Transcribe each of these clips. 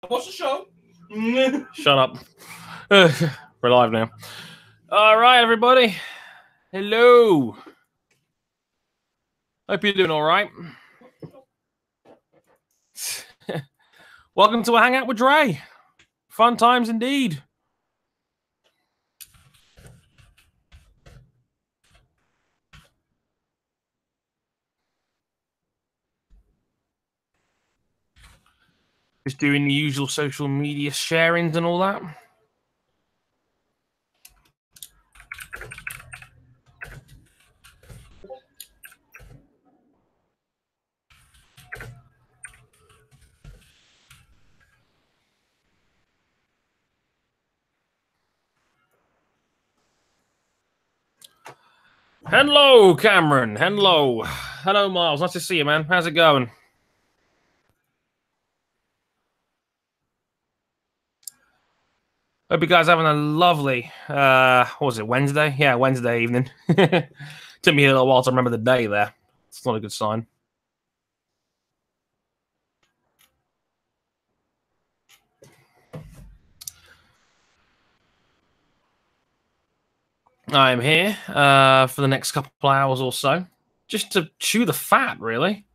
What's the show? Shut up. We're live now. All right, everybody. Hello. Hope you're doing all right. Welcome to a Hangout with Dre. Fun times indeed. Just doing the usual social media sharings and all that. Hello, Cameron. Hello. Hello, Miles. Nice to see you, man. How's it going? Hope you guys are having a lovely, what was it, Wednesday? Yeah, Wednesday evening. Took me a little while to remember the day there. It's not a good sign. I'm here for the next couple of hours or so, just to chew the fat, really.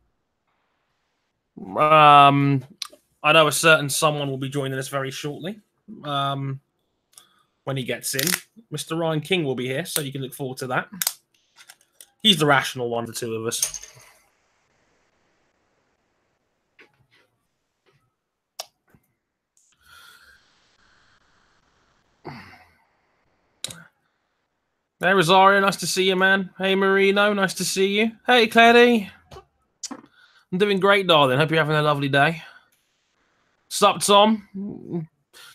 I know a certain someone will be joining us very shortly. When he gets in, Mr. Ryan King will be here, so you can look forward to that. He's the rational one of the two of us. Hey, Rosario, nice to see you, man. Hey, Marino, nice to see you. Hey, Claddy. I'm doing great, darling. Hope you're having a lovely day. Sup, Tom?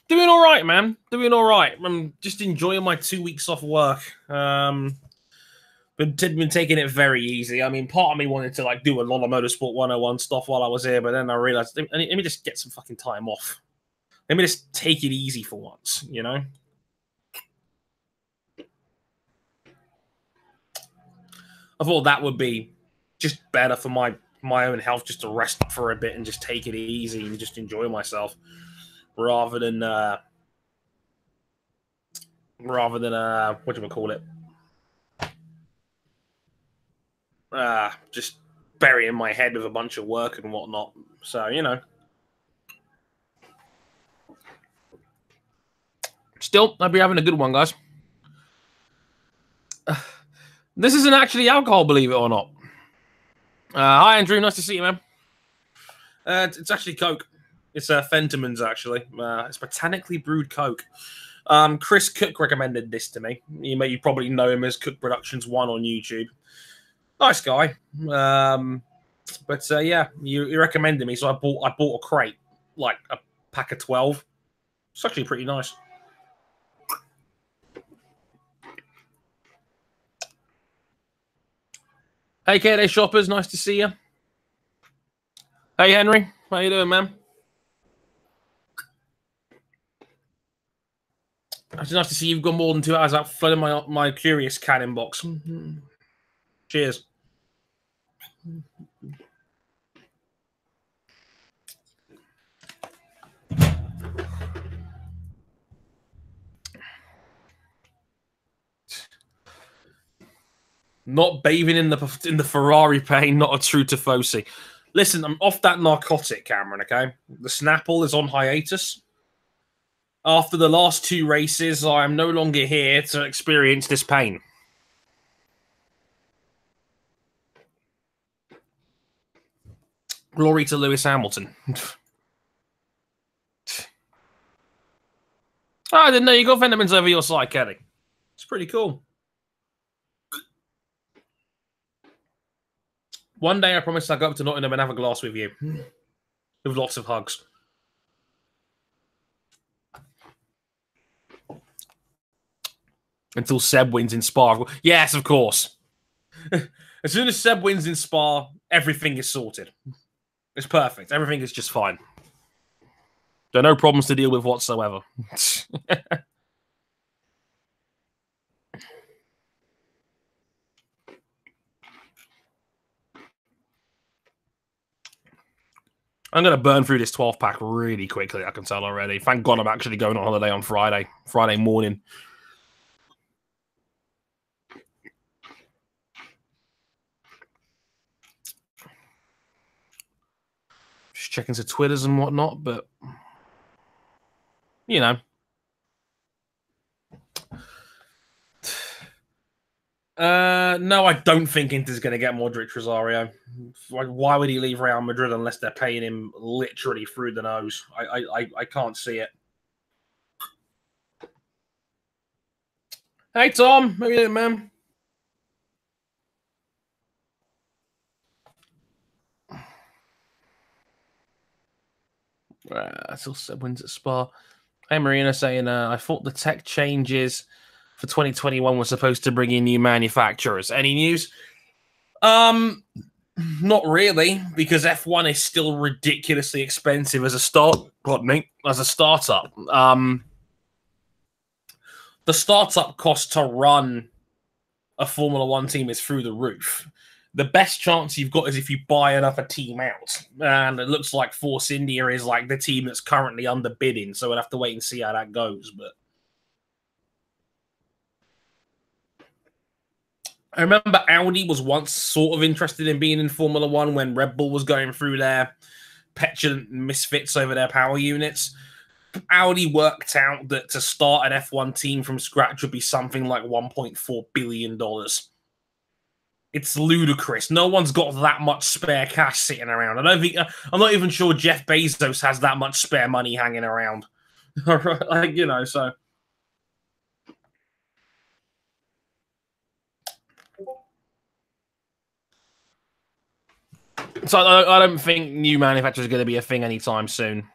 Doing all right, man. Doing all right. I'm just enjoying my 2 weeks off work. Been taking it very easy. I mean, part of me wanted to do a lot of Motorsport 101 stuff while I was here, but then I realized, let me just get some fucking time off. Let me just take it easy for once, you know? I thought that would be just better for my own health, just to rest up for a bit and just take it easy and just enjoy myself, rather than what do we call it? Just burying my head with a bunch of work and whatnot. So, you know. Still, I'll be having a good one, guys. This isn't actually alcohol, believe it or not. Hi, Andrew. Nice to see you, man. It's actually Coke. It's Fentimans, actually. It's botanically brewed Coke. Chris Cook recommended this to me. You probably know him as Cook Productions 1 on YouTube. Nice guy. But yeah, you recommended me, so I bought a crate, like a pack of 12. It's actually pretty nice. Hey, KD Shoppers, nice to see you. Hey, Henry, how you doing, man? It's nice to see you've gone more than 2 hours without flooding my Curious Cat inbox. Cheers. Not bathing in the Ferrari pain, not a true tifosi. Listen, I'm off that narcotic, Cameron, okay? The Snapple is on hiatus. After the last 2 races, I am no longer here to experience this pain. Glory to Lewis Hamilton. Oh, I didn't know you got Venomins over your side, Kelly. It's pretty cool. One day I promise I'll go up to Nottingham and have a glass with you. With lots of hugs. Until Seb wins in Spa. Yes, of course. As soon as Seb wins in Spa, everything is sorted. It's perfect. Everything is just fine. There are no problems to deal with whatsoever. I'm going to burn through this 12 pack really quickly, I can tell already. Thank God I'm actually going on holiday on Friday morning. Just checking some Twitters and whatnot, but, you know. No, I don't think Inter's going to get Modric Rosario. Why would he leave Real Madrid unless they're paying him literally through the nose? I can't see it. Hey, Tom. How you doing, man? Still 7 wins at Spa. Hey, Marina saying, I thought the tech changes for 2021 were supposed to bring in new manufacturers. Any news? Not really, because F1 is still ridiculously expensive as a startup. The startup cost to run a Formula One team is through the roof. The best chance you've got is if you buy another team out. And it looks like Force India is like the team that's currently underbidding, so we'll have to wait and see how that goes. But I remember Audi was once sort of interested in being in Formula One when Red Bull was going through their petulant misfits over their power units. Audi worked out that to start an F1 team from scratch would be something like $1.4 billion. It's ludicrous. No one's got that much spare cash sitting around. I'm not even sure Jeff Bezos has that much spare money hanging around. Like, you know, so. So I don't think new manufacturers are going to be a thing anytime soon.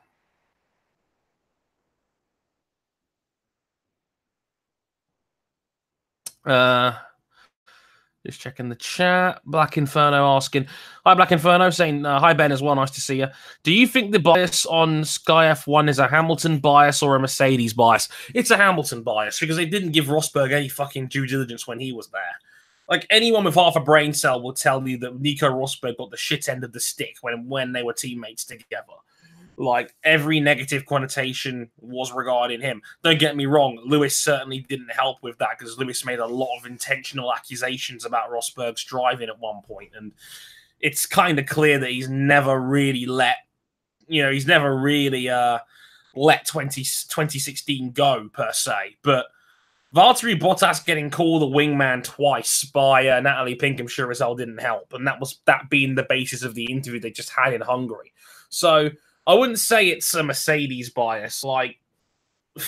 Just checking the chat. Black Inferno asking, hi Black Inferno, saying, hi Ben as well, nice to see you. Do you think the bias on Sky F1 is a Hamilton bias or a Mercedes bias? It's a Hamilton bias because they didn't give Rosberg any fucking due diligence when he was there. Like, anyone with half a brain cell will tell you that Nico Rosberg got the shit end of the stick when they were teammates together. Like, every negative connotation was regarding him. Don't get me wrong, Lewis certainly didn't help with that because Lewis made a lot of intentional accusations about Rosberg's driving at one point, and it's kind of clear that he's never really let 2016 go, per se. But Valtteri Bottas getting called a wingman twice by Natalie Pinkham sure as hell didn't help, and that being the basis of the interview they just had in Hungary. So I wouldn't say it's a Mercedes bias. Like,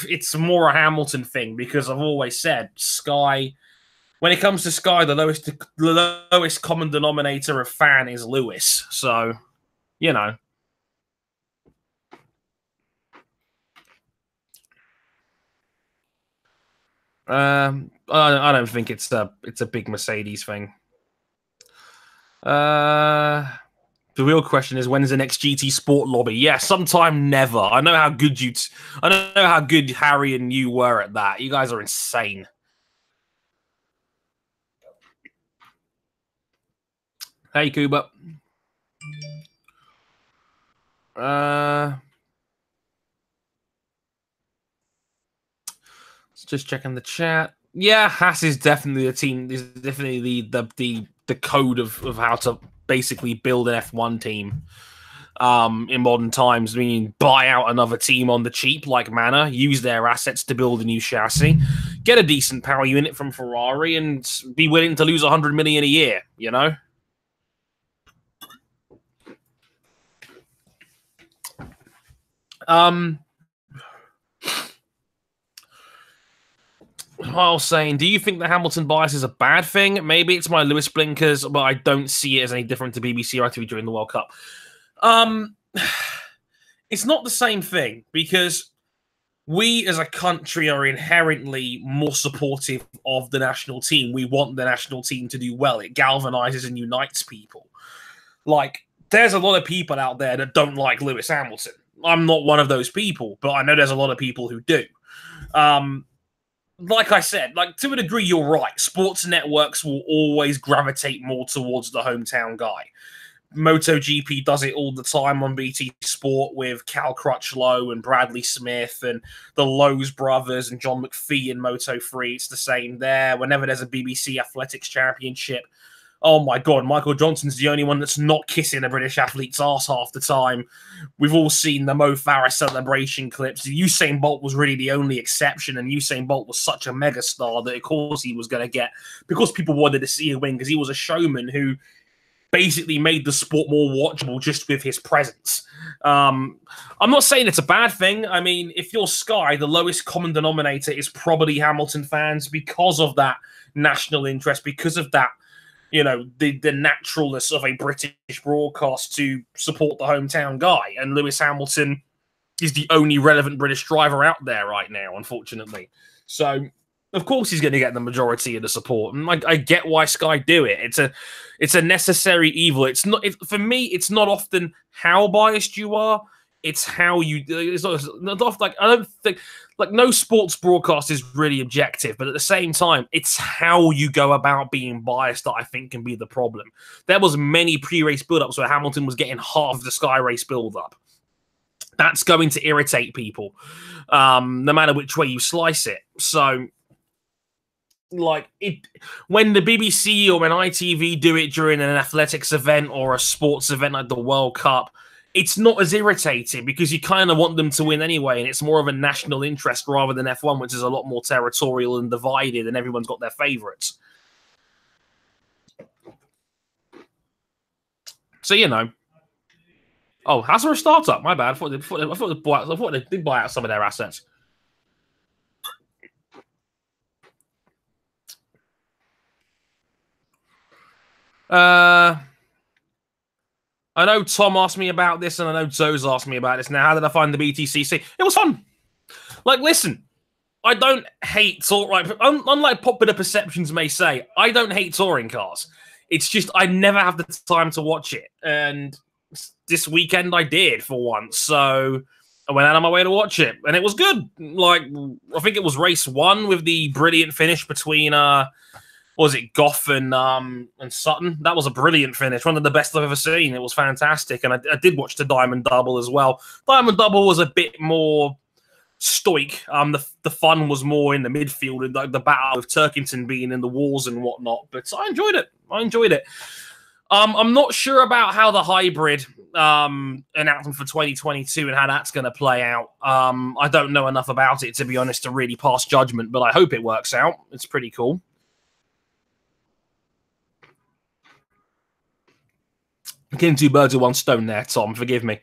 it's more a Hamilton thing because I've always said Sky, when it comes to Sky, the lowest common denominator of fan is Lewis. So, you know. I don't think it's a big Mercedes thing. The real question is, when's the next GT Sport lobby? Yeah, sometime never. I know how good Harry and you were at that. You guys are insane. Hey, Kuba. Just checking the chat. Yeah, Haas is definitely the team. Is definitely the code of how to basically build an F1 team in modern times. I mean, buy out another team on the cheap like Manor, use their assets to build a new chassis, get a decent power unit from Ferrari, and be willing to lose 100 million a year, you know? I was saying, do you think the Hamilton bias is a bad thing? Maybe it's my Lewis blinkers, but I don't see it as any different to BBC or ITV during the World Cup. It's not the same thing because we as a country are inherently more supportive of the national team. We want the national team to do well. It galvanizes and unites people. Like, there's a lot of people out there that don't like Lewis Hamilton. I'm not one of those people, but I know there's a lot of people who do. Like I said, like, to a degree, you're right. Sports networks will always gravitate more towards the hometown guy. MotoGP does it all the time on BT Sport with Cal Crutchlow and Bradley Smith and the Lowe's brothers and John McPhee in Moto3. It's the same there. Whenever there's a BBC Athletics Championship, oh my God, Michael Johnson's the only one that's not kissing a British athlete's ass half the time. We've all seen the Mo Farah celebration clips. Usain Bolt was really the only exception, and Usain Bolt was such a megastar that of course he was going to get, because people wanted to see him win, because he was a showman who basically made the sport more watchable just with his presence. I'm not saying it's a bad thing. I mean, if you're Sky, the lowest common denominator is probably Hamilton fans because of that national interest, because of that, you know, the naturalness of a British broadcast to support the hometown guy. And Lewis Hamilton is the only relevant British driver out there right now, unfortunately. So, of course, he's going to get the majority of the support. And I get why Sky do it. It's a necessary evil. It's not, for me, it's not often how biased you are. It's how you, it's not often, like, I don't think, like, no sports broadcast is really objective, but at the same time, it's how you go about being biased that I think can be the problem. There was many pre-race build-ups where Hamilton was getting half of the Sky race build-up. That's going to irritate people, no matter which way you slice it. So, like, when the BBC or when ITV do it during an athletics event or a sports event like the World Cup, it's not as irritating because you kind of want them to win anyway, and it's more of a national interest rather than F1, which is a lot more territorial and divided, and everyone's got their favourites. So, you know. Oh, Hazard a startup? My bad. I thought they did buy out some of their assets. I know Tom asked me about this, and I know Zoe's asked me about this. Now, how did I find the BTCC? It was fun. Like, listen, I don't hate like, unlike popular perceptions may say, I don't hate touring cars. It's just I never have the time to watch it, and this weekend I did for once. So I went out of my way to watch it, and it was good. Like, I think it was race 1 with the brilliant finish between was it Goff and Sutton? That was a brilliant finish, one of the best I've ever seen. It was fantastic, and I did watch the Diamond Double as well. Diamond Double was a bit more stoic. The fun was more in the midfield and the battle of Turkington being in the walls and whatnot. But I enjoyed it. I'm not sure about how the hybrid announcement for 2022 and how that's going to play out. I don't know enough about it, to be honest, to really pass judgment, but I hope it works out. It's pretty cool. Killing 2 birds with 1 stone there, Tom. Forgive me.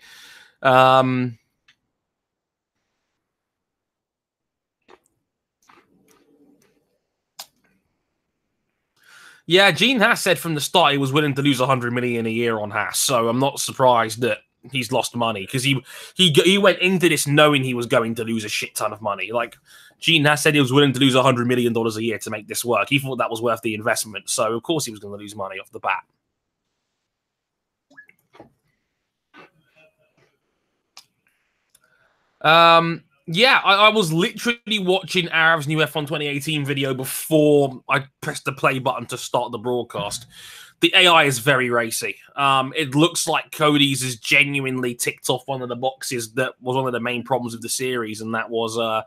Yeah, Gene Haas said from the start he was willing to lose 100 million a year on Haas, so I'm not surprised that he's lost money because he went into this knowing he was going to lose a shit ton of money. Like, Gene Haas said he was willing to lose $100 million a year to make this work. He thought that was worth the investment, so of course he was going to lose money off the bat. Yeah, I was literally watching Arev's new F1 2018 video before I pressed the play button to start the broadcast. The AI is very racy. It looks like Cody's has genuinely ticked off one of the boxes that was one of the main problems of the series, and that was the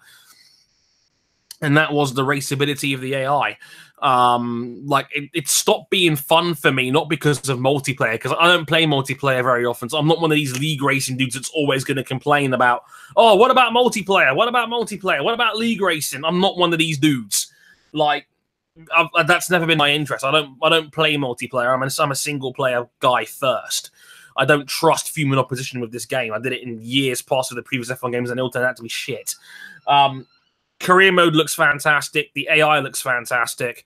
raceability of the AI. Like, it stopped being fun for me, not because of multiplayer, because I don't play multiplayer very often, so I'm not one of these league racing dudes that's always going to complain about, oh, what about multiplayer? What about multiplayer? What about league racing? I'm not one of these dudes. Like, that's never been my interest. I don't play multiplayer. I'm a single player guy first. I don't trust human opposition with this game. I did it in years past with the previous F1 games, and it all turned out to be shit. Career mode looks fantastic. The AI looks fantastic.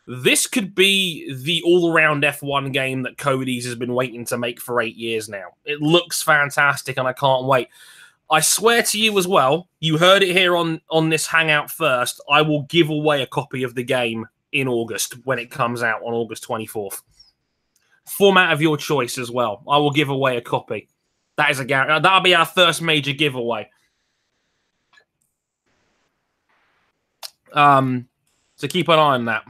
This could be the all-around F1 game that Cody's has been waiting to make for 8 years now. It looks fantastic, and I can't wait. I swear to you as well, you heard it here on this Hangout first, I will give away a copy of the game in August when it comes out on August 24th. Format of your choice as well. I will give away a copy. That is a guarantee. That'll be our first major giveaway. So keep an eye on that.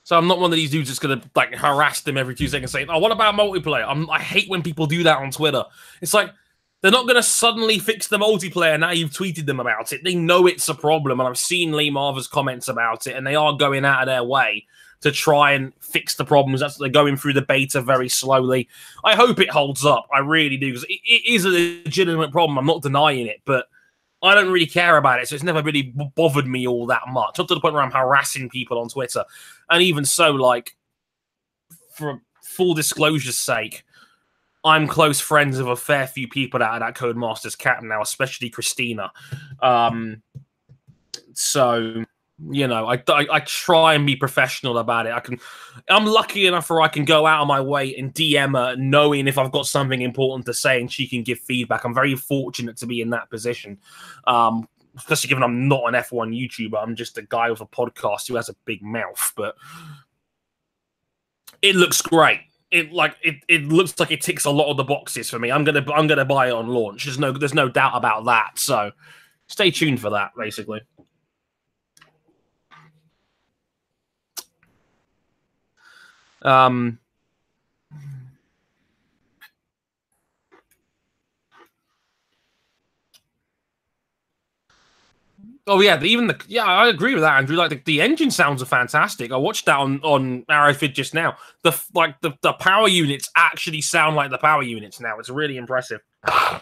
So I'm not one of these dudes that's gonna like harass them every 2 seconds saying, "Oh, what about multiplayer?" I hate when people do that on Twitter. It's like they're not gonna suddenly fix the multiplayer now you've tweeted them about it. They know it's a problem, and I've seen Lee Marver's comments about it, and they are going out of their way to try and fix the problems. That's they're going through the beta very slowly. I hope it holds up. I really do, because it is a legitimate problem. I'm not denying it, but I don't really care about it, so it's never really bothered me all that much. Up to the point where I'm harassing people on Twitter. And even so, like, for full disclosure's sake, I'm close friends with a fair few people out of that Codemasters camp now, especially Christina. So, you know, I try and be professional about it. I'm lucky enough where I can go out of my way and DM her, knowing if I've got something important to say and she can give feedback. I'm very fortunate to be in that position. Especially given I'm not an F1 YouTuber. I'm just a guy with a podcast who has a big mouth, but it looks great. It looks like it ticks a lot of the boxes for me. I'm gonna buy it on launch. There's no doubt about that. So stay tuned for that, basically. Oh yeah, I agree with that, Andrew. Like the engine sounds are fantastic. I watched that on Arrowfit just now. The power units actually sound like the power units now. It's really impressive. I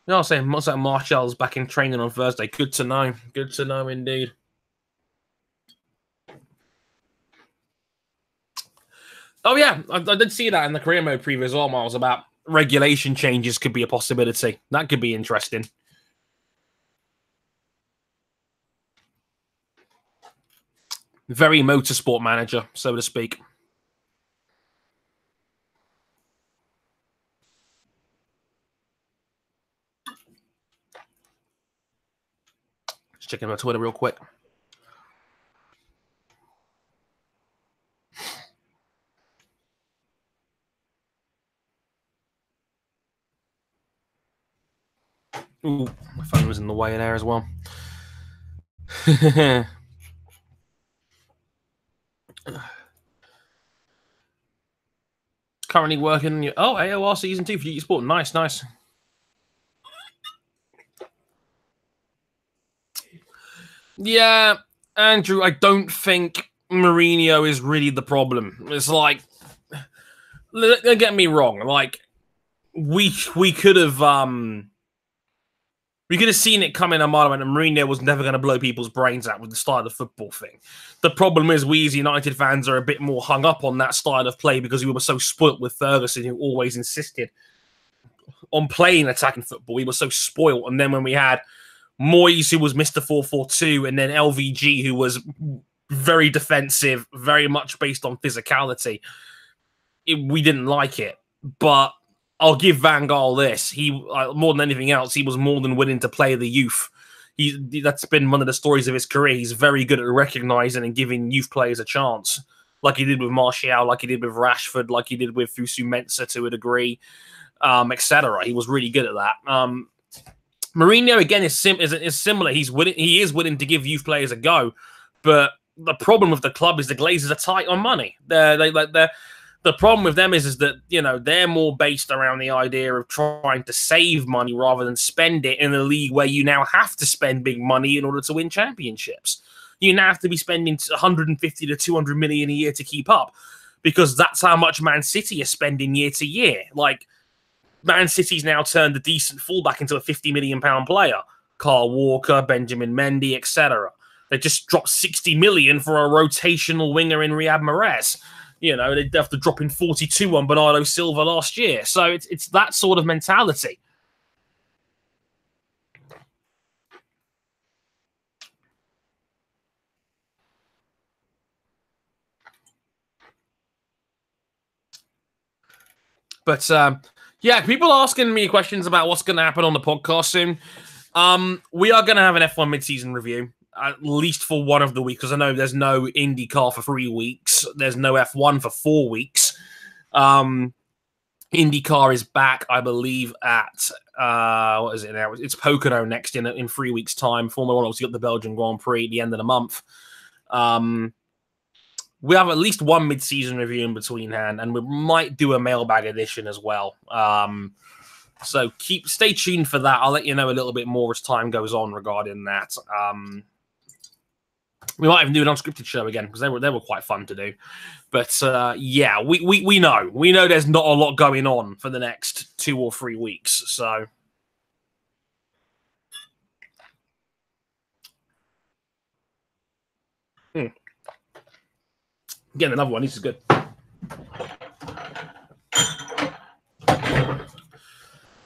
was saying, what's that? Marshall's back in training on Thursday. Good to know. Good to know indeed. Oh yeah, I did see that in the career mode preview as well, Miles, about regulation changes could be a possibility. That could be interesting. Very motorsport manager, so to speak. Just checking my Twitter real quick. Ooh, my phone was in the way there as well. Currently working. AOR Season 2 for GT Sport. Nice, nice. Yeah, Andrew, I don't think Mourinho is really the problem. It's like, don't get me wrong. Like, we could have seen it coming a mile away, and Mourinho was never going to blow people's brains out with the style of football thing. The problem is we as United fans are a bit more hung up on that style of play because we were so spoilt with Ferguson, who always insisted on playing attacking football. We were so spoilt. And then when we had Moyes, who was Mr. 4-4-2, and then LVG, who was very defensive, very much based on physicality, we didn't like it. But I'll give Van Gaal this. He, more than anything else, he was more than willing to play the youth. That's been one of the stories of his career. He's very good at recognizing and giving youth players a chance, like he did with Martial, like he did with Rashford, like he did with Fusu Mensah to a degree, etc. He was really good at that. Mourinho, again, is similar. He is willing to give youth players a go, but the problem with the club is the Glazers are tight on money. The problem with them is that, you know, they're more based around the idea of trying to save money rather than spend it in a league where you now have to spend big money in order to win championships. You now have to be spending 150 to 200 million a year to keep up, because that's how much Man City is spending year to year. Like, Man City's now turned a decent fullback into a £50 million player. Kyle Walker, Benjamin Mendy, etc. They just dropped 60 million for a rotational winger in Riyad Mahrez. You know, they'd have to drop in 42 on Bernardo Silva last year. So it's that sort of mentality. But, yeah, people asking me questions about what's going to happen on the podcast soon. We are going to have an F1 mid-season review, at least for one of the weeks, because I know there's no IndyCar for 3 weeks. There's no F1 for 4 weeks. IndyCar is back, I believe, at what is it now? It's Pocono next in 3 weeks' time. Formula One obviously got the Belgian Grand Prix at the end of the month. We have at least one mid-season review in between hand, and we might do a mailbag edition as well. So stay tuned for that. I'll let you know a little bit more as time goes on regarding that. We might even do an unscripted show again because they were quite fun to do. But yeah, we know there's not a lot going on for the next 2 or 3 weeks. So getting another one. This is good.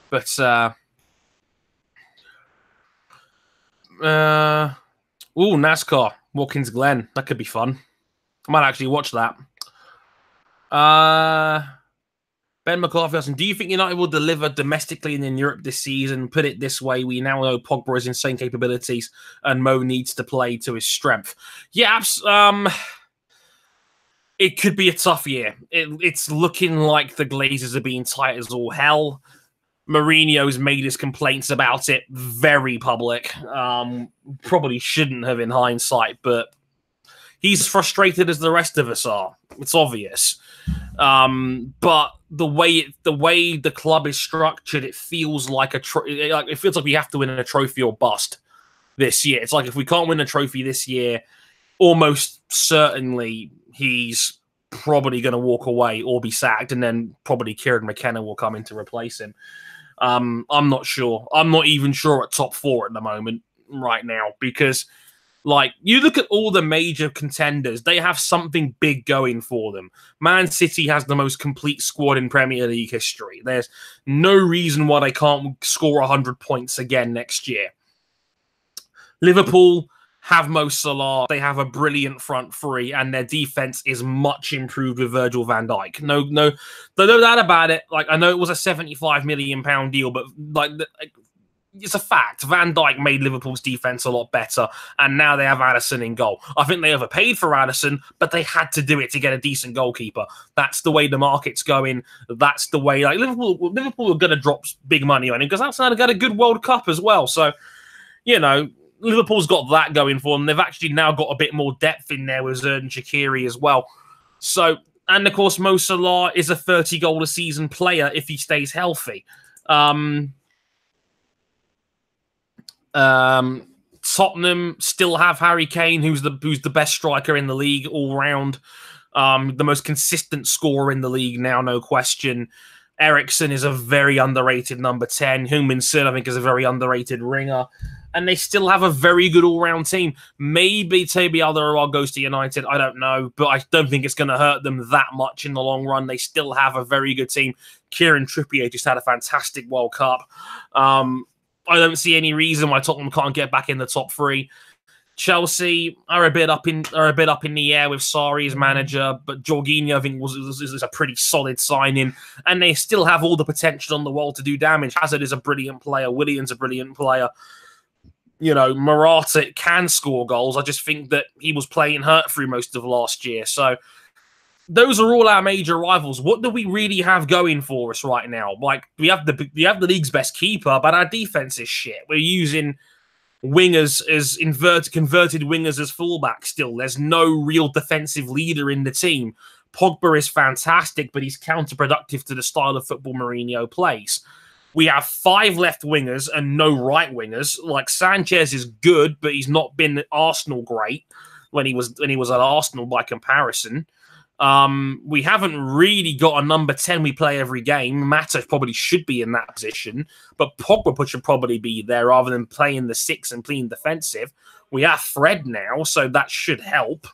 But NASCAR, Watkins Glen. That could be fun. I might actually watch that. Ben McCarthy asking, do you think United will deliver domestically and in Europe this season? Put it this way, we now know Pogba has insane capabilities and Mo needs to play to his strength. Yeah, it could be a tough year. It's looking like the Glazers are being tight as all hell. Mourinho's made his complaints about it very public. Probably shouldn't have in hindsight, but he's frustrated as the rest of us are. It's obvious. But the way the club is structured, it feels like it feels like we have to win a trophy or bust this year. It's like if we can't win a trophy this year, almost certainly he's probably going to walk away or be sacked, and then probably Kieran McKenna will come in to replace him. I'm not sure. I'm not even sure at top 4 at the moment right now because, like, you look at all the major contenders, they have something big going for them. Man City has the most complete squad in Premier League history. There's no reason why they can't score 100 points again next year. Liverpool have Mo Salah. They have a brilliant front three, and their defense is much improved with Virgil van Dijk. No doubt about it. Like, I know it was a £75 million deal, but it's a fact. Van Dijk made Liverpool's defense a lot better, and now they have Addison in goal. I think they overpaid for Addison, but they had to do it to get a decent goalkeeper. That's the way the market's going. That's the way. Like Liverpool are going to drop big money on him because that's got a good World Cup as well. So, you know, Liverpool's got that going for them. They've actually now got a bit more depth in there with Xherdan Shaqiri as well. So, and of course, Mo Salah is a 30-goal-a-season player if he stays healthy. Tottenham still have Harry Kane, who's the best striker in the league all round, the most consistent scorer in the league now, no question. Eriksen is a very underrated number 10. Heung-min Son, I think, is a very underrated ringer. And they still have a very good all-round team. Maybe Toby Alderweireld goes to United. I don't know. But I don't think it's going to hurt them that much in the long run. They still have a very good team. Kieran Trippier just had a fantastic World Cup. I don't see any reason why Tottenham can't get back in the top 3. Chelsea are a bit up in the air with Sarri as manager, but Jorginho, I think, is a pretty solid signing, and they still have all the potential on the wall to do damage. Hazard is a brilliant player. Willian's a brilliant player. You know, Morata can score goals. I just think that he was playing hurt through most of last year. So those are all our major rivals. What do we really have going for us right now? Like, we have the league's best keeper, but our defense is shit. We're using wingers as converted wingers as fullbacks still. There's no real defensive leader in the team. Pogba is fantastic, but he's counterproductive to the style of football Mourinho plays. We have 5 left wingers and no right wingers. Like, Sanchez is good, but he's not been at Arsenal great when he was at Arsenal by comparison. We haven't really got a number 10 we play every game. Mata probably should be in that position, but Pogba should probably be there rather than playing the 6 and playing defensive. We have Fred now, so that should help.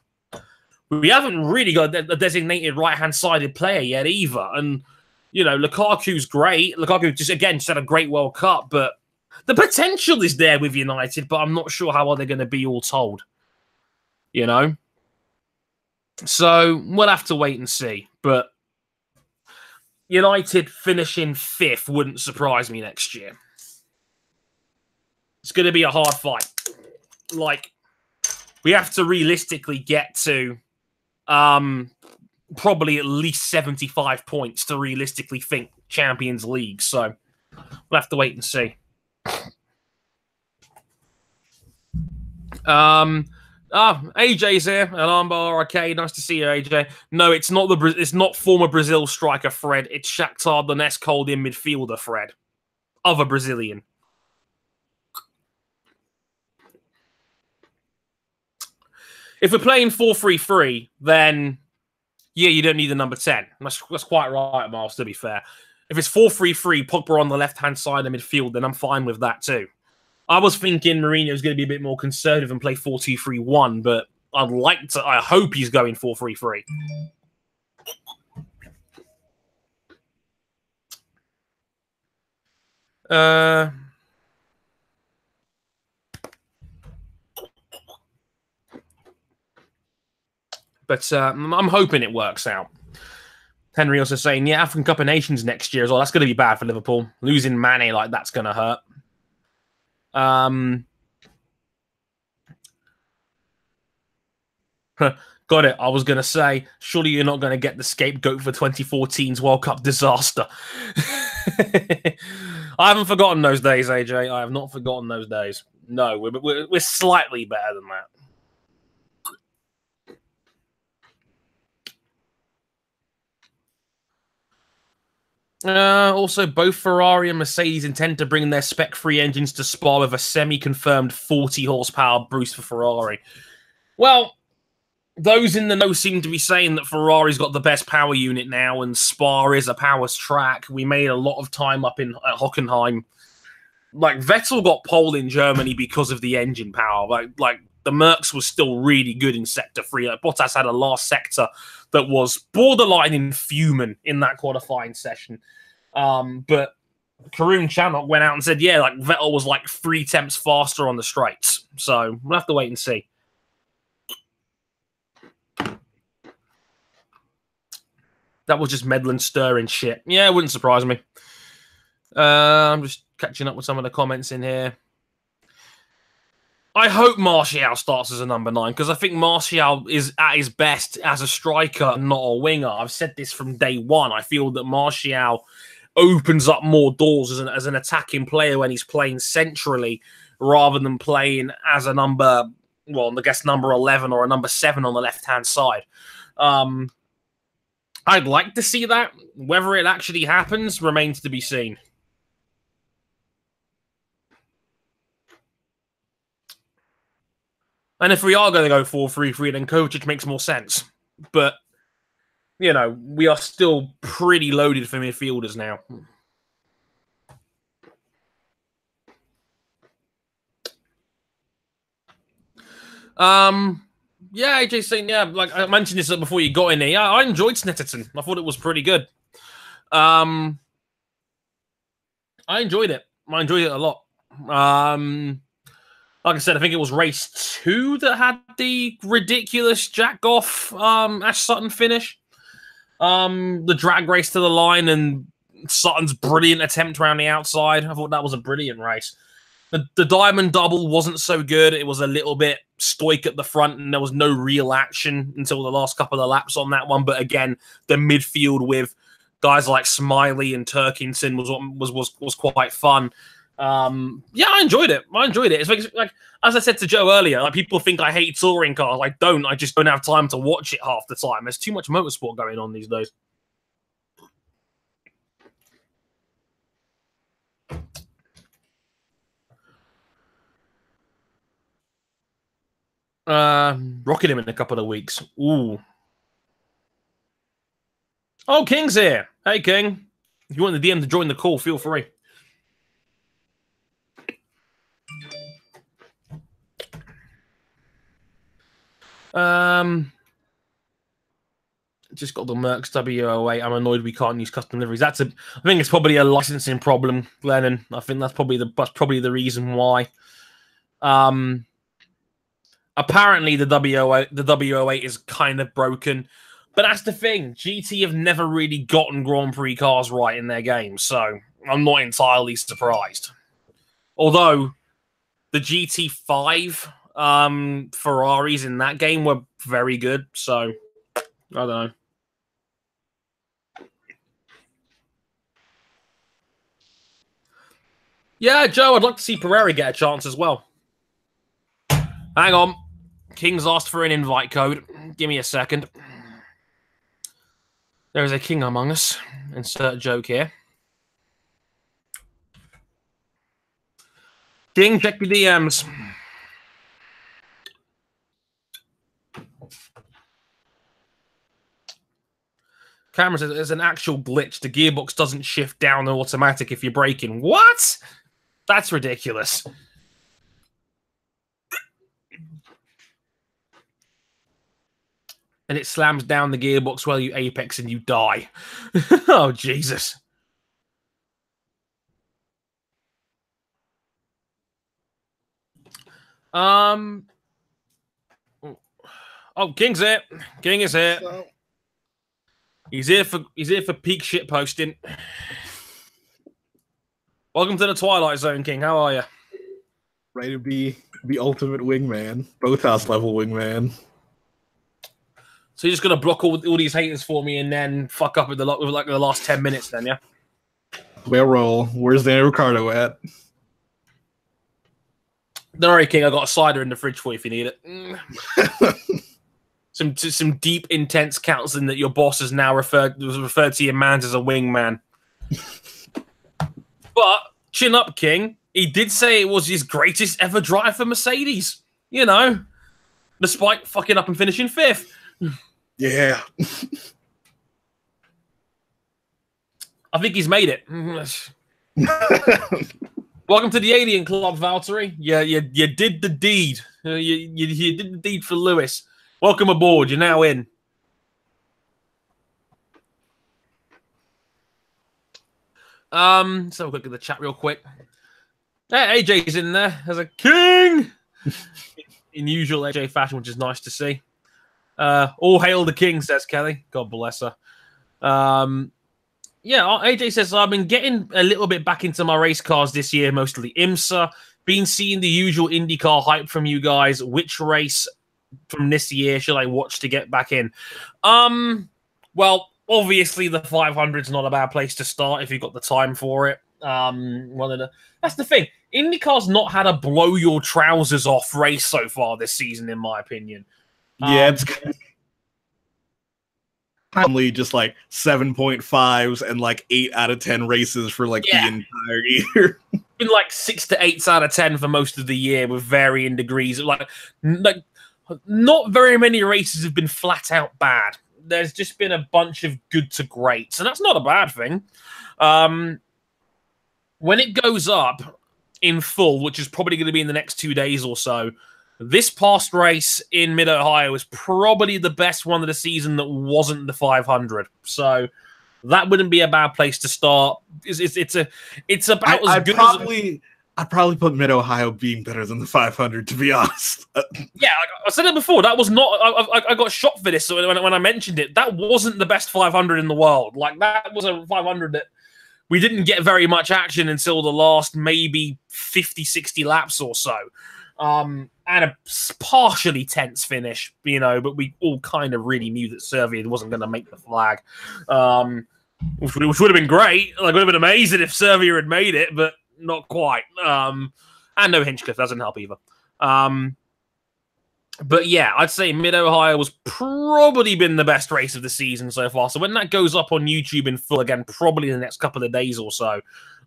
We haven't really got a designated right-hand-sided player yet either, and you know, Lukaku's great. Lukaku just had a great World Cup, but the potential is there with United, but I'm not sure how they're going to be all told. You know? So we'll have to wait and see. But United finishing 5th wouldn't surprise me next year. It's going to be a hard fight. Like, we have to realistically get to probably at least 75 points to realistically think Champions League. So we'll have to wait and see. AJ's here. Alarmbar Arcade. Nice to see you, AJ. No, it's not former Brazil striker Fred. It's Shakhtar Donetsk holding midfielder Fred. Other Brazilian. If we're playing 4-3-3, then yeah, you don't need the number 10. That's quite right, Miles, to be fair. If it's 4-3-3, Pogba on the left-hand side of midfield, then I'm fine with that too. I was thinking Mourinho's going to be a bit more conservative and play 4-2-3-1, but I hope he's going 4-3-3. But I'm hoping it works out. Henry also saying, yeah, African Cup of Nations next year as well. That's going to be bad for Liverpool. Losing Mane like that's going to hurt. Got it. I was going to say, surely you're not going to get the scapegoat for 2014's World Cup disaster. I haven't forgotten those days, AJ. I have not forgotten those days. No, we're slightly better than that. Also, both Ferrari and Mercedes intend to bring their spec-free engines to Spa with a semi-confirmed 40 horsepower boost for Ferrari. Well, those in the know seem to be saying that Ferrari's got the best power unit now and Spa is a power's track. We made a lot of time up at Hockenheim. Like, Vettel got pole in Germany because of the engine power. Like the Mercs was still really good in Sector 3. Like, Bottas had a last sector that was borderline inhuman in that qualifying session. But Karun Chanok went out and said, yeah, like Vettel was like 3 tenths faster on the straights. So we'll have to wait and see. That was just meddling, stirring shit. Yeah, it wouldn't surprise me. I'm just catching up with some of the comments in here. I hope Martial starts as a number 9 because I think Martial is at his best as a striker, not a winger. I've said this from day one. I feel that Martial opens up more doors as an attacking player when he's playing centrally rather than playing as a number 11 or a number 7 on the left-hand side. I'd like to see that. Whether it actually happens remains to be seen. And if we are going to go 4-3-3, then Kovacic makes more sense. But, you know, we are still pretty loaded for midfielders now. Yeah, AJ saying, yeah, like I mentioned this before you got in here. Yeah, I enjoyed Snetterton. I thought it was pretty good. I enjoyed it. I enjoyed it a lot. Like I said, I think it was race 2 that had the ridiculous Jack Goff, Ash Sutton finish. The drag race to the line and Sutton's brilliant attempt around the outside. I thought that was a brilliant race. The diamond double wasn't so good. It was a little bit stoic at the front, and there was no real action until the last couple of laps on that one. But again, the midfield with guys like Smiley and Turkington was quite fun. Yeah, I enjoyed it. It's like as I said to Joe earlier, like people think I hate touring cars. I don't. I just don't have time to watch it half the time. There's too much motorsport going on these days. Rocking him in a couple of weeks. Ooh. Oh, King's here. Hey, King. If you want the DM to join the call, feel free. Just got the Mercs W08. I'm annoyed we can't use custom liveries. I think it's probably a licensing problem, Glennon. I think that's probably the reason why. Apparently the W08 is kind of broken, but that's the thing. GT have never really gotten Grand Prix cars right in their games, so I'm not entirely surprised. Although the GT5 Ferraris in that game were very good, so I don't know. Yeah, Joe, I'd like to see Pereira get a chance as well. Hang on. King's asked for an invite code. Give me a second. There is a king among us. Insert joke here. King, check your DMs. Cameron says there's an actual glitch. The gearbox doesn't shift down automatic if you're braking. What? That's ridiculous. And it slams down the gearbox while you apex and you die. Oh, Jesus. Oh, King's here. King is here. He's here for peak shit posting. Welcome to the Twilight Zone, King. How are you? Ready to be the ultimate wingman, both house level wingman. So you're just gonna block all these haters for me and then fuck up with like the last 10 minutes, then, yeah? We'll roll. Where's Daniel Ricciardo at? Don't worry, King. I got a cider in the fridge for you if you need it. Some deep, intense counseling that your boss has now referred to your man as a wingman. But chin up, King. He did say it was his greatest ever drive for Mercedes. You know, despite fucking up and finishing 5th. Yeah. I think he's made it. Welcome to the Alien Club, Valtteri. Yeah, you did the deed. You did the deed for Lewis. Welcome aboard. You're now in. So we'll look at the chat real quick. Hey, AJ's in there as a king in usual AJ fashion, which is nice to see. All hail the king, says Kelly. God bless her. Yeah, AJ says, I've been getting a little bit back into my race cars this year, mostly IMSA. Been seeing the usual IndyCar hype from you guys. Which race from this year should I watch to get back in? Well, obviously the 500 is not a bad place to start if you've got the time for it. That's the thing. IndyCar's not had a blow your trousers off race so far this season, in my opinion. Yeah, it's only just like 7.5s and like 8 out of 10 races for like the entire year. Been like 6 to 8s out of 10 for most of the year with varying degrees. Like not very many races have been flat out bad. There's just been a bunch of good to greats, and that's not a bad thing. When it goes up in full, which is probably going to be in the next 2 days or so, this past race in Mid-Ohio is probably the best one of the season that wasn't the 500. So that wouldn't be a bad place to start. It's about as good as... I'd probably put Mid-Ohio being better than the 500, to be honest. Yeah, I said it before. That was not... I got shot for this so when I mentioned it. That wasn't the best 500 in the world. Like, that was a 500 that we didn't get very much action until the last maybe 50, 60 laps or so. And a partially tense finish, you know, but we all kind of really knew that Servia wasn't going to make the flag, which would have been great. Like, would have been amazing if Servia had made it, but not quite. And no Hinchcliffe doesn't help either. But yeah, I'd say Mid-Ohio was probably been the best race of the season so far. So when that goes up on YouTube in full again, probably in the next couple of days or so,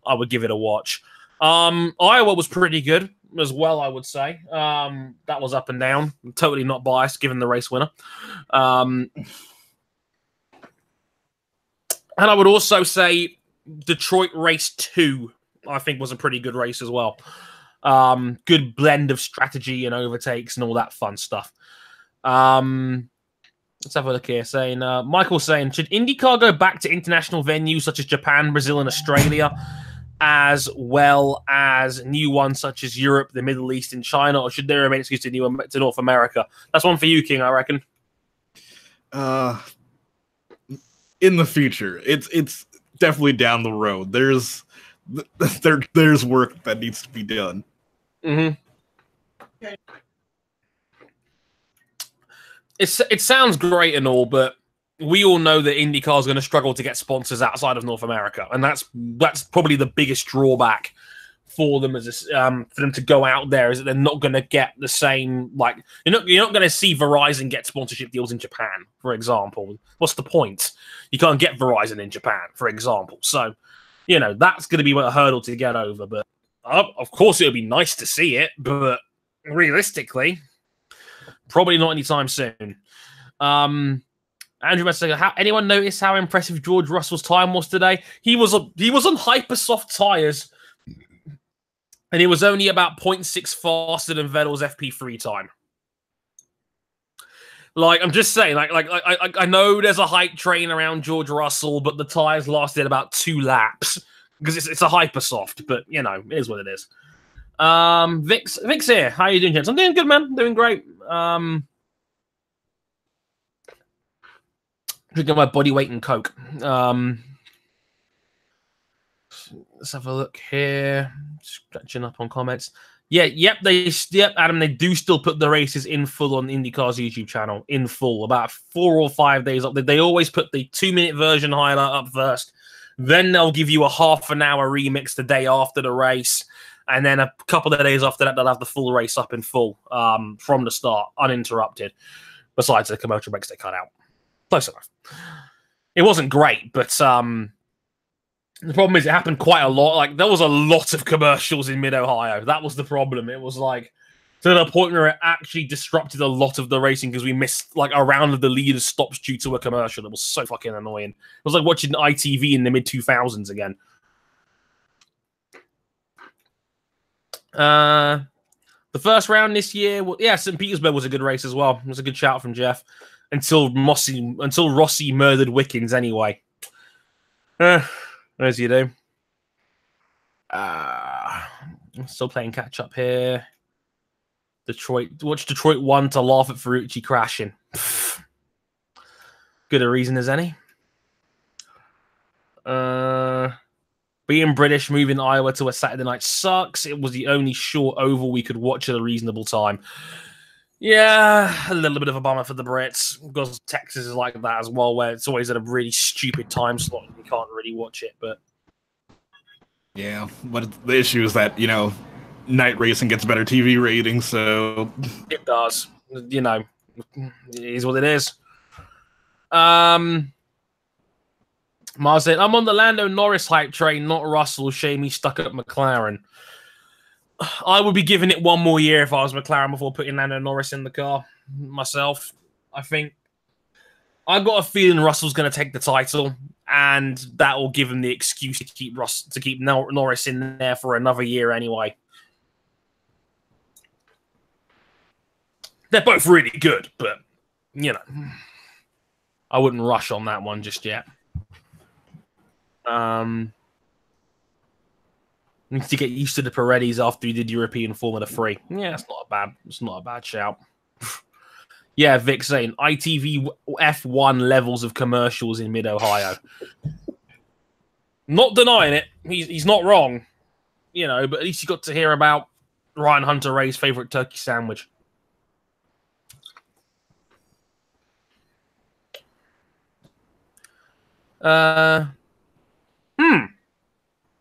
I would give it a watch. Iowa was pretty good as well, I would say. That was up and down. I'm totally not biased, given the race winner. And I would also say Detroit race 2, I think, was a pretty good race as well. Good blend of strategy and overtakes and all that fun stuff. Let's have a look here. Michael's saying, should IndyCar go back to international venues such as Japan, Brazil, and Australia, as well as new ones such as Europe, the Middle East, and China, or should they remain exclusive to North America? That's one for you, King, I reckon. In the future, it's definitely down the road. There's work that needs to be done. Mm-hmm. It sounds great and all, but we all know that IndyCar is going to struggle to get sponsors outside of North America, and that's probably the biggest drawback for them for them to go out there is that they're not going to get the same, like, you're not going to see Verizon get sponsorship deals in Japan, for example. What's the point? You can't get Verizon in Japan, for example. So, that's going to be a hurdle to get over. But of course, it would be nice to see it, but realistically, probably not anytime soon. Andrew Messer, anyone notice how impressive George Russell's time was today? He was on hypersoft tires, and he was only about 0.6 faster than Vettel's FP3 time. Like, I'm just saying, I know there's a hype train around George Russell, but the tires lasted about 2 laps because it's a hypersoft. But it is what it is. Vic's here. How are you doing, gents? I'm doing good, man. Doing great. Drinking my body weight in Coke. Let's have a look here. Scratching up on comments. Yep, Adam, they do still put the races in full on IndyCar's YouTube channel, in full, about 4 or 5 days up. They always put the 2-minute version highlight up first. Then they'll give you a half-an-hour remix the day after the race. And then a couple of days after that, they'll have the full race up in full from the start, uninterrupted, besides the commercial breaks they cut out. Close enough. It wasn't great, but the problem is it happened quite a lot. Like, there was a lot of commercials in Mid-Ohio. That was the problem. It was like to the point where it actually disrupted a lot of the racing because we missed like a round of the leaders' stops due to a commercial. It was so fucking annoying. It was like watching ITV in the mid-2000s again. The first round this year, St. Petersburg was a good race as well. It was a good shout from Jeff. Until Rossi murdered Wickens anyway. As you do. Still playing catch up here. Watch Detroit 1 to laugh at Ferrucci crashing. Good a reason as any. Being British, moving Iowa to a Saturday night sucks. It was the only short oval we could watch at a reasonable time. Yeah, a little bit of a bummer for the Brits because Texas is like that as well, where it's always at a really stupid time slot and you can't really watch it. But yeah, but the issue is that night racing gets better TV ratings, so it does. It is what it is. Mars said, "I'm on the Lando Norris hype train, not Russell. Shame he stuck at McLaren." I would be giving it one more year if I was McLaren before putting Lando Norris in the car myself. I think I've got a feeling Russell's going to take the title, and that will give him the excuse to keep Norris in there for another year anyway. They're both really good, but I wouldn't rush on that one just yet. Needs to get used to the Paredes after he did European Formula 3. Yeah, it's not a bad shout. Yeah, Vic saying ITV F1 levels of commercials in Mid-Ohio. Not denying it. He's not wrong. But at least you got to hear about Ryan Hunter-Reay's favorite turkey sandwich.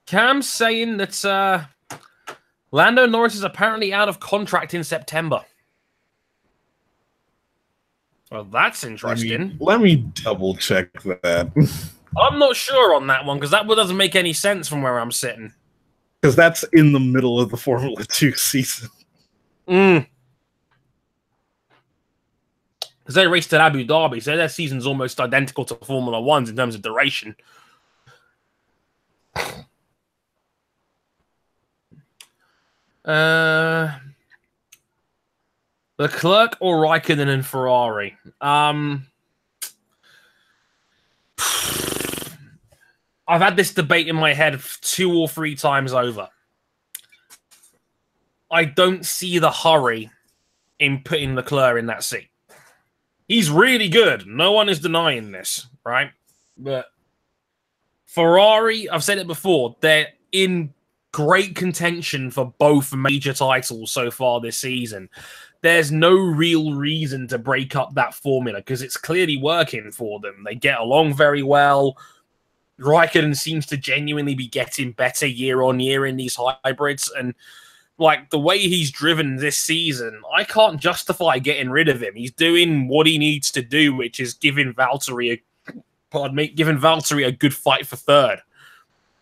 Cam's saying that Lando Norris is apparently out of contract in September. Well, that's interesting. Let me double check that. I'm not sure on that one because that doesn't make any sense from where I'm sitting. Because that's in the middle of the Formula 2 season. Because they raced at Abu Dhabi, so their season's almost identical to Formula 1's in terms of duration. Leclerc or Raikkonen and Ferrari? I've had this debate in my head 2 or 3 times over. I don't see the hurry in putting Leclerc in that seat. He's really good. No one is denying this, right? But Ferrari, I've said it before, they're in great contention for both major titles so far this season. There's no real reason to break up that formula because it's clearly working for them. They get along very well. Raikkonen seems to genuinely be getting better year on year in these hybrids, and like the way he's driven this season, I can't justify getting rid of him. He's doing what he needs to do, which is giving Valtteri a good fight for third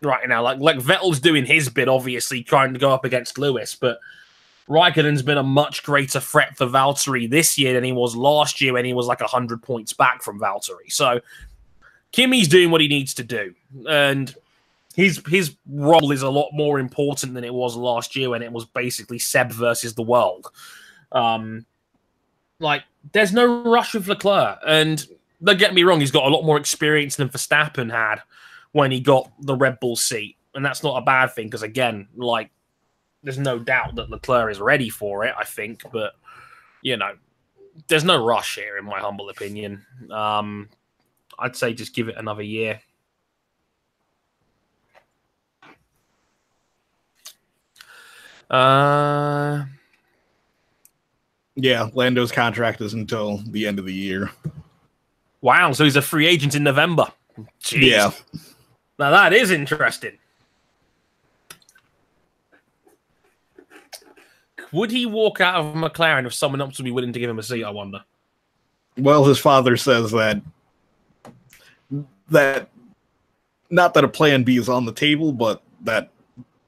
right now. Like Vettel's doing his bit, obviously trying to go up against Lewis, but Raikkonen's been a much greater threat for Valtteri this year than he was last year when he was like 100 points back from Valtteri. So Kimi's doing what he needs to do, and his role is a lot more important than it was last year when it was basically Seb versus the world. Like, there's no rush with Leclerc, and don't get me wrong, he's got a lot more experience than Verstappen had when he got the Red Bull seat, and that's not a bad thing because, again, like, there's no doubt that Leclerc is ready for it, I think, but, you know, there's no rush here, in my humble opinion. I'd say just give it another year. Yeah, Lando's contract is until the end of the year. Wow, so he's a free agent in November. Jeez. Yeah. Now that is interesting. Would he walk out of McLaren if someone else would be willing to give him a seat, I wonder? Well, his father says that not that a plan B is on the table, but that,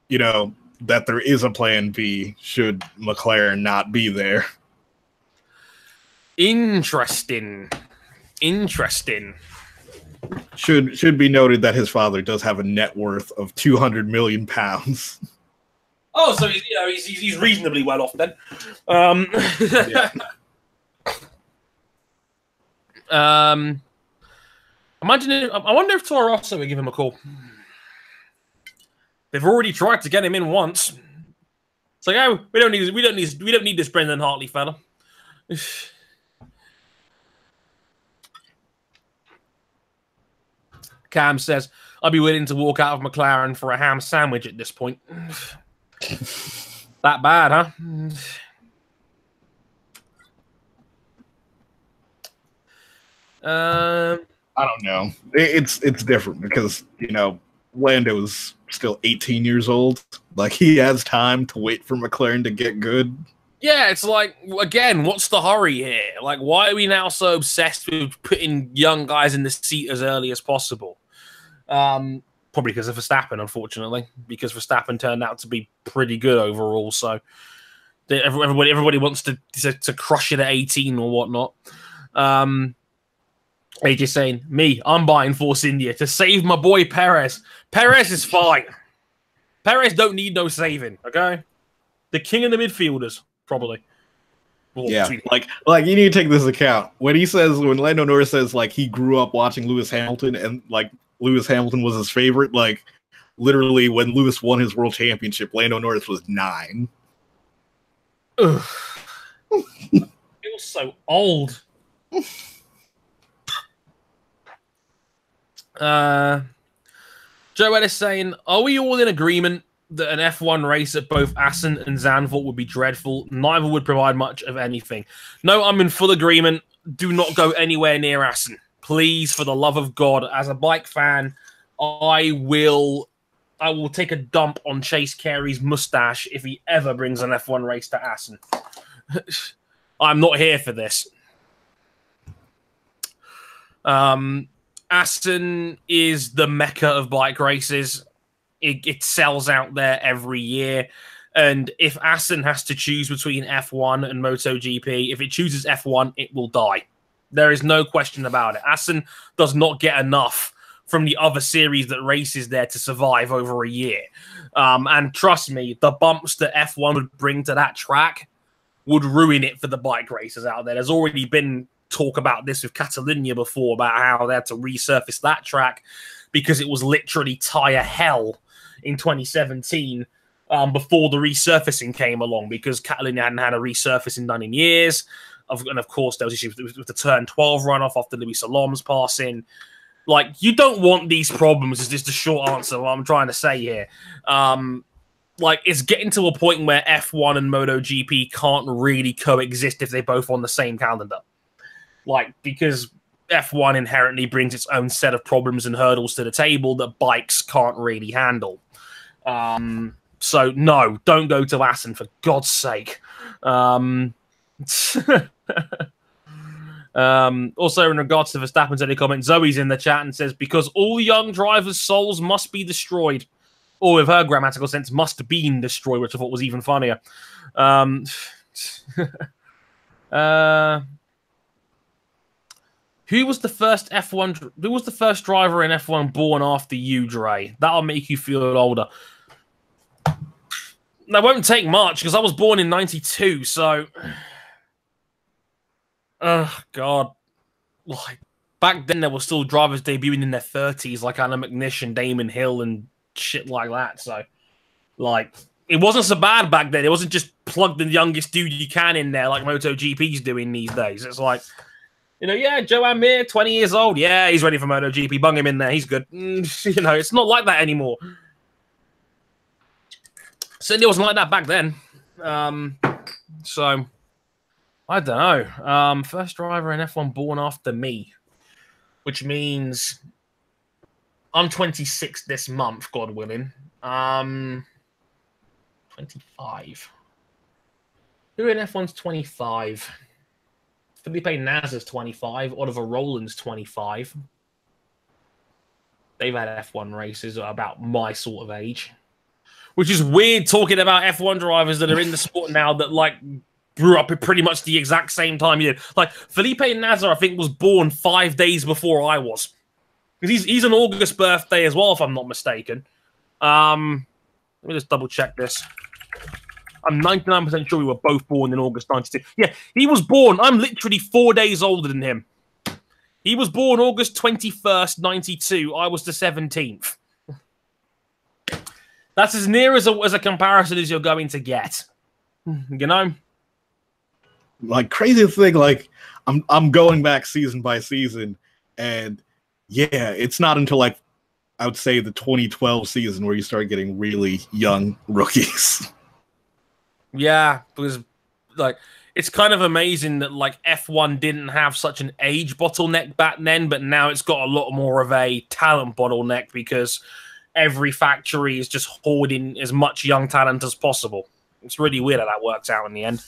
you know, that there is a plan B should McLaren not be there. Interesting. Should be noted that his father does have a net worth of 200 million pounds. Oh, so he's reasonably well off then. Yeah. I wonder if Toro Rosso would give him a call. They've already tried to get him in once. It's like, oh, we don't need this Brendan Hartley fella. Cam says, I'd be willing to walk out of McLaren for a ham sandwich at this point. That bad, huh? I don't know. It's different because, you know, Lando's still 18 years old. Like, he has time to wait for McLaren to get good. Yeah, it's like, again, what's the hurry here? Like, why are we now so obsessed with putting young guys in the seat as early as possible? Probably because of Verstappen, unfortunately, because Verstappen turned out to be pretty good overall. So everybody wants to crush it at 18 or whatnot. AJ saying, I'm buying Force India to save my boy Perez. Perez is fine. Perez don't need no saving, okay? The king of the midfielders, probably. Yeah, like you need to take this account. When Lando Norris says, like, he grew up watching Lewis Hamilton and, like, Lewis Hamilton was his favorite, like, literally when Lewis won his world championship, Lando Norris was 9. Ugh. He was so old. Joe Ellis saying, are we all in agreement that an F1 race at both Assen and Zandvoort would be dreadful? Neither would provide much of anything. No, I'm in full agreement. Do not go anywhere near Assen. Please, for the love of God. As a bike fan, I will take a dump on Chase Carey's mustache if he ever brings an F1 race to Assen. I'm not here for this. Assen is the mecca of bike races. It sells out there every year. And if Assen has to choose between F1 and MotoGP, if it chooses F1, it will die. There is no question about it. Assen does not get enough from the other series that races there to survive over a year. And trust me, the bumps that F1 would bring to that track would ruin it for the bike racers out there. There's already been talk about this with Catalunya before, about how they had to resurface that track because it was literally tire hell in 2017 before the resurfacing came along, because Catalunya hadn't had a resurfacing done in years. And of course, there was issues with the turn 12 runoff after Louis Salom's passing. Like, you don't want these problems, is just the short answer what I'm trying to say here. Like, it's getting to a point where F1 and MotoGP can't really coexist if they're both on the same calendar. Like, because F1 inherently brings its own set of problems and hurdles to the table that bikes can't really handle. So no, don't go to Assen for God's sake. Also, in regards to Verstappen's any comment, Zoe's in the chat and says, because all young drivers' souls must be destroyed. Or with her grammatical sense, must have been destroyed, which I thought was even funnier. Who was the first F1? Who was the first driver in F1 born after you, Dre? That'll make you feel older. That won't take much because I was born in '92. So, oh God, like back then there were still drivers debuting in their 30s, like Anna McNish, Damon Hill, and shit like that. So, like, it wasn't so bad back then. It wasn't just plug the youngest dude you can in there like MotoGP's doing these days. It's like, you know, yeah, Joan Mir, 20 years old. Yeah, he's ready for MotoGP. Bung him in there. He's good. You know, it's not like that anymore. Certainly wasn't like that back then. So, I don't know. First driver in F1 born after me, which means I'm 26 this month, God willing. 25. Who in F1's 25? Felipe Nasr's 25. Oliver Rowland's 25. They've had F1 races about my sort of age. Which is weird talking about F1 drivers that are in the sport now that, like, grew up at pretty much the exact same time you did. Like, Felipe Nasr, I think, was born 5 days before I was. Because he's an August birthday as well, if I'm not mistaken. Let me just double-check this. I'm 99% sure we were both born in August 92. Yeah, he was born. I'm literally 4 days older than him. He was born August 21st, 92. I was the 17th. That's as near as a comparison as you're going to get. You know? Like, craziest thing, like, I'm going back season by season, and yeah, it's not until, like, I would say the 2012 season where you start getting really young rookies. Yeah, because, like, it's kind of amazing that, like, F1 didn't have such an age bottleneck back then, but now it's got a lot more of a talent bottleneck because every factory is just hoarding as much young talent as possible. It's really weird how that works out in the end.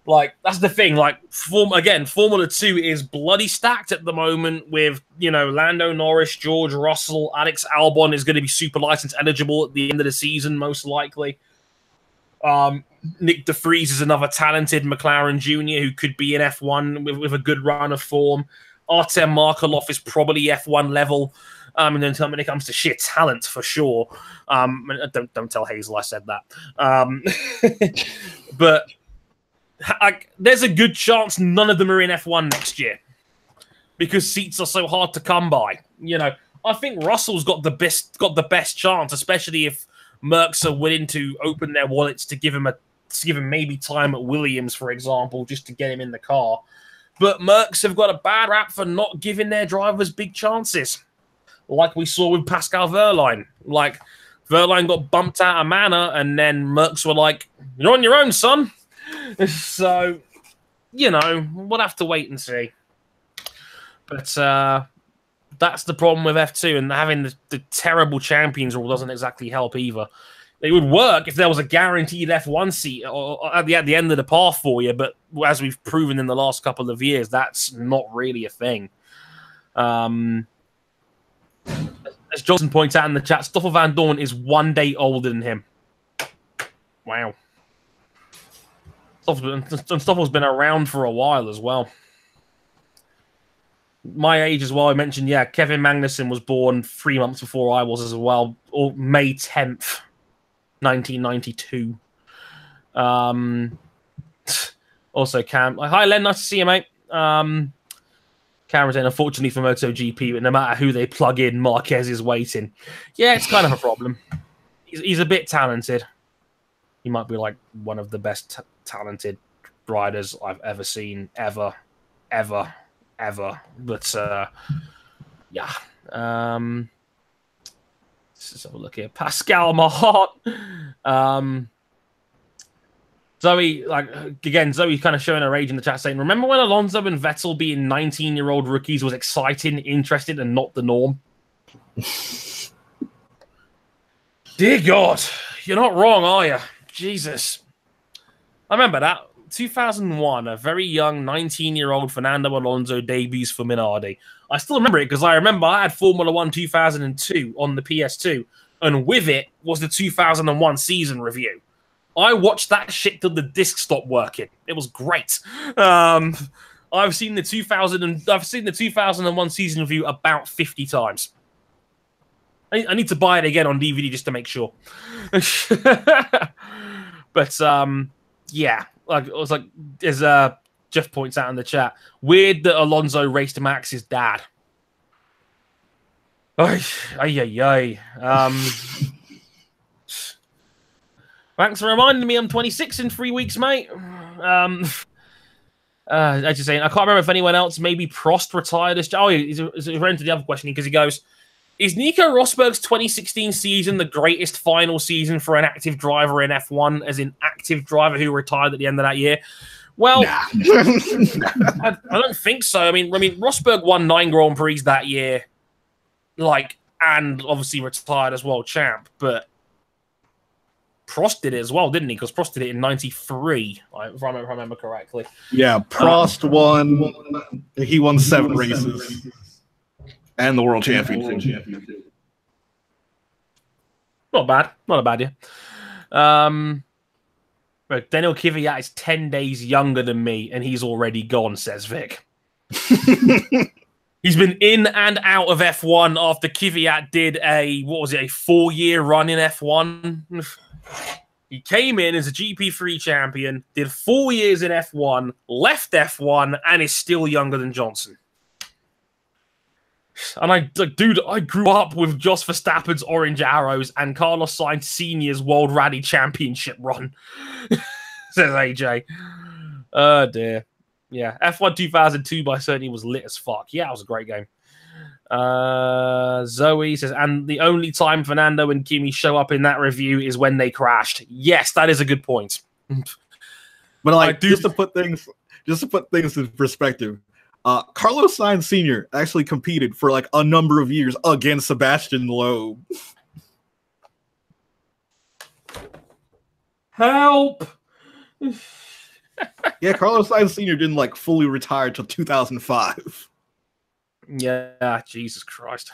Like, that's the thing. Like, Formula 2 is bloody stacked at the moment with, you know, Lando Norris, George Russell, Alex Albon is going to be super license eligible at the end of the season, most likely. Nick De Vries is another talented McLaren Jr. who could be in F1 with a good run of form. Artem Markelov is probably F1 level. And then when it comes to sheer talent, for sure. Don't tell Hazel I said that. But there's a good chance none of them are in F1 next year because seats are so hard to come by. You know, I think Russell's got the best chance, especially if Mercs are willing to open their wallets to give him maybe time at Williams, for example, just to get him in the car. But Mercs have got a bad rap for not giving their drivers big chances. Like we saw with Pascal Wehrlein. Like, Wehrlein got bumped out of Manor, and then Mercs were like, you're on your own, son. So, you know, we'll have to wait and see. But that's the problem with F2, and having the terrible champions rule doesn't exactly help either. It would work if there was a guaranteed F1 seat or at the end of the path for you, but as we've proven in the last couple of years, that's not really a thing. As Johnson points out in the chat, Stoffel Van Dorn is 1 day older than him. Wow. Stoffel's been around for a while as well. My age as well, I mentioned, yeah, Kevin Magnussen was born 3 months before I was as well, or May 10th, 1992. Also, Cam. Hi, Len. Nice to see you, mate. Cameron saying, unfortunately for MotoGP, but no matter who they plug in, Marquez is waiting. Yeah, it's kind of a problem. He's a bit talented. He might be like one of the best talented riders I've ever seen, ever. But yeah. Let's have a look here. Pascal Mahart. Zoe, again, Zoe kind of showing her age in the chat saying, remember when Alonso and Vettel being 19-year-old rookies was exciting, interesting, and not the norm? Dear God, you're not wrong, are you? Jesus. I remember that. 2001, a very young 19-year-old Fernando Alonso debuts for Minardi. I still remember it because I remember I had Formula 1 2002 on the PS2, and with it was the 2001 season review. I watched that shit till the disc stopped working. It was great. I've seen the 2001 season review about 50 times. I need to buy it again on DVD just to make sure. But yeah, as Jeff points out in the chat, weird that Alonso raced Max's dad. Ay. Thanks for reminding me I'm 26 in 3 weeks, mate. I just saying, I can't remember if anyone else, maybe Prost retired as... Oh, he's referring to the other question because he goes, is Nico Rosberg's 2016 season the greatest final season for an active driver in F1, as in active driver who retired at the end of that year? Well, nah. I don't think so. I mean, Rosberg won 9 Grand Prix that year, and obviously retired as world champ, but Prost did it as well, didn't he? Because Prost did it in '93, if I remember correctly. Yeah, Prost won. He won 7 races and the world championship. Not bad. Not a bad year. But Daniel Kvyat is 10 days younger than me, and he's already gone, says Vic. He's been in and out of F1 after Kvyat did a 4-year run in F1. He came in as a GP3 champion, did 4 years in F1, left F1, and is still younger than Johnson. And I grew up with Jos Verstappen's Orange Arrows and Carlos Sainz Sr.'s World Rally Championship run, says AJ. Oh, dear. Yeah, F1 2002 by Sony was lit as fuck. Yeah, it was a great game. Zoe says, and the only time Fernando and Kimi show up in that review is when they crashed. Yes, that is a good point. But just to put things in perspective, Carlos Sainz Sr. actually competed for a number of years against Sebastian Loeb. Help! Yeah, Carlos Sainz Sr. didn't fully retire till 2005. Yeah, Jesus Christ.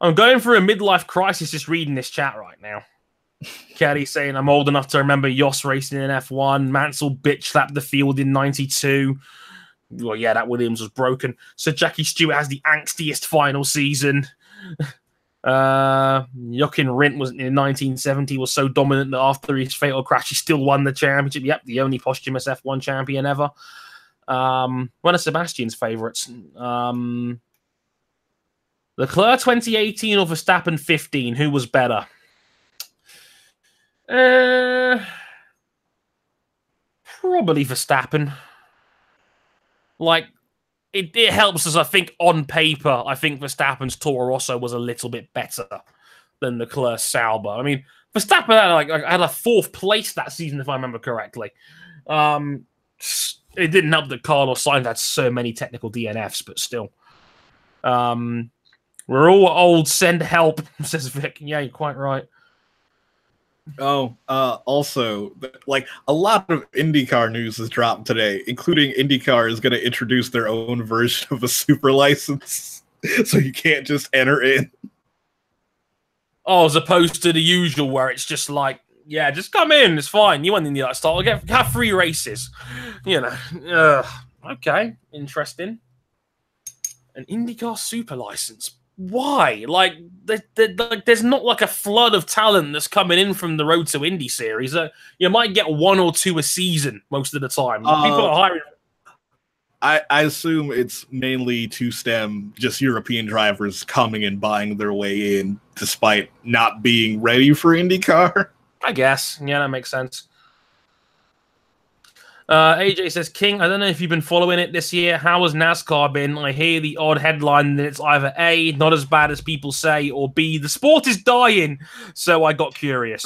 I'm going through a midlife crisis just reading this chat right now. Kelly saying I'm old enough to remember Jos racing in F1. Mansell bitch slapped the field in '92. Well, yeah, that Williams was broken. So Jackie Stewart has the angstiest final season. Jochen Rindt was in 1970 was so dominant that after his fatal crash he still won the championship. Yep, the only posthumous F1 champion ever. One of Sebastian's favourites. Leclerc 2018 or Verstappen 15? Who was better? Probably Verstappen. It helps us, I think, on paper. I think Verstappen's Toro Rosso was a little bit better than Leclerc's Sauber. I mean, Verstappen had a 4th place that season, if I remember correctly. It didn't help that Carlos Sainz had so many technical DNFs, but still. We're all old, send help, says Vic. Yeah, you're quite right. Oh, also, a lot of IndyCar news has dropped today, including IndyCar is going to introduce their own version of a super license, so you can't just enter in. Oh, as opposed to the usual where it's just yeah, just come in, it's fine. You want the Indy style, have 3 races. Okay, interesting. An IndyCar super license. Why? There's not a flood of talent that's coming in from the Road to Indy series. You might get 1 or 2 a season most of the time. People are hiring. I assume it's mainly to stem just European drivers coming and buying their way in, despite not being ready for IndyCar. I guess. Yeah, that makes sense. AJ says, King, I don't know if you've been following it this year. How has NASCAR been? I hear the odd headline that it's either A, not as bad as people say, or B, the sport is dying. So I got curious.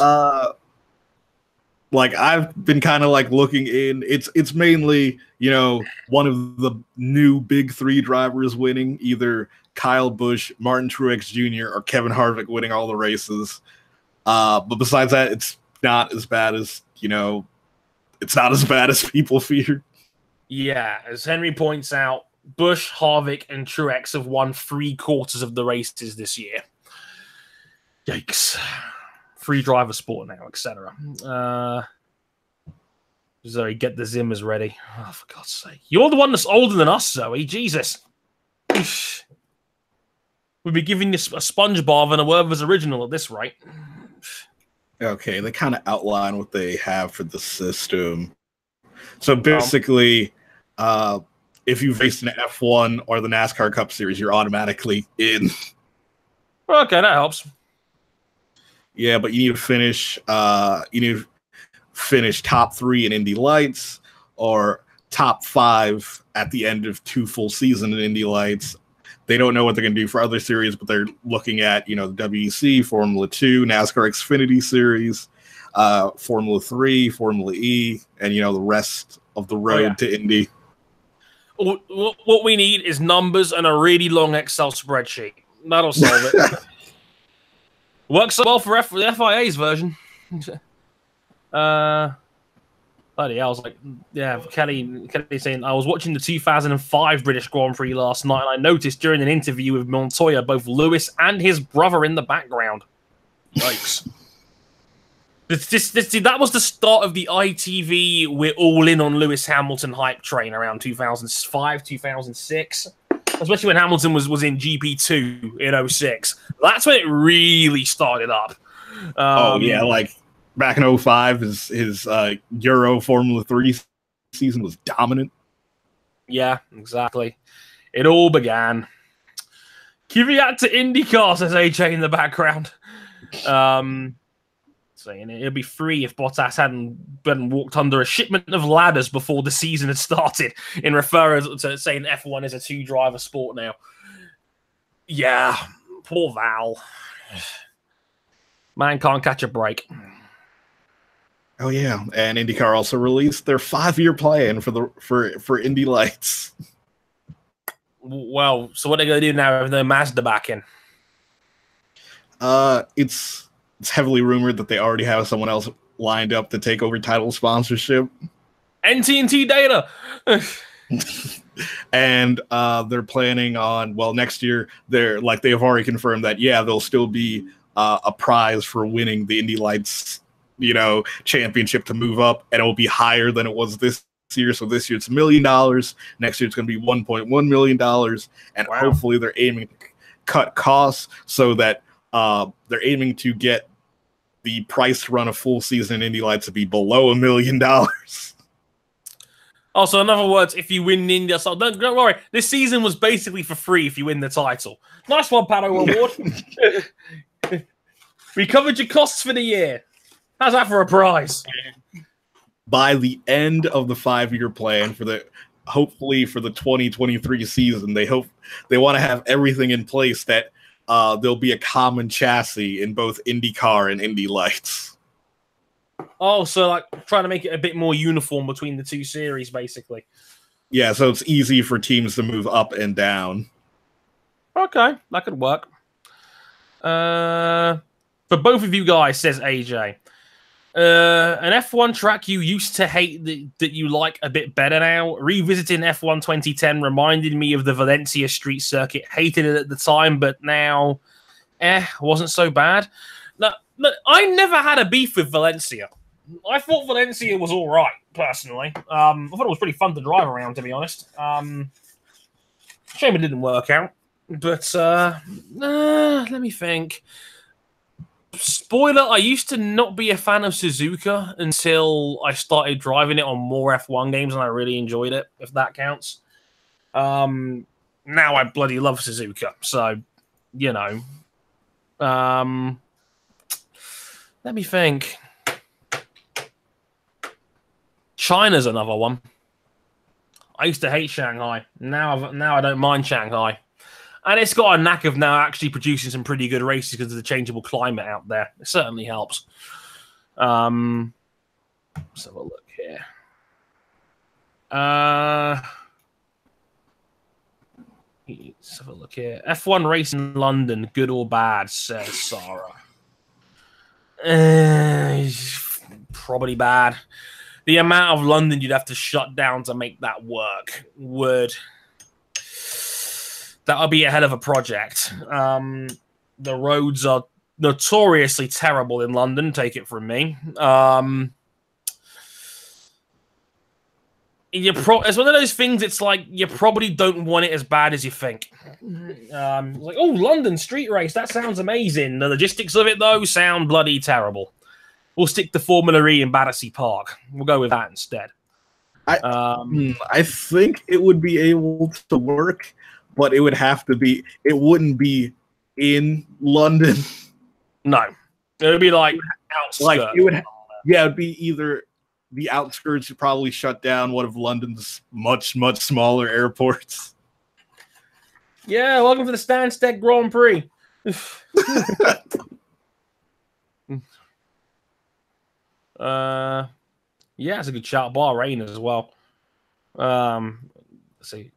like I've been kind of like looking in. It's mainly, you know, one of the new big three drivers winning, either Kyle Busch, Martin Truex Jr., or Kevin Harvick winning all the races. But besides that, it's not as bad as, you know, it's not as bad as people feared. Yeah, as Henry points out, Busch, Harvick, and Truex have won 3/4 of the races this year. Yikes. Free driver sport now, etc. Zoe, get the Zimmers ready. Oh, for God's sake. You're the one that's older than us, Zoe. Jesus. We'd be giving you a sponge bath and a Werther's original at this rate. Okay, they kind of outline what they have for the system. So basically, if you've raced in F1 or the NASCAR Cup Series, you're automatically in. Okay, that helps. Yeah, but you need to finish. You need to finish top 3 in Indy Lights or top 5 at the end of 2 full seasons in Indy Lights. They don't know what they're going to do for other series, but they're looking at, you know, the WEC, Formula 2, NASCAR Xfinity Series, Formula 3, Formula E, and, you know, the rest of the road to Indy. What we need is numbers and a really long Excel spreadsheet. That'll solve it. Works well for the FIA's version. Bloody hell, I was like, yeah, Kelly saying, I was watching the 2005 British Grand Prix last night, and I noticed during an interview with Montoya, both Lewis and his brother in the background. Yikes. That was the start of the ITV we're all in on Lewis Hamilton hype train around 2005, 2006. Especially when Hamilton was in GP2 in 06. That's when it really started up. Oh, yeah, like back in 05, his Euro Formula 3 season was dominant. Yeah, exactly. It all began. Kvyat to IndyCar, says AJ in the background. Saying it'd be free if Bottas hadn't walked under a shipment of ladders before the season had started, in reference to saying F1 is a 2-driver sport now. Yeah, poor Val. Man can't catch a break. Oh yeah, and IndyCar also released their 5-year plan for Indy Lights. Well, so what are they going to do now with the Mazda back in? It's heavily rumored that they already have someone else lined up to take over title sponsorship. NTT Data. And they're planning on, well, next year they've already confirmed that there'll still be a prize for winning the Indy Lights, you know, championship to move up, and it'll be higher than it was this year. So this year it's $1 million. Next year it's going to be $1.1 million, and hopefully they're aiming to cut costs so that they're aiming to get the price to run a full season in Indy Lights to be below $1 million. Also, in other words, if you win the Indy, so don't worry. This season was basically for free if you win the title. Nice one, Paddle Award. We covered your costs for the year. How's that for a prize? By the end of the 5-year plan hopefully for the 2023 season, they want to have everything in place that there'll be a common chassis in both IndyCar and Indy Lights. Oh, so like trying to make it a bit more uniform between the 2 series, basically. Yeah, so it's easy for teams to move up and down. Okay, that could work. For both of you guys, says AJ, an F1 track you used to hate that you like a bit better now. Revisiting F1 2010 reminded me of the Valencia street circuit. Hated it at the time, but now, wasn't so bad. Look, I never had a beef with Valencia. I thought Valencia was all right, personally. I thought it was pretty fun to drive around, to be honest. Shame it didn't work out. But let me think. Spoiler, I used to not be a fan of Suzuka until I started driving it on more F1 games, and I really enjoyed it, if that counts. Now I bloody love Suzuka, so, you know. Let me think. China's another one. I used to hate Shanghai. Now I don't mind Shanghai. And it's got a knack of now actually producing some pretty good races because of the changeable climate out there. It certainly helps. Let's have a look here. Let's have a look here. F1 race in London, good or bad, says Sarah. Probably bad. The amount of London you'd have to shut down to make that work would be a hell of a project. The roads are notoriously terrible in London, take it from me. It's one of those things, it's like you probably don't want it as bad as you think. Like, oh, London street race, that sounds amazing. The logistics of it, though, sound bloody terrible. We'll stick to Formula E in Battersea Park. We'll go with that instead. I think it would be able to work, but it would have to be, it wouldn't be in London. No. It would be like outskirts. Like, it'd be either the outskirts would probably shut down one of London's much, much smaller airports. Yeah, welcome to the Stansted Grand Prix. Yeah, it's a good shout. Bahrain as well. Let's see.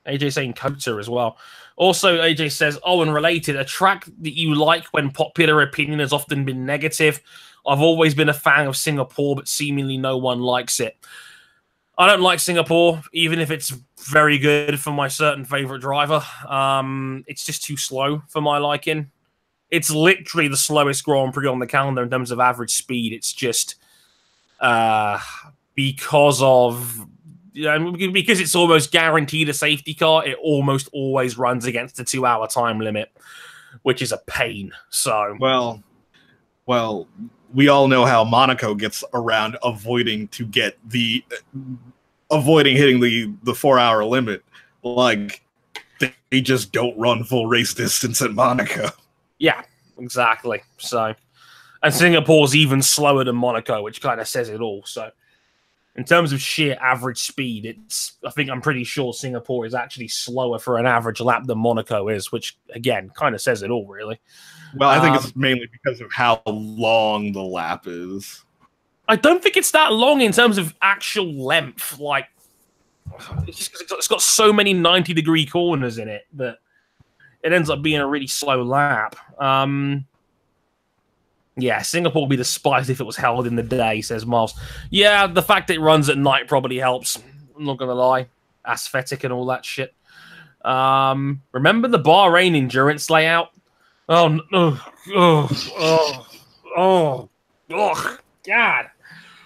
AJ saying Kota as well. Also, AJ says, oh, and related, a track that you like when popular opinion has often been negative. I've always been a fan of Singapore, but seemingly no one likes it. I don't like Singapore, even if it's very good for my certain favorite driver. It's just too slow for my liking. It's literally the slowest Grand Prix on the calendar in terms of average speed. It's just because it's almost guaranteed a safety car, it almost always runs against the 2-hour time limit, which is a pain. So well, we all know how Monaco gets around avoiding hitting the 4-hour limit. Like, they just don't run full race distance at Monaco. Yeah, exactly. So, and Singapore's even slower than Monaco, which kind of says it all. So, in terms of sheer average speed, I'm pretty sure Singapore is actually slower for an average lap than Monaco is, which again kind of says it all, really. Well, I think it's mainly because of how long the lap is. I don't think it's that long in terms of actual length. Like, it's just because it's got so many 90-degree corners in it that it ends up being a really slow lap. Yeah, Singapore would be despised if it was held in the day, says Miles. Yeah, the fact that it runs at night probably helps. I'm not going to lie. Aesthetic and all that shit. Remember the Bahrain endurance layout? Oh, God.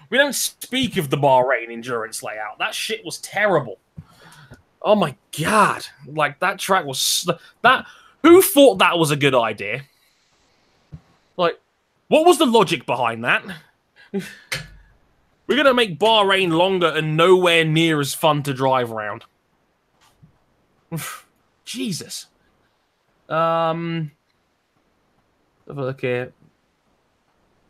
We don't speak of the Bahrain endurance layout. That shit was terrible. Oh, my God. Like, that track was... Who thought that was a good idea? Like, what was the logic behind that? We're going to make Bahrain longer and nowhere near as fun to drive around. Jesus. Have a look here.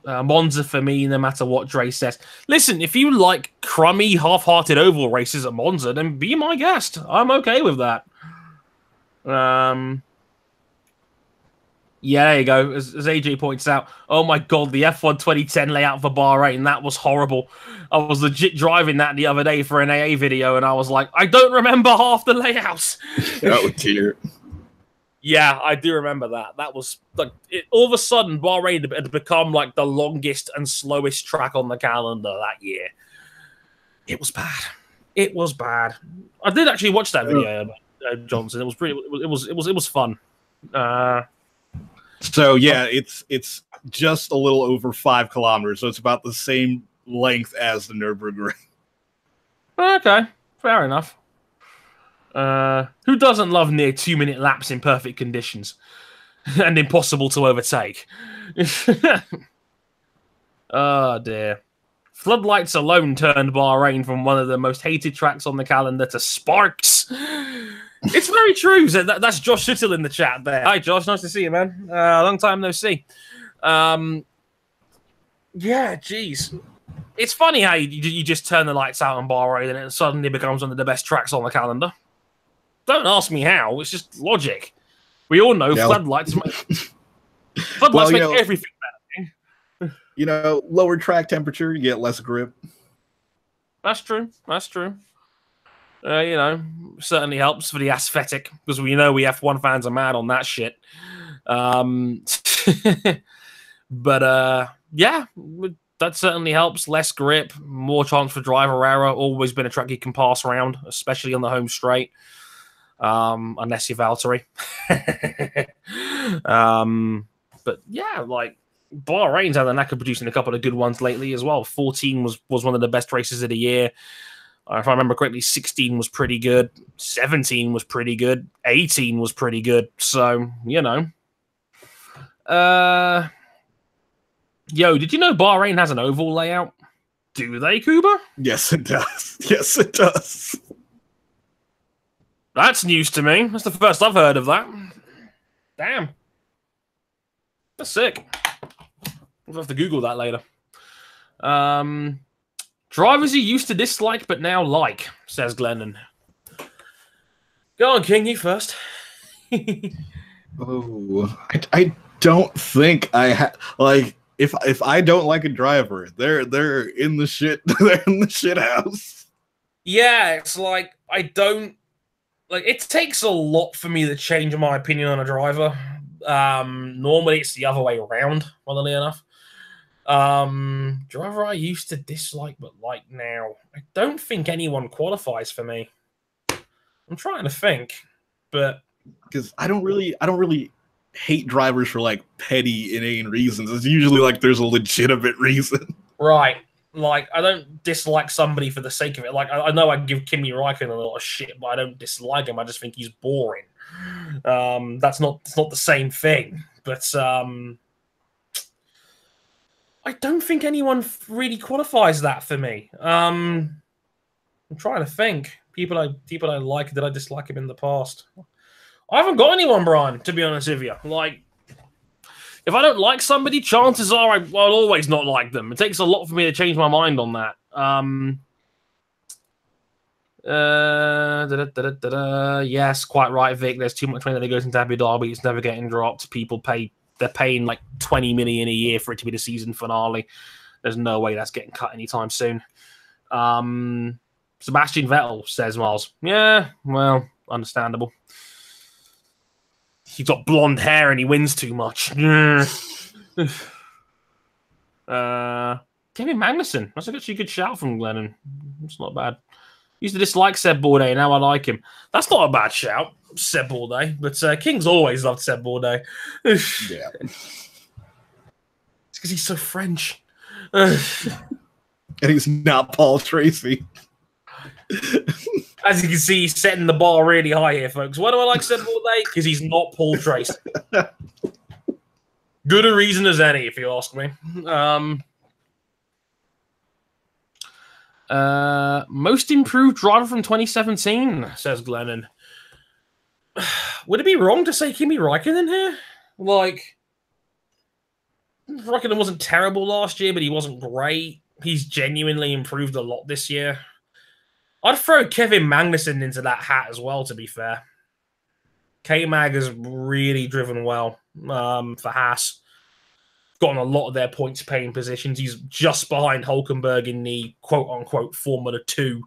Monza for me, no matter what Dre says. Listen, if you like crummy, half-hearted oval races at Monza, then be my guest. I'm okay with that. Yeah, there you go. As AJ points out, oh my God, the F1 2010 layout for Bahrain, that was horrible. I was legit driving that the other day for an AA video, and I was like, I don't remember half the layouts. Oh, dear. Yeah, I do remember that. That was like all of a sudden Bahrain had become like the longest and slowest track on the calendar that year. It was bad. It was bad. I did actually watch that video about Johnson. It was pretty. It was fun. So yeah, it's just a little over 5 kilometers. So it's about the same length as the Nürburgring. Okay, fair enough. Who doesn't love near 2-minute laps in perfect conditions and impossible to overtake? Oh dear. Floodlights alone turned Bahrain from one of the most hated tracks on the calendar to sparks. It's very true. That's Josh Schittel in the chat there. Hi, Josh. Nice to see you, man. Long time no see. Yeah, jeez. It's funny how you just turn the lights out on Bahrain and it suddenly becomes one of the best tracks on the calendar. Don't ask me how. It's just logic. We all know floodlights make everything better. lower track temperature, you get less grip. That's true. That's true. Certainly helps for the aesthetic because we know we F1 fans are mad on that shit. But yeah, that certainly helps. Less grip, more chance for driver error. Always been a track you can pass around, especially on the home straight. Unless you're Valtteri. But yeah, like Bahrain's had the knack of producing a couple of good ones lately as well. 14 was one of the best races of the year. If I remember correctly, 16 was pretty good. 17 was pretty good. 18 was pretty good. So, Yo, did you know Bahrain has an oval layout? Do they, Kuba? Yes, it does. Yes, it does. That's news to me. That's the first I've heard of that. Damn. That's sick. We'll have to Google that later. Drivers you used to dislike but now like, says Glennon. Go on, King, you first. Oh, I don't think I like if I don't like a driver, they're in the shit. They're in the shit house. Yeah, it's like I don't like. It takes a lot for me to change my opinion on a driver. Normally it's the other way around, funnily enough. Driver I used to dislike but like now. I don't think anyone qualifies for me. I'm trying to think, but because I don't really hate drivers for like petty inane reasons. It's usually like there's a legitimate reason. Right. Like I don't dislike somebody for the sake of it. Like I know I give Kimi Räikkönen a lot of shit, but I don't dislike him. I just think he's boring. It's not the same thing. But I don't think anyone really qualifies that for me. I'm trying to think. People I like, did I dislike him in the past? I haven't got anyone, Brian, to be honest with you. Like, if I don't like somebody, chances are I'll always not like them. It takes a lot for me to change my mind on that. Yes, quite right, Vic. There's too much money that goes into Abu Dhabi. It's never getting dropped. They're paying like 20 million a year for it to be the season finale. There's no way that's getting cut anytime soon. Sebastian Vettel, says Miles. Yeah, well, understandable. He's got blonde hair and he wins too much. Kevin Magnussen. That's actually a good shout from Glennon. It's not bad. Used to dislike Seb Bourdais, now I like him. That's not a bad shout, Seb Bourdais. But King's always loved Seb Bourdais. Yeah. It's because he's so French. And he's not Paul Tracy. As you can see, he's setting the bar really high here, folks. Why do I like Seb Bourdais? Because he's not Paul Tracy. Good a reason as any, if you ask me. Most improved driver from 2017, says Glennon. Would it be wrong to say Kimi Räikkönen here? Like, Räikkönen wasn't terrible last year, but he wasn't great. He's genuinely improved a lot this year. I'd throw Kevin Magnussen into that hat as well, to be fair. K-Mag has really driven well for Haas. Gotten a lot of their points-paying positions. He's just behind Hülkenberg in the quote-unquote Formula 2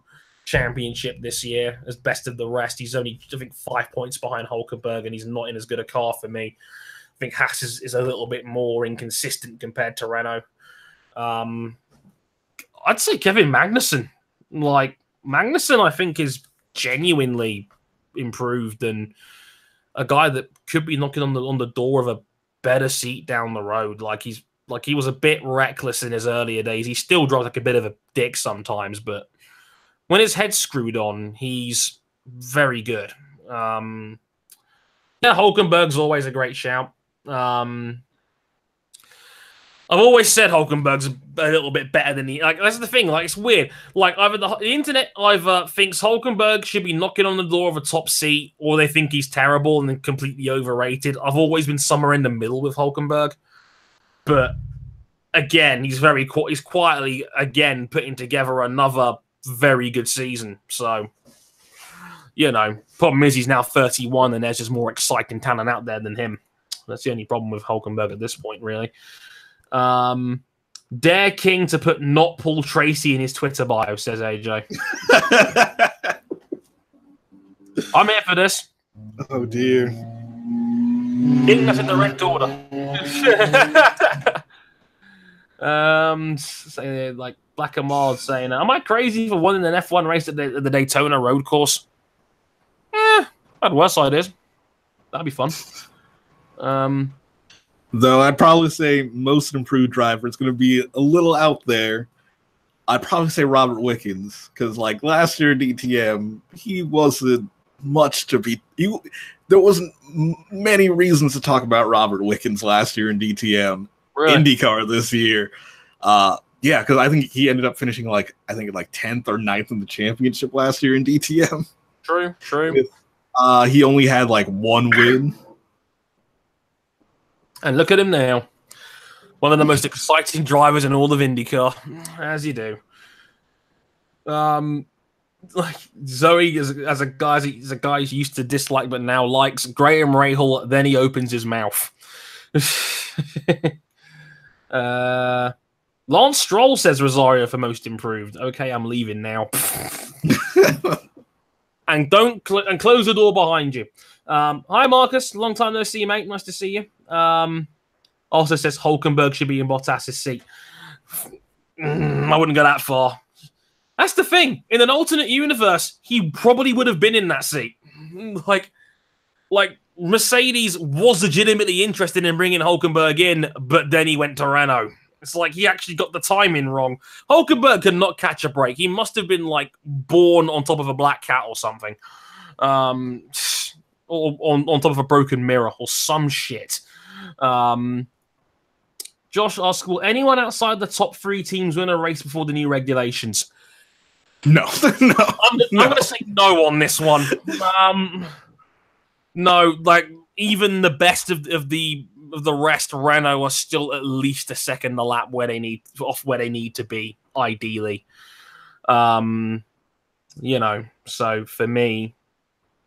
championship this year. As best of the rest, he's only, I think, 5 points behind Hülkenberg, and he's not in as good a car for me. I think Haas is a little bit more inconsistent compared to Renault. I'd say Kevin Magnussen. Like, Magnussen, I think, is genuinely improved and a guy that could be knocking on the door of a better seat down the road. He was a bit reckless in his earlier days. He still drives like a bit of a dick sometimes, but when his head's screwed on, he's very good. Yeah, Hülkenberg's always a great shout. I've always said Hülkenberg's a little bit better than that's the thing. Like, it's weird. Like, either the internet either thinks Hülkenberg should be knocking on the door of a top seat, or they think he's terrible and then completely overrated. I've always been somewhere in the middle with Hülkenberg. But again, he's quietly again putting together another very good season. So, problem is he's now 31 and there's just more exciting talent out there than him. That's the only problem with Hülkenberg at this point, really. Dare King to put not Paul Tracy in his Twitter bio, says AJ. I'm here for this. Oh, dear. Getting us in the right order. Like Black Ahmad saying, "Am I crazy for winning an F1 race at the Daytona road course?" Had worse ideas. That'd be fun. Though I'd probably say most improved driver. It's going to be a little out there. I'd probably say Robert Wickens, because like last year DTM, he wasn't much to be. There wasn't many reasons to talk about Robert Wickens last year in DTM. Really? IndyCar this year. Yeah, because I think he ended up finishing like 10th or 9th in the championship last year in DTM. True. He only had like one win. And look at him now. One of the most exciting drivers in all of IndyCar. As you do. Like Zoe as a guy who used to dislike but now likes Graham Rahal, then he opens his mouth. Lance Stroll says Rosario for most improved. Okay, I'm leaving now. And close the door behind you. Hi Marcus, long time no see you, mate. Nice to see you. Also says Hulkenberg should be in Bottas's seat. I wouldn't go that far. That's the thing. In an alternate universe, he probably would have been in that seat. Like Mercedes was legitimately interested in bringing Hulkenberg in, but then he went to Renault. It's like he actually got the timing wrong. Hulkenberg could not catch a break. He must have been like born on top of a black cat or something. Or on top of a broken mirror or some shit. Josh asks, will anyone outside the top 3 teams win a race before the new regulations? No. No. I'm going to say no on this one. No, like even the best of the rest, Renault are still at least a second a lap where they need to be, ideally. So for me.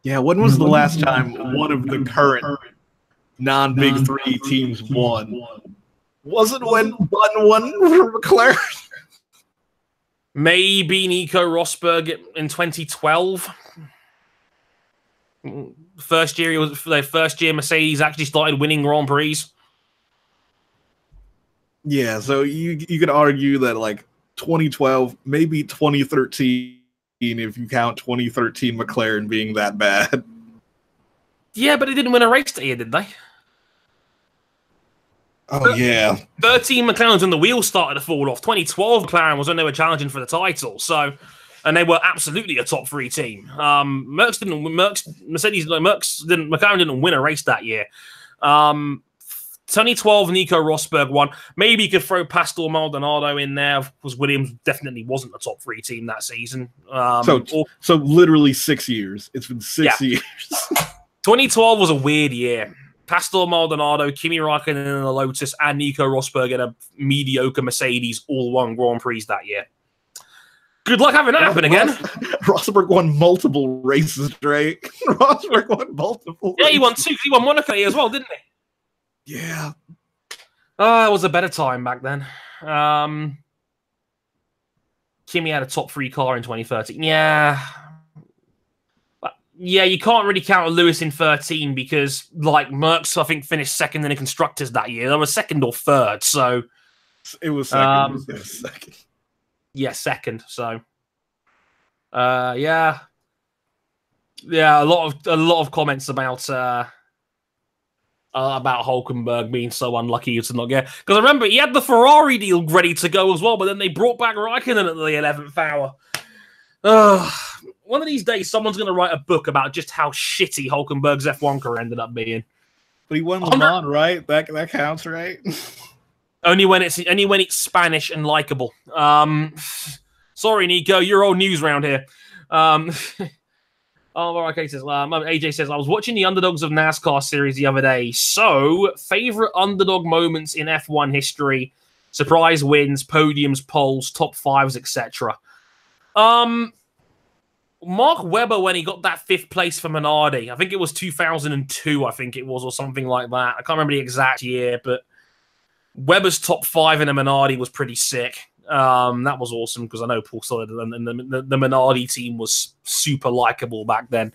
Yeah, when was the last time one of the current non-Big 3 teams won? Was it when Button won for McLaren? Maybe Nico Rosberg in 2012. First year Mercedes actually started winning Grand Prix. Yeah, so you could argue that like 2012, maybe 2013, if you count 2013 McLaren being that bad. Yeah, but they didn't win a race that year, did they? Oh, yeah. 13 McLarens when the wheels started to fall off. 2012 McLaren was when they were challenging for the title. And they were absolutely a top 3 team. McLaren didn't win a race that year. 2012, Nico Rosberg won. Maybe you could throw Pastor Maldonado in there, because Williams definitely wasn't a top 3 team that season. So literally 6 years. It's been 6 years. 2012 was a weird year. Pastor Maldonado, Kimi Räikkönen in a Lotus, and Nico Rosberg in a mediocre Mercedes all won Grand Prix that year. Good luck having that happen again. Rosberg won multiple races, Drake. Rosberg won multiple races. He won 2. He won Monaco as well, didn't he? Yeah. It was a better time back then. Kimi had a top 3 car in 2013. Yeah. Yeah, you can't really count Lewis in 13 because, like, Merckx, I think, finished second in the Constructors that year. They were second or third, so... It was second. Yeah, second, so... Yeah. Yeah, a lot of comments about Hulkenberg being so unlucky to not get... Because I remember he had the Ferrari deal ready to go as well, but then they brought back Raikkonen at the 11th hour. One of these days, someone's going to write a book about just how shitty Hulkenberg's F1 career ended up being. But he won Le Mans, right? That counts, right? only when it's Spanish and likable. Sorry, Nico, you're old news round here. AJ says, I was watching the Underdogs of NASCAR series the other day. So, favorite underdog moments in F1 history, surprise wins, podiums, poles, top 5s, etc. Mark Webber, when he got that 5th place for Minardi, I think it was 2002, or something like that. I can't remember the exact year, but Weber's top 5 in a Minardi was pretty sick. That was awesome because I know Paul Solid and the Minardi team was super likable back then.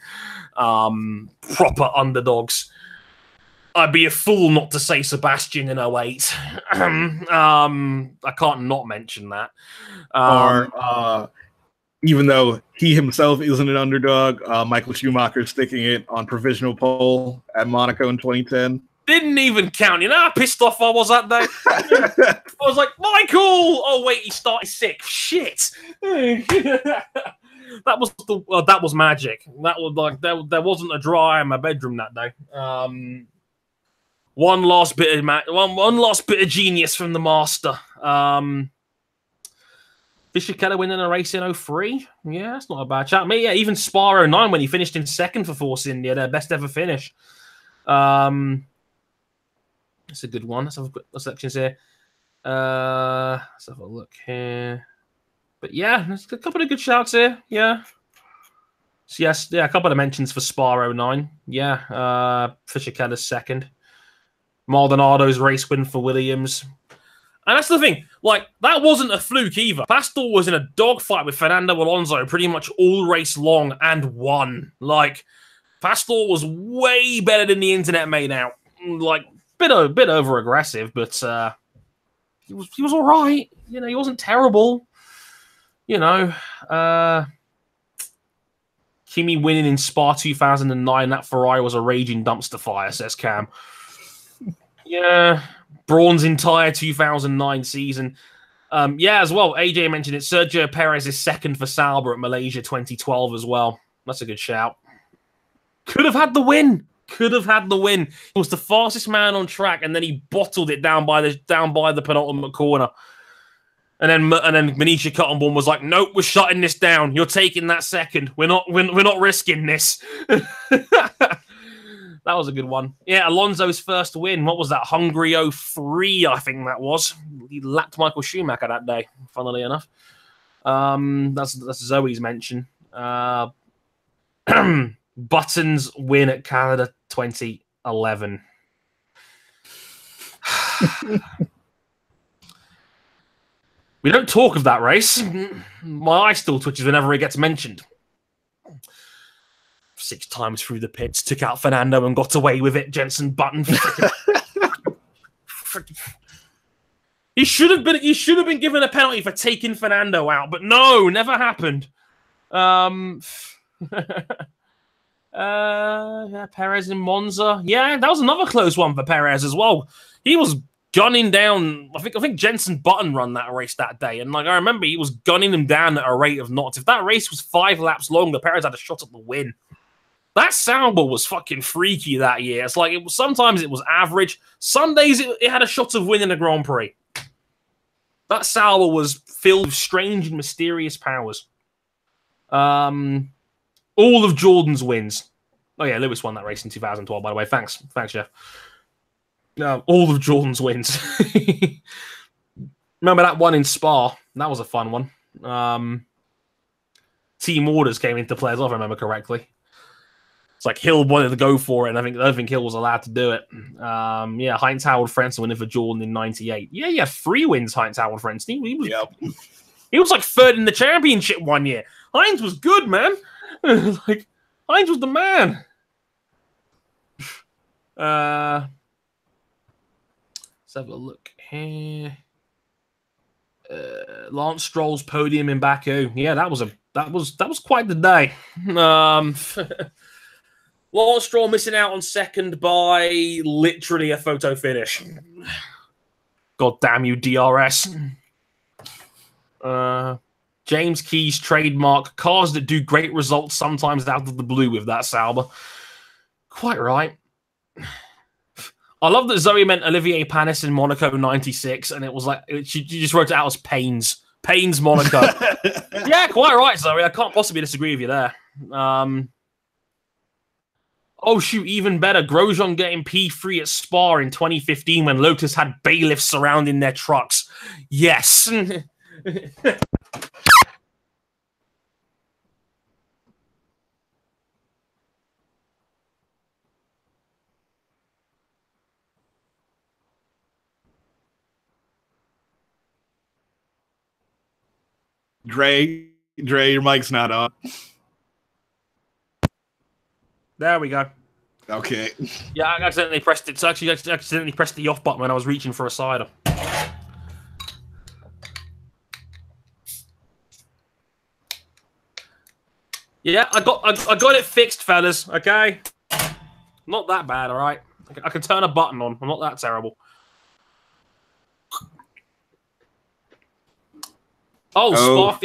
Proper underdogs. I'd be a fool not to say Sebastian in 08. I can't not mention that. Even though he himself isn't an underdog, Michael Schumacher sticking it on provisional pole at Monaco in 2010. Didn't even count. You know how pissed off I was that day? I was like, Michael! Oh, wait, he started sick. Shit! that was magic. That was like there wasn't a dry eye in my bedroom that day. One last bit of genius from the master. Fischer Keller winning a race in 03. Yeah, that's not a bad chat. Yeah, even Spa 09 when he finished in second for Force India, their best ever finish. That's a good one. Let's have a quick selections here. Let's have a look here. But yeah, there's a couple of good shouts here. Yeah. So yes, yeah, a couple of mentions for Spa 09. Yeah. Fischer Keller's second. Maldonado's race win for Williams. And that's the thing, like, that wasn't a fluke either. Pastor was in a dogfight with Fernando Alonso pretty much all race long and won. Like, Pastor was way better than the internet made out. Like, bit over aggressive, but he was all right. You know, he wasn't terrible. You know, Kimi winning in Spa 2009, that Ferrari was a raging dumpster fire, says Cam. Yeah. Braun's entire 2009 season. Yeah, as well. AJ mentioned it. Sergio Perez is second for Sauber at Malaysia 2012 as well. That's a good shout. Could have had the win. Could have had the win. He was the fastest man on track, and then he bottled it down by the penultimate corner. And then Manisha Cottonborn was like, "Nope, we're shutting this down. You're taking that second. We're not risking this." That was a good one. Yeah, Alonso's first win. What was that? Hungary 03, I think that was. He lapped Michael Schumacher that day, funnily enough. That's Zoe's mention. Button's win at Canada 2011. We don't talk of that race. My eye still twitches whenever it gets mentioned. 6 times through the pits, took out Fernando and got away with it. Jenson Button. He should have been given a penalty for taking Fernando out, but no, never happened. Yeah, Perez in Monza. Yeah, that was another close one for Perez as well. He was gunning down. I think Jenson Button run that race that day, and like I remember, he was gunning him down at a rate of knots. If that race was 5 laps longer, Perez had a shot at the win. That Sauber was fucking freaky that year. It's like sometimes it was average. Some days it had a shot of winning a Grand Prix. That Sauber was filled with strange and mysterious powers. All of Jordan's wins. Oh yeah, Lewis won that race in 2012, by the way. Thanks, Jeff. All of Jordan's wins. Remember that one in Spa? That was a fun one. Team orders came into play as well, if I remember correctly. It's like Hill wanted to go for it, and I don't think Hill was allowed to do it. Yeah, Heinz Howard Frentzen winning for Jordan in '98. Yeah, he had 3 wins, Heinz Howard Frentzen. He was like 3rd in the championship one year. Heinz was good, man. Like, Heinz was the man. Let's have a look here. Lance Stroll's podium in Baku. Yeah, that was quite the day. Lance Stroll missing out on second by literally a photo finish. God damn you, DRS. James Key's trademark. Cars that do great results sometimes out of the blue with that Sauber. Quite right. I love that Zoe meant Olivier Panis in Monaco 96, and it was like, she just wrote it out as Pains. Pains Monaco. Yeah, quite right, Zoe. I can't possibly disagree with you there. Oh, shoot, even better. Grosjean getting P3 at Spa in 2015 when Lotus had bailiffs surrounding their trucks. Yes. Dre, your mic's not on. There we go. Okay. Yeah, I accidentally pressed it. So actually, I accidentally pressed the off button when I was reaching for a cider. Yeah, I got it fixed, fellas. Okay, not that bad. All right, I can turn a button on. I'm not that terrible. Oh,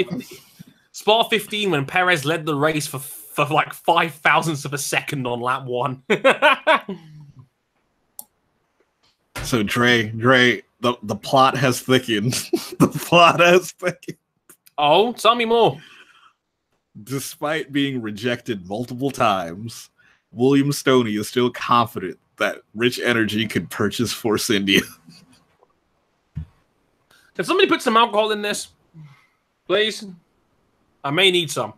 Spa 15 when Perez led the race for like 5 thousandths of a second on lap 1. So Dre, the plot has thickened. The plot has thickened. Oh, tell me more. Despite being rejected multiple times, William Stoney is still confident that Rich Energy could purchase Force India. Can somebody put some alcohol in this? Please? I may need some.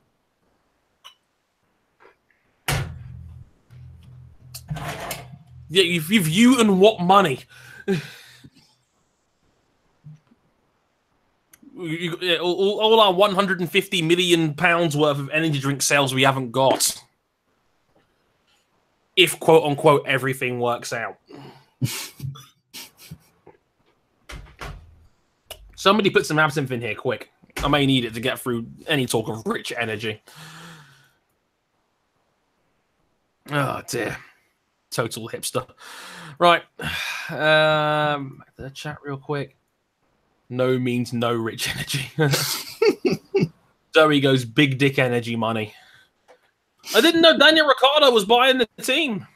Yeah, you've eaten what money? All our 150 million pounds worth of energy drink sales we haven't got. If, quote unquote, everything works out. Somebody put some absinthe in here, quick. I may need it to get through any talk of Rich Energy. Oh, dear. Total hipster. Right. Back to the chat real quick. No means no Rich Energy. Zoe goes big dick energy money. I didn't know Daniel Ricciardo was buying the team.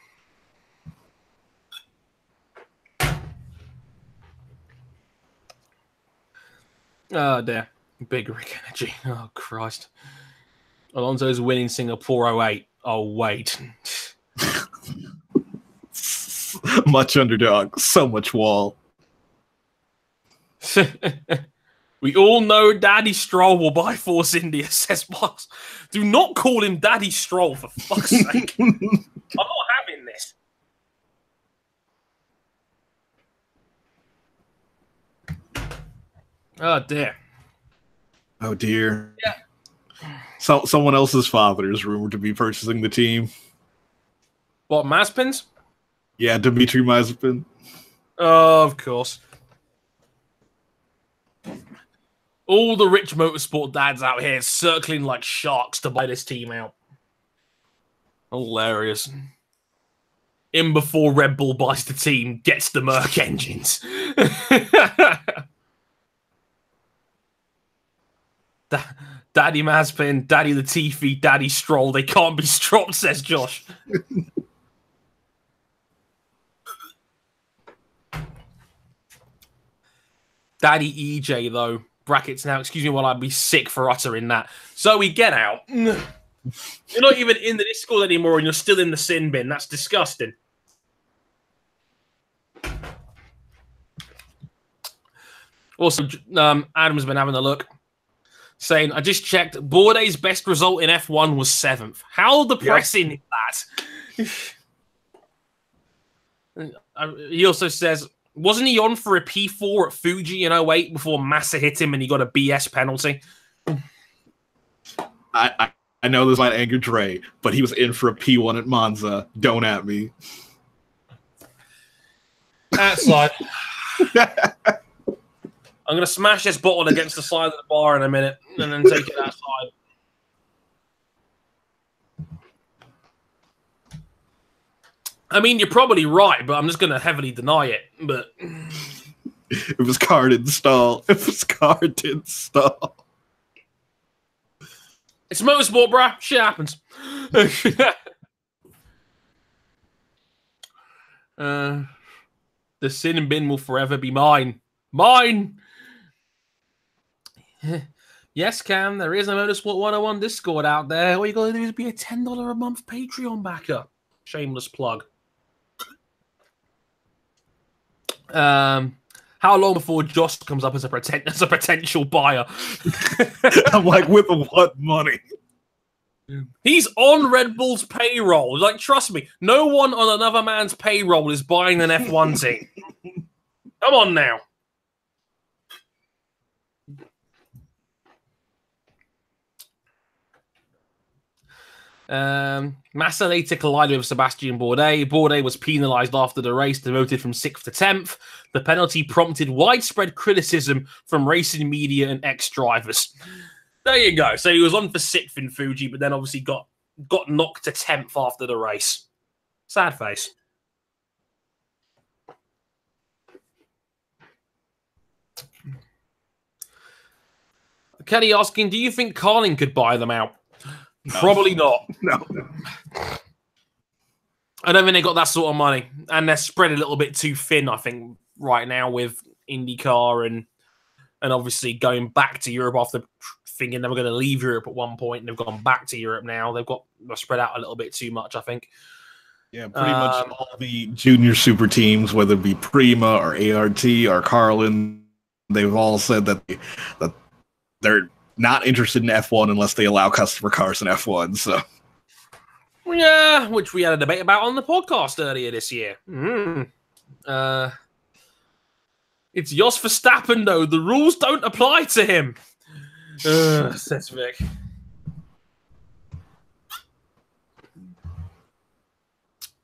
Oh, dear. Big Rick energy. Oh, Christ. Alonso's winning Singapore 08. Oh, wait. Much underdog. So much wall. We all know Daddy Stroll will buy Force India, says Box. Do not call him Daddy Stroll, for fuck's sake. I'm not having this. Oh, dear. Oh, dear. Yeah. So, someone else's father is rumored to be purchasing the team. What, Mazepin's? Yeah, Dmitry Mazepin. Oh, of course. All the rich motorsport dads out here circling like sharks to buy this team out. Hilarious. In before Red Bull buys the team, gets the Merc engines. Daddy Mazepin, Daddy Latifi, Daddy Stroll. They can't be stropped, says Josh. Daddy EJ, though. Brackets now. Excuse me while I'd be sick for uttering that. So we get out. You're not even in the Discord anymore and you're still in the sin bin. That's disgusting. Also, Adam's been having a look. Saying, I just checked. Bourdais' best result in F1 was 7th. How depressing is that? He also says, wasn't he on for a P4 at Fuji in 08 before Massa hit him and he got a BS penalty? I know this might anger Dre, but he was in for a P1 at Monza. Don't at me. Outside. I'm going to smash this bottle against the side of the bar in a minute and then take it outside. I mean, you're probably right, but I'm just going to heavily deny it. But it was card install. It was card install. It's motorsport, bruh. Shit happens. The sin bin will forever be mine. Mine! Yes, Cam, there is a Motorsport 101 Discord out there. All you got to do is be a $10 a month Patreon backer. Shameless plug. How long before Josh comes up as a potential buyer? I'm like, with what money? He's on Red Bull's payroll. Like, trust me, no one on another man's payroll is buying an F1 team. Come on now. Massa later collided with Sebastian Bourdais. Bourdais was penalised after the race, demoted from 6th to 10th. The penalty prompted widespread criticism from racing media and ex-drivers. There you go. So he was on for 6th in Fuji, but then obviously got knocked to 10th after the race. Sad face. Kenny asking, do you think Carlin could buy them out? No. Probably not. No. I don't think they got that sort of money. And they're spread a little bit too thin, I think, right now with IndyCar and obviously going back to Europe after thinking they were going to leave Europe at one point, and they've gone back to Europe now. They're spread out a little bit too much, I think. Yeah, pretty much all the junior super teams, whether it be Prima or ART or Carlin, they've all said that they're not interested in F1 unless they allow customer cars in F1. So, yeah, which we had a debate about on the podcast earlier this year. It's Jos Verstappen, though. The rules don't apply to him. Says Vic.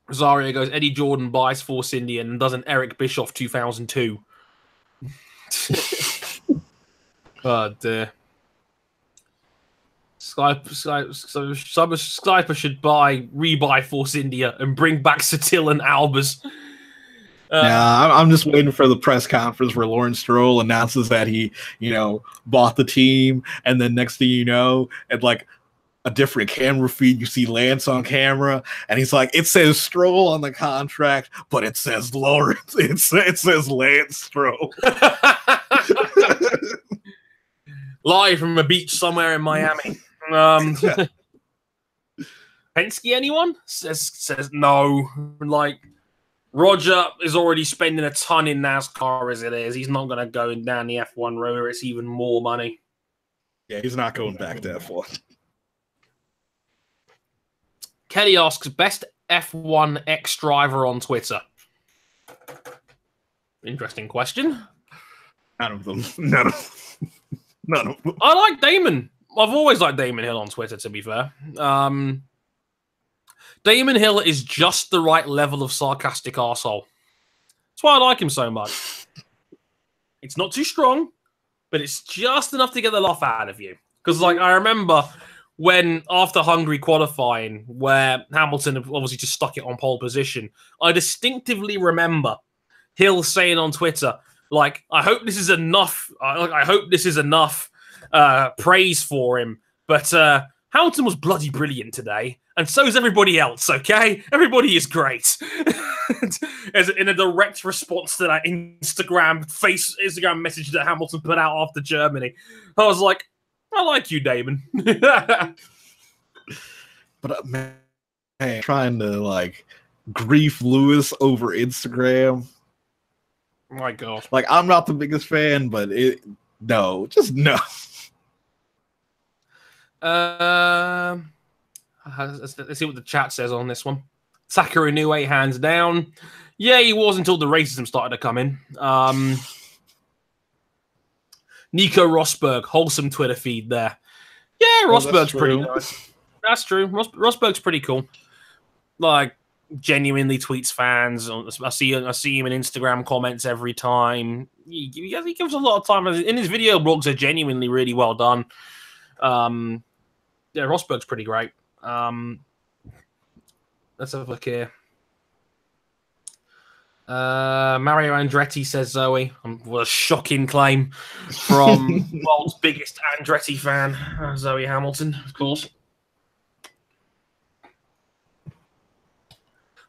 Rosario goes, Eddie Jordan buys Force India and doesn't Eric Bischoff 2002. Oh, dear. Skyper should rebuy Force India and bring back Satil and Albers. I'm just waiting for the press conference where Lawrence Stroll announces that he, bought the team, and then next thing you know, at like a different camera feed, you see Lance on camera, and he's like, "It says Stroll on the contract, but it says Lawrence. It says Lance Stroll." Live from a beach somewhere in Miami. Penske, anyone? Says no. Like, Roger is already spending a ton in NASCAR as it is. He's not going to go down the F1 road where it's even more money. Yeah, he's not going back to F1. Kelly asks, best F1 ex-driver on Twitter? Interesting question. None of them. None of them. I like Damon. I've always liked Damon Hill on Twitter, to be fair. Damon Hill is just the right level of sarcastic arsehole. That's why I like him so much. It's not too strong, but it's just enough to get the laugh out of you. Because, I remember when, after Hungary qualifying, where Hamilton obviously just stuck it on pole position, I distinctively remember Hill saying on Twitter, I hope this is enough. I hope this is enough praise for him. But Hamilton was bloody brilliant today, and so is everybody else. Okay, everybody is great. As in a direct response to that Instagram message that Hamilton put out after Germany, I was like, I like you, Damon. But man, trying to grief Lewis over Instagram. My God. I'm not the biggest fan, but no. Let's see what the chat says on this one. Sakura Inoue, hands down. Yeah, he was until the racism started to come in. Nico Rosberg, wholesome Twitter feed there. Yeah, Rosberg's pretty nice. That's true. Rosberg's pretty cool. Genuinely tweets fans. I see him in Instagram comments every time. He gives a lot of time. In his video blogs are genuinely really well done. Yeah, Rosberg's pretty great. Let's have a look here. Mario Andretti, says Zoe. What a shocking claim from world's biggest Andretti fan, Zoe Hamilton, of course.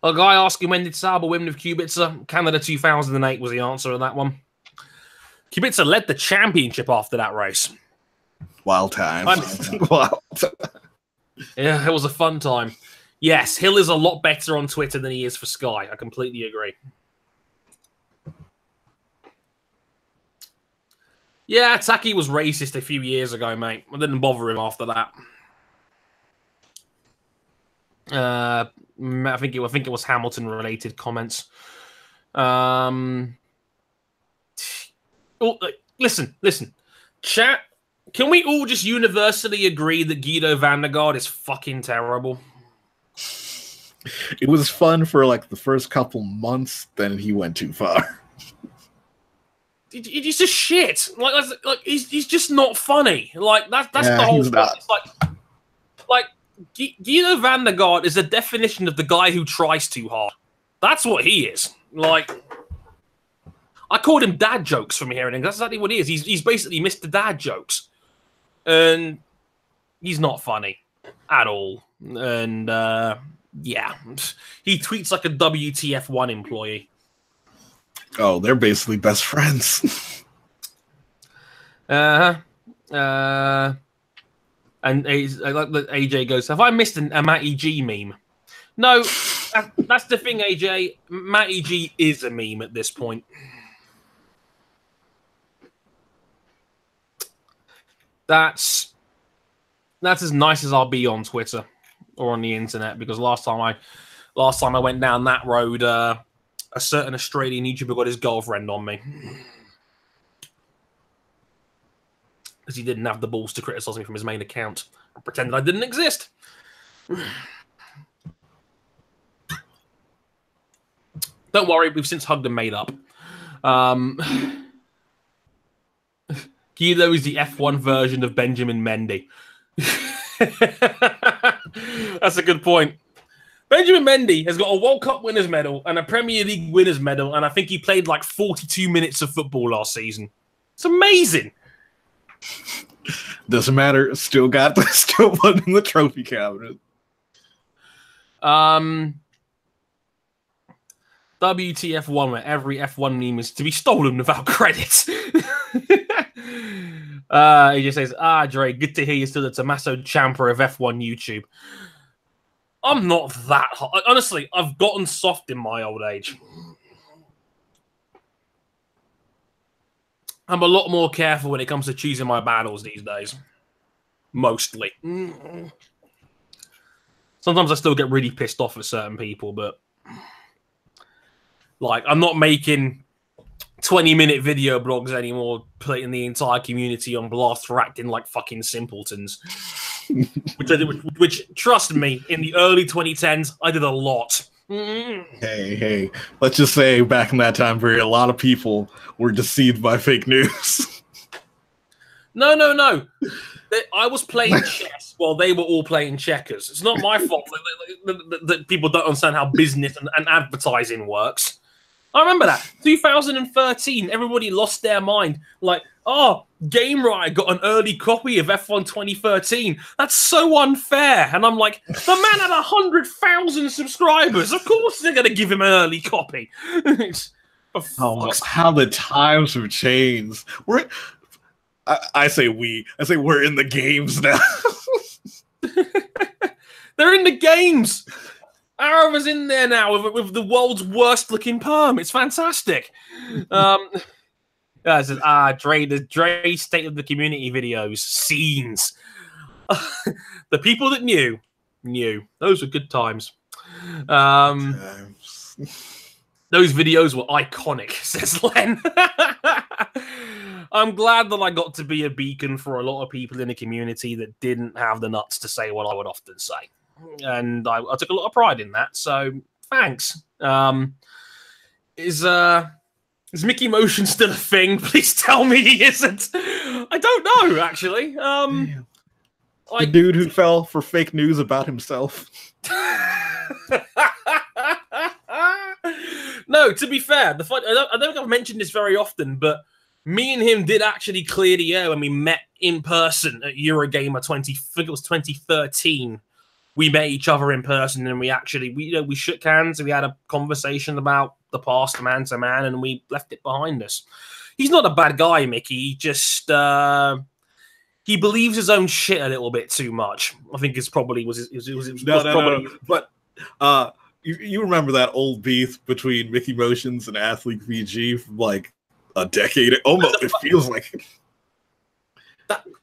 A guy asking when did Sauber win with Kubica? Canada 2008 was the answer to that one. Kubica led the championship after that race. Wild time. Yeah, it was a fun time. Yes, Hill is a lot better on Twitter than he is for Sky. I completely agree. Yeah, Taki was racist a few years ago, mate. I didn't bother him after that. I think it was Hamilton-related comments. Listen. Chat, can we all just universally agree that Guido van der Garde is fucking terrible? It was fun for like the first couple months, then he went too far. He's just shit. Like he's just not funny. Like that's the whole thing. It's like Guido van der Gaard is a definition of the guy who tries too hard. That's what he is. Like, I called him dad jokes from here, and that's exactly what he is. He's basically Mr. Dad Jokes, and he's not funny at all. And yeah, he tweets like a WTF1 employee. Oh, they're basically best friends. And AJ goes, have I missed a Matty G meme? No, that's the thing, AJ. Matty G is a meme at this point. That's as nice as I'll be on Twitter or on the internet, because last time I went down that road, a certain Australian YouTuber got his girlfriend on me because he didn't have the balls to criticize me from his main account and pretended I didn't exist. Don't worry, we've since hugged and made up. Guido is the F1 version of Benjamin Mendy. That's a good point. Benjamin Mendy has got a World Cup winners medal and a Premier League winners medal, and I think he played like 42 minutes of football last season. It's amazing. Doesn't matter. Still put in the trophy cabinet. WTF1, where every F1 meme is to be stolen without credit. He just says, Dre, good to hear you're still the Tommaso Ciampa of F1 YouTube. I'm not that hot. Honestly, I've gotten soft in my old age. I'm a lot more careful when it comes to choosing my battles these days. Mostly. Sometimes I still get really pissed off at certain people, but like, I'm not making 20-minute video blogs anymore, putting the entire community on blast for acting like fucking simpletons. which, trust me, in the early 2010s, I did a lot. Hey, let's just say back in that time period, a lot of people were deceived by fake news. No. I was playing chess while they were all playing checkers. It's not my fault that people don't understand how business and advertising works. I remember that. 2013, everybody lost their mind. Like, Game Riot got an early copy of F1 2013. That's so unfair. And I'm like, the man had 100,000 subscribers. Of course they're going to give him an early copy. How the times have changed. I say we're in the games now. They're in the games. Arava's in there now with the world's worst looking perm. It's fantastic. It says, Dre State of the Community videos. Scenes. The people that knew. Those were good times. Those videos were iconic, says Len. I'm glad that I got to be a beacon for a lot of people in the community that didn't have the nuts to say what I would often say. And I took a lot of pride in that, so thanks. Is Mickey Motion still a thing? Please tell me he isn't. I don't know, actually. The dude who fell for fake news about himself. No, to be fair, I don't think I've mentioned this very often, but me and him did actually clear the air when we met in person at Eurogamer I think it was 2013. We met each other in person, and we shook hands, and we had a conversation about the past man to man, and we left it behind us. He's not a bad guy, Mickey. He just he believes his own shit a little bit too much. I think it's probably No. But you remember that old beef between Mickey Motions and Athlete VG from like a decade? Almost, it feels like.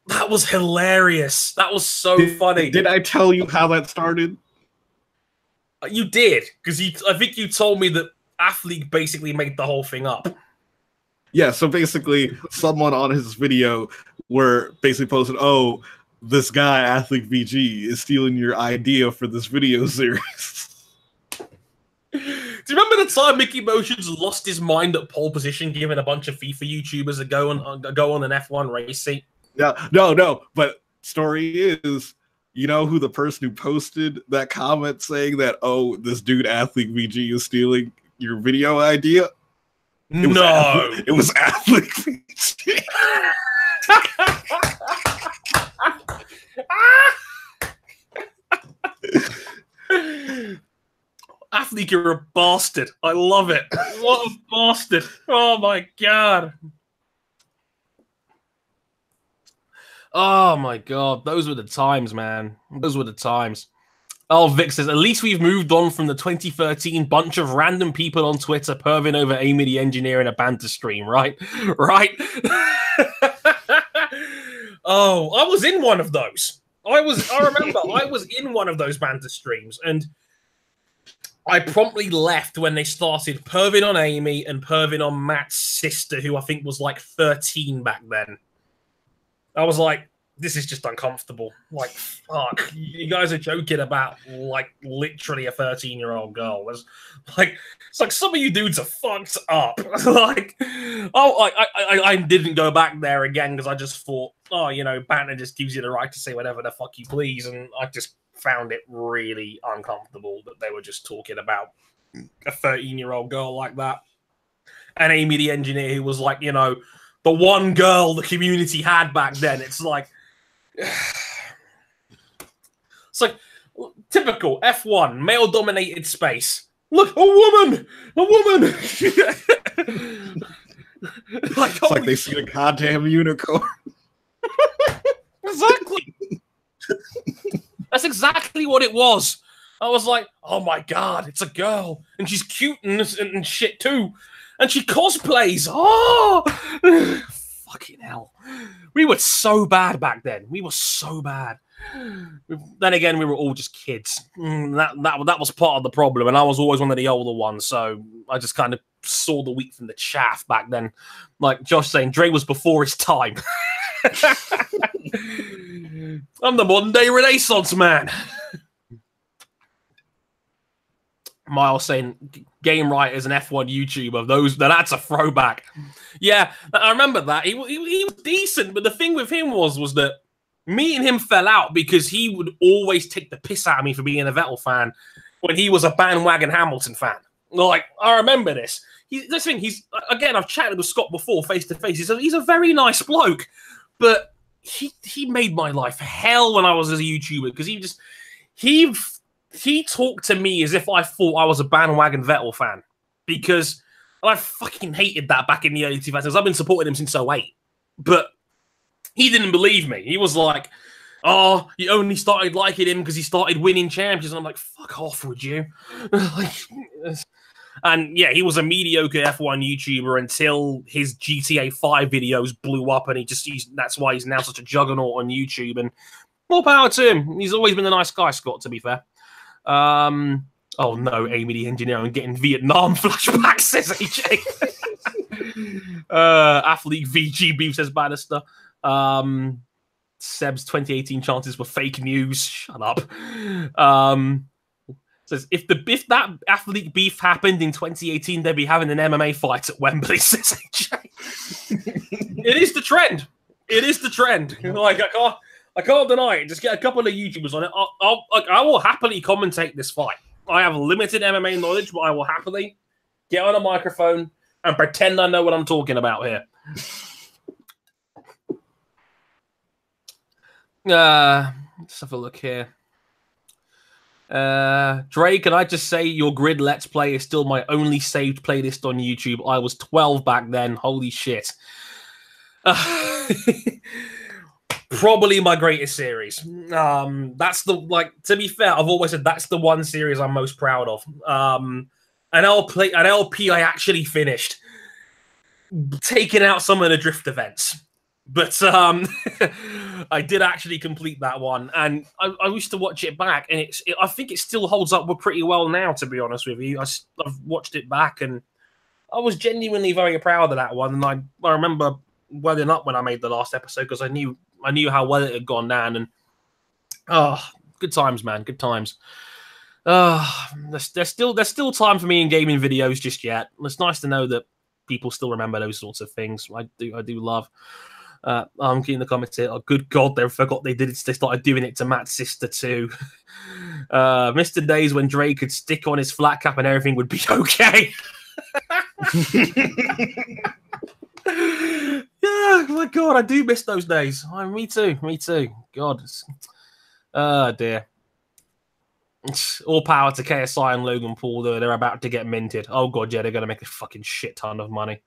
That was hilarious. That was so funny. Did I tell you how that started? You did, because I think you told me that Athlete basically made the whole thing up. Yeah, so basically, someone on his video were basically posted, this guy, Athlete VG, is stealing your idea for this video series. Do you remember the time Mickey Motions lost his mind at pole position, giving a bunch of FIFA YouTubers a go on an F1 race seat? No. But story is, you know who the person who posted that comment saying that, oh, this dude Athlete VG is stealing your video idea? It was Athlete VG. Athlete, you're a bastard. I love it. What a bastard. Oh my god. Oh my god. Those were the times, man. Those were the times. Oh, Vic says, at least we've moved on from the 2013 bunch of random people on Twitter perving over Amy the engineer in a banter stream, right? Right? Oh, I was in one of those. I remember I was in one of those banter streams, and I promptly left when they started perving on Amy and perving on Matt's sister, who I think was like 13 back then. I was like, this is just uncomfortable. Like, fuck, you guys are joking about like literally a 13-year-old girl. It's like some of you dudes are fucked up. Like, oh, I didn't go back there again because I just thought, oh, you know, banter just gives you the right to say whatever the fuck you please, and I just found it really uncomfortable that they were just talking about a 13-year-old girl like that. And Amy the engineer, who was like, you know, the one girl the community had back then. It's like typical F1 male-dominated space. Look, a woman. It's like they see a goddamn unicorn. Exactly. That's exactly what it was. I was like, oh my god, it's a girl, and she's cute and shit too, and she cosplays. Oh, fucking hell. We were so bad back then. We were so bad. Then again, we were all just kids. That was part of the problem, and I was always one of the older ones, so I just kind of saw the wheat from the chaff back then. Like Josh saying, Dre was before his time. I'm the modern day Renaissance man. Miles saying, game writers and F1 YouTuber, that's a throwback. Yeah, I remember that. He was decent, but the thing with him was that me and him fell out because he would always take the piss out of me for being a Vettel fan when he was a bandwagon Hamilton fan. Like, I remember this. Again, I've chatted with Scott before, face to face. He's a very nice bloke, but he made my life hell when I was as a YouTuber because he talked to me as if I thought I was a bandwagon Vettel fan, because I fucking hated that back in the early 2000s. I've been supporting him since 2008, but he didn't believe me. He was like, oh, you only started liking him because he started winning championships. And I'm like, fuck off, would you? And yeah, he was a mediocre F1 YouTuber until his GTA 5 videos blew up, and that's why he's now such a juggernaut on YouTube. And more power to him. He's always been a nice guy, Scott, to be fair. Oh no, Amy the engineer, I'm getting Vietnam flashbacks, says AJ. Athlete VG beef, says Bannister. Seb's 2018 chances were fake news. Shut up. Says if that athlete beef happened in 2018, they'd be having an MMA fight at Wembley, says AJ. It is the trend. It is the trend. Like, I can't deny it. Just get a couple of YouTubers on it. I will happily commentate this fight. I have limited MMA knowledge, but I will happily get on a microphone and pretend I know what I'm talking about here. Let's have a look here. Dre, can I just say your Grid Let's Play is still my only saved playlist on YouTube. I was 12 back then. Holy shit. Probably my greatest series. That's to be fair, I've always said that's the one series I'm most proud of. An LP I actually finished, taking out some of the drift events. But I did actually complete that one, and I used to watch it back, and I think it still holds up pretty well now, to be honest with you. I've watched it back, and I was genuinely very proud of that one, and I remember welling up when I made the last episode because I knew how well it had gone down, and good times, man, good times. There's still time for me in gaming videos just yet. It's nice to know that people still remember those sorts of things. I do love. I'm getting the comments here. Oh, good God, they forgot they did it. They started doing it to Matt's sister too. Mr. Days when Drake could stick on his flat cap and everything would be okay. Yeah, my God, I do miss those days. Me too. God, dear. All power to KSI and Logan Paul, though. They're about to get minted. Oh, God, yeah, they're going to make a fucking shit ton of money.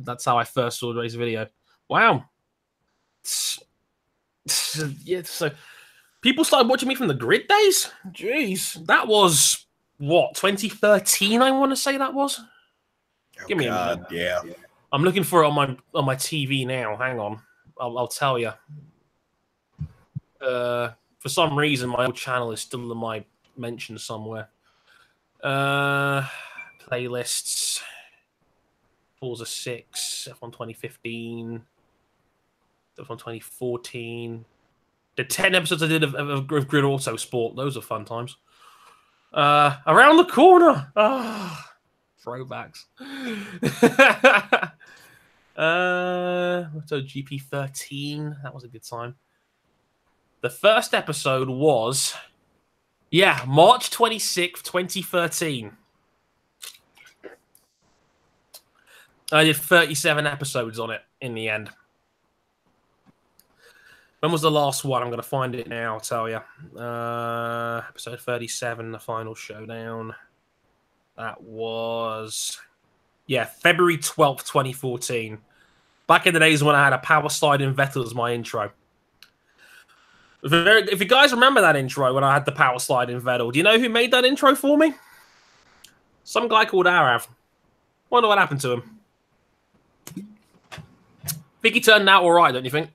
That's how I first saw Ray's video. Wow. Yeah, so people started watching me from the Grid days? Jeez. That was, what, 2013, I want to say that was? Give me a minute. Yeah. I'm looking for it on my TV now. Hang on. I'll tell you. For some reason, my old channel is still in my mentions somewhere. Playlists. Forza 6, F1 2015, F1 2014. The 10 episodes I did of Grid Auto Sport. Those are fun times. Around the corner. Throwbacks. So GP 13. That was a good time. The first episode was, March 26th, 2013. I did 37 episodes on it in the end. When was the last one? I'm going to find it now, I'll tell you. Episode 37, the final showdown. That was, February 12th, 2014. Back in the days when I had a power slide in Vettel as my intro. If you guys remember that intro when I had the power slide in Vettel, do you know who made that intro for me? Some guy called Arav. Wonder what happened to him. Think he turned out all right, don't you think?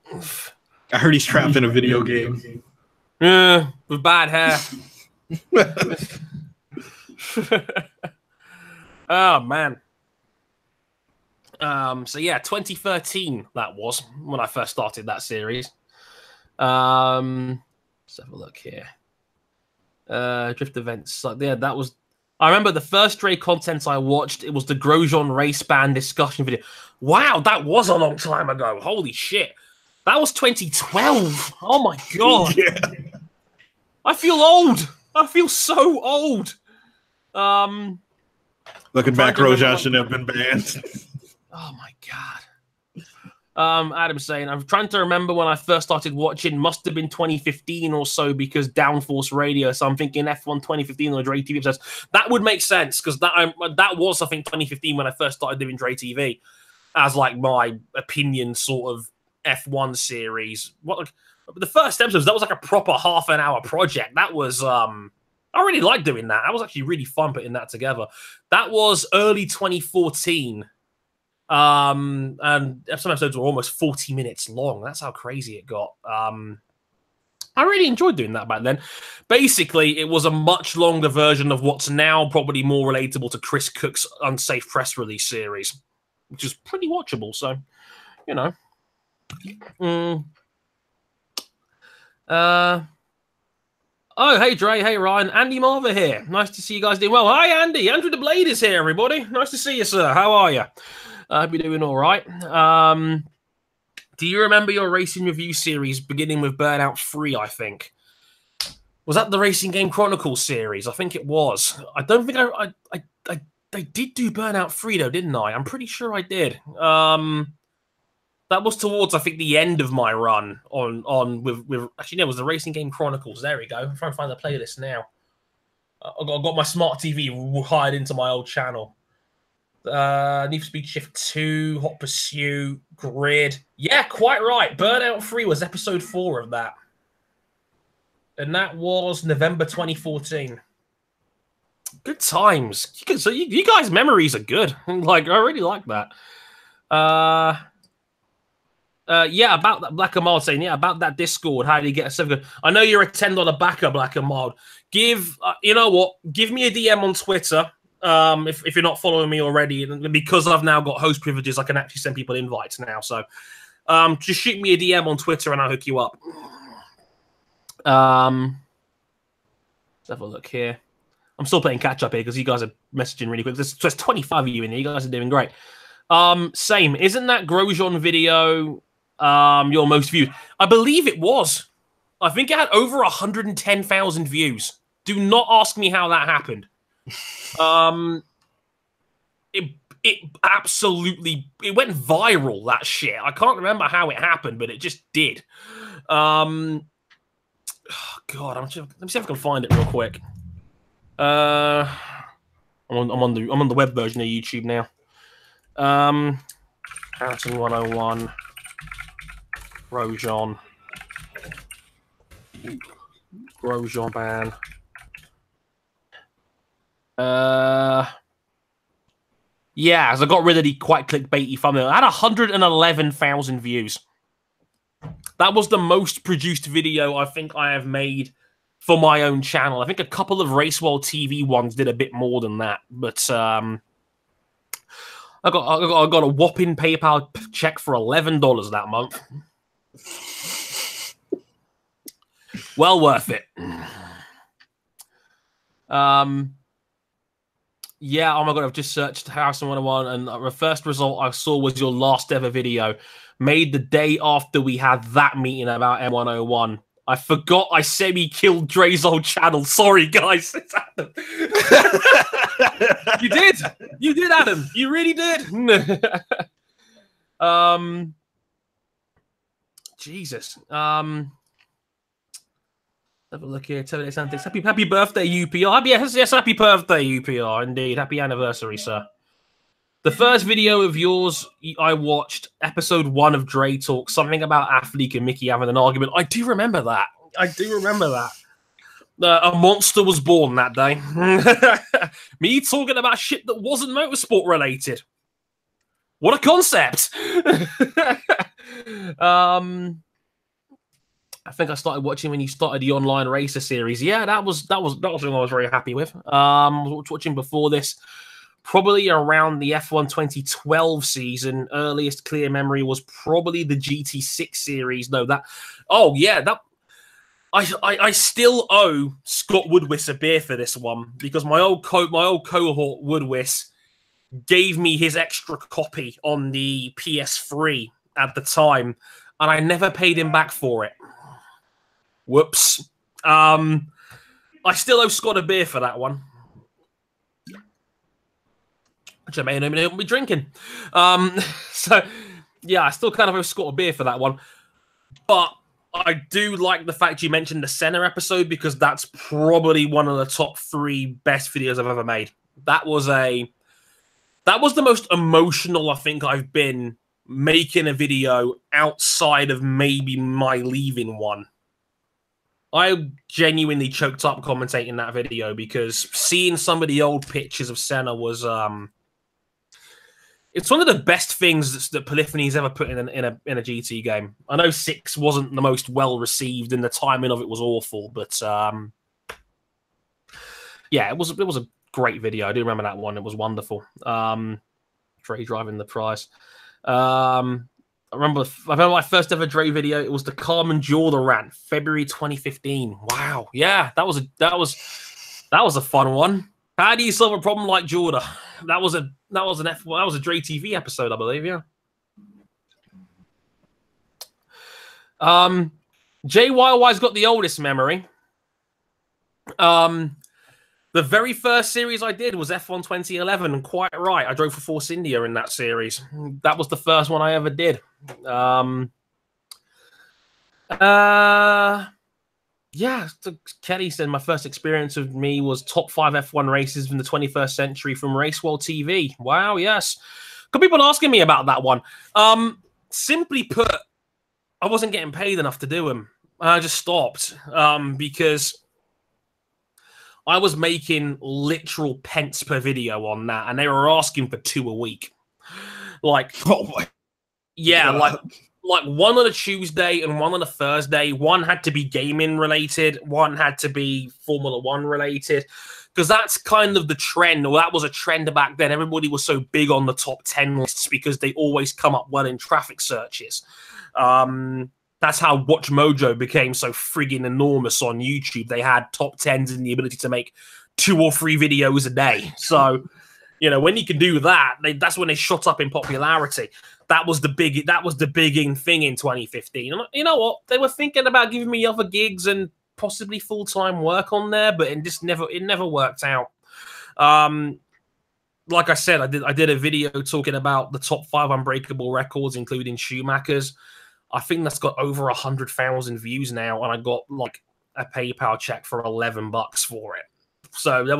I heard he's trapped in a video game. Yeah, with bad hair. Oh, man. 2013 that was when I first started that series. Let's have a look here. Drift events. That was... I remember the first Dre content I watched, it was the Grosjean race ban discussion video. Wow, that was a long time ago. Holy shit. That was 2012. Oh my God. Yeah. I feel old. I feel so old. Looking back, Grosjean shouldn't have been banned. Oh my God. Adam's saying, I'm trying to remember when I first started watching. Must have been 2015 or so because Downforce Radio. So I'm thinking F1 2015 or Dre TV episodes. That would make sense because that was, I think, 2015 when I first started doing Dre TV as like my opinion sort of F1 series. The first episodes, that was like a proper half an hour project. That was I really liked doing that. That was actually really fun putting that together. That was early 2014. And some episodes were almost 40 minutes long. That's how crazy it got. I really enjoyed doing that back then. Basically, it was a much longer version of what's now probably more relatable to Chris Cook's Unsafe Press Release series, which is pretty watchable. So, you know. Oh, hey, Dre. Hey, Ryan. Andy Marver here. Nice to see you guys doing well. Hi, Andy. Andrew the Blade is here, everybody. Nice to see you, sir. How are you? I hope you're doing all right. Do you remember your racing review series beginning with Burnout 3, I think? Was that the Racing Game Chronicles series? I think it was. I don't think I did do Burnout 3, though, didn't I? I'm pretty sure I did. That was towards, I think, the end of my run with actually, no, it was the Racing Game Chronicles. There we go. I'm trying to find the playlist now. I've got my smart TV hired into my old channel. Need for Speed Shift 2, Hot Pursuit, Grid. Yeah, quite right. Burnout 3 was episode 4 of that. And that was November 2014. Good times. So you guys' memories are good. Like, I really like that. Yeah, about that Black and Mild saying, about that Discord. How do you get a 7? I know you're a $10 backer, Black and Mild. You know what? Give me a DM on Twitter. If you're not following me already, and because I've now got host privileges, I can actually send people invites now. So just shoot me a DM on Twitter and I'll hook you up. Let's have a look here. I'm still playing catch up here because you guys are messaging really quick. There's 25 of you in here. You guys are doing great. Same. Isn't that Grosjean video your most viewed? I believe it was. I think it had over 110,000 views. Do not ask me how that happened. It absolutely went viral, that shit. I can't remember how it happened, but it just did. Oh God, let me see if I can find it real quick. I'm on the web version of YouTube now. Harrison 101 Grosjean ban. Yeah, as I got rid of the quite clickbaity thumbnail. I had 111,000 views. That was the most produced video I think I have made for my own channel. I think a couple of Race World TV ones did a bit more than that, but I got a whopping PayPal check for $11 that month. Well worth it. Yeah, oh my God, I've just searched Harrison 101, and the first result I saw was your last ever video, made the day after we had that meeting about M101. I forgot I semi-killed Dre's old channel. Sorry, guys. It's Adam. You did. You did, Adam. You really did. Jesus. Have a look here. Happy birthday, UPR. Yes, happy birthday, UPR. Indeed. Happy anniversary, sir. The first video of yours I watched, episode 1 of Dre Talk, something about Affleck and Mickey having an argument. I do remember that. A monster was born that day. Me talking about shit that wasn't motorsport related. What a concept. I think I started watching when you started the online racer series. Yeah, that was something I was very happy with. I was watching before this, probably around the F1 2012 season. Earliest clear memory was probably the GT6 series. No, that. Oh yeah, that. I still owe Scott Woodwiss a beer for this one because my old cohort Woodwiss gave me his extra copy on the PS3 at the time, and I never paid him back for it. Whoops. I still owe Scott a beer for that one. Which I may not be drinking. So, yeah, I still kind of owe Scott a beer for that one. But I do like the fact you mentioned the Senna episode because that's probably one of the top 3 best videos I've ever made. That was the most emotional I think I've been making a video outside of maybe my leaving one. I genuinely choked up commentating that video because seeing some of the old pictures of Senna was it's one of the best things that Polyphony's ever put in a GT game. I know 6 wasn't the most well received and the timing of it was awful, but yeah, it was a great video. I do remember that one. It was wonderful. Dre driving the prize. I remember my first ever Dre video. It was the Carmen Jordan rant, February 2015. Wow, yeah, that was a fun one. How do you solve a problem like Jordan? That was a Dre TV episode, I believe. Yeah. JYY's got the oldest memory. The very first series I did was F1 2011, and quite right, I drove for Force India in that series. That was the first one I ever did. Yeah, so Kelly said my first experience of me was top 5 F1 races in the 21st century from Race World TV. Wow, yes. Got people asking me about that one. Simply put, I wasn't getting paid enough to do them. I just stopped because I was making literal pence per video on that, and they were asking for 2 a week. Like, oh my, yeah, God. like one on a Tuesday and one on a Thursday. One had to be gaming related, one had to be Formula One related, because that's kind of the trend, or that was a trend back then. Everybody was so big on the top 10 lists because they always come up well in traffic searches. That's how Watch Mojo became so friggin' enormous on YouTube. They had top 10s and the ability to make 2 or 3 videos a day. So, you know, when you can do that, that's when they shot up in popularity. That was the big thing in 2015. And you know what? They were thinking about giving me other gigs and possibly full-time work on there, but it never worked out. Like I said, I did a video talking about the top 5 unbreakable records, including Schumacher's. I think that's got over 100,000 views now, and I got like a PayPal check for $11 for it. So there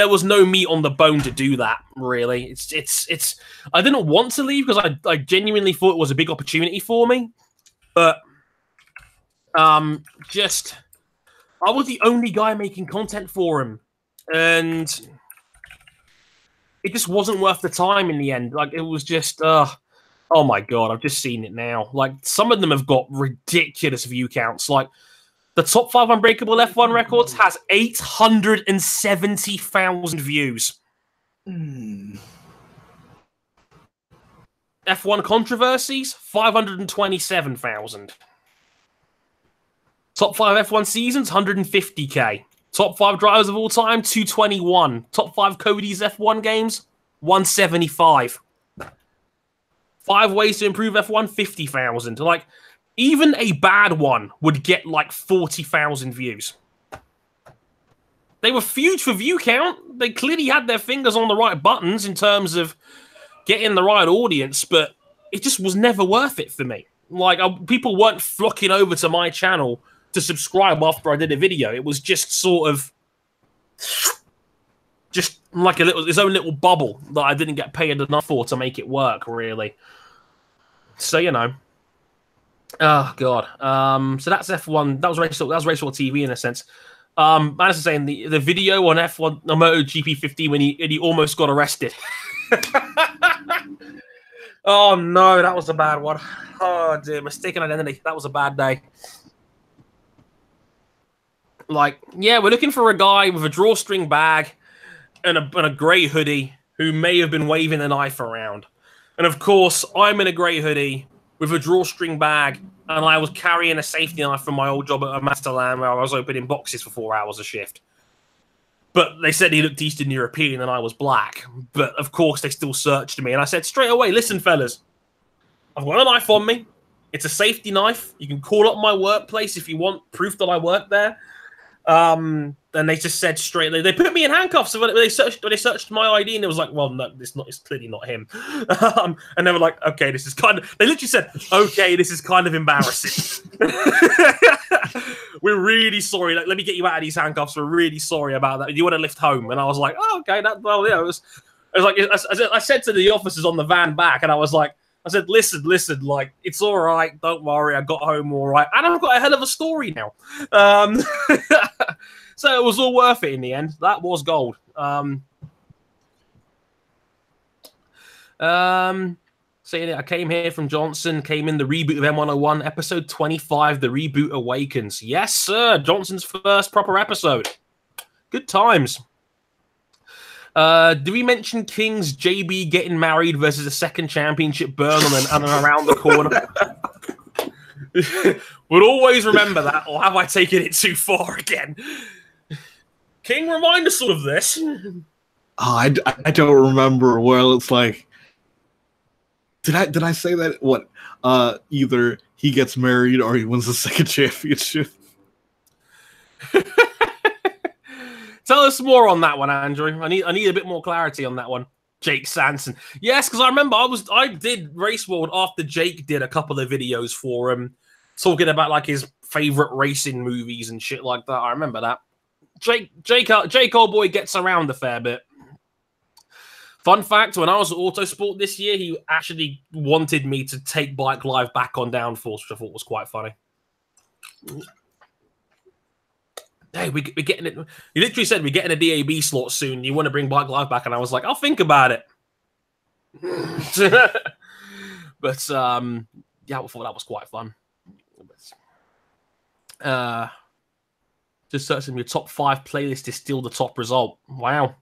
was no meat on the bone to do that. Really, it's. I didn't want to leave because I genuinely thought it was a big opportunity for me, but I was the only guy making content for him, and it just wasn't worth the time in the end. Like, it was just, oh my God, I've just seen it now. Like, some of them have got ridiculous view counts. Like, the top 5 unbreakable F1 records has 870,000 views. F1 controversies, 527,000. Top 5 F1 seasons, 150K. Top 5 drivers of all time, 221. Top 5 Cody's F1 games, 175. 5 ways to improve F1, 50,000. Like, even a bad one would get like 40,000 views. They were huge for view count. They clearly had their fingers on the right buttons in terms of getting the right audience, but it just was never worth it for me. Like, people weren't flocking over to my channel to subscribe after I did a video. It was just sort of just like his own little bubble that I didn't get paid enough for to make it work, really. So, you know. Oh God. So that's F1. That was Racewalk TV in a sense. I was saying the video on F1 on MotoGP 15 when he almost got arrested. Oh no, that was a bad one. Oh dear, mistaken identity. That was a bad day. Like, yeah, we're looking for a guy with a drawstring bag and a grey hoodie who may have been waving a knife around. And of course, I'm in a grey hoodie with a drawstring bag, and I was carrying a safety knife from my old job at a Masterland where I was opening boxes for 4 hours a shift. But they said he looked Eastern European and I was black. But of course, they still searched me. And I said straight away, listen, fellas, I've got a knife on me. It's a safety knife. You can call up my workplace if you want proof that I work there. And they just said straight, they put me in handcuffs. So when they searched my ID, and it was like, well, no, it's clearly not him. And they were like, okay, this is kind of, they literally said, okay, this is kind of embarrassing. We're really sorry. Like, let me get you out of these handcuffs. We're really sorry about that. Do you want to lift home? And I was like, oh, okay, well, yeah, it was like, I said to the officers on the van back, and I said, listen, like, it's all right. Don't worry. I got home all right. And I've got a hell of a story now. So it was all worth it in the end. That was gold. Saying it, I came here from Johnson, came in the reboot of M101, episode 25, The Reboot Awakens. Yes, sir. Johnson's first proper episode. Good times. Do we mention King's JB getting married versus a second championship burn on and around the corner? We'll always remember that, or have I taken it too far again? King, remind us of this. Oh, I don't remember. Well, it's like, did I say that? What? Either he gets married or he wins the second championship. Tell us more on that one, Andrew. I need a bit more clarity on that one. Jake Sanson. Yes, because I remember I did Race World after Jake did a couple of videos for him, talking about like his favorite racing movies and shit like that. I remember that. Jake old boy gets around a fair bit. Fun fact, when I was at Autosport this year, he actually wanted me to take Bike Live back on Downforce, which I thought was quite funny. Hey, we're getting it. He literally said we're getting a DAB slot soon. You want to bring Bike Live back? And I was like, I'll think about it. But yeah, I thought that was quite fun. Just searching your top 5 playlist is still the top result. Wow.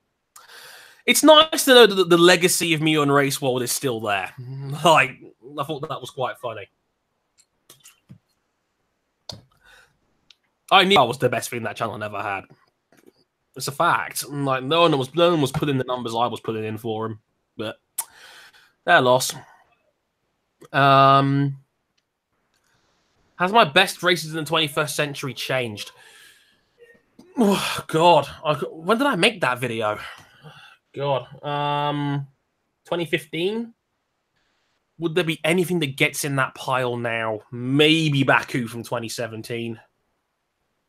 It's nice to know that the legacy of me on Race World is still there. Like, I thought that was quite funny. I knew I was the best thing that channel never had. It's a fact. Like no one was putting the numbers I was putting in for him, but their loss. Has my best races in the 21st century changed? Oh, God, when did I make that video? God, 2015. Would there be anything that gets in that pile now? Maybe Baku from 2017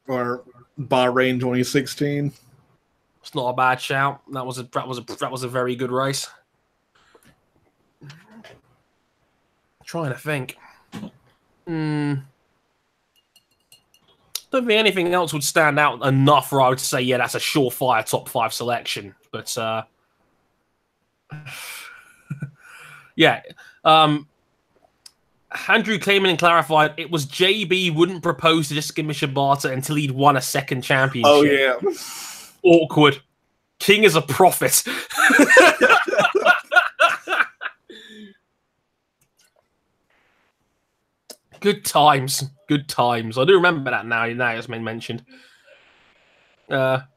or Bahrain 2016. It's not a bad shout. That was a very good race. Trying to think. Don't think anything else would stand out enough for I would say, yeah, that's a surefire top 5 selection. But yeah. Andrew came in and clarified it was JB wouldn't propose to Jessica Shibata until he'd won a second championship. Oh, yeah. Awkward. King is a prophet. Good times. Good times. I do remember that now. Now it's been mentioned.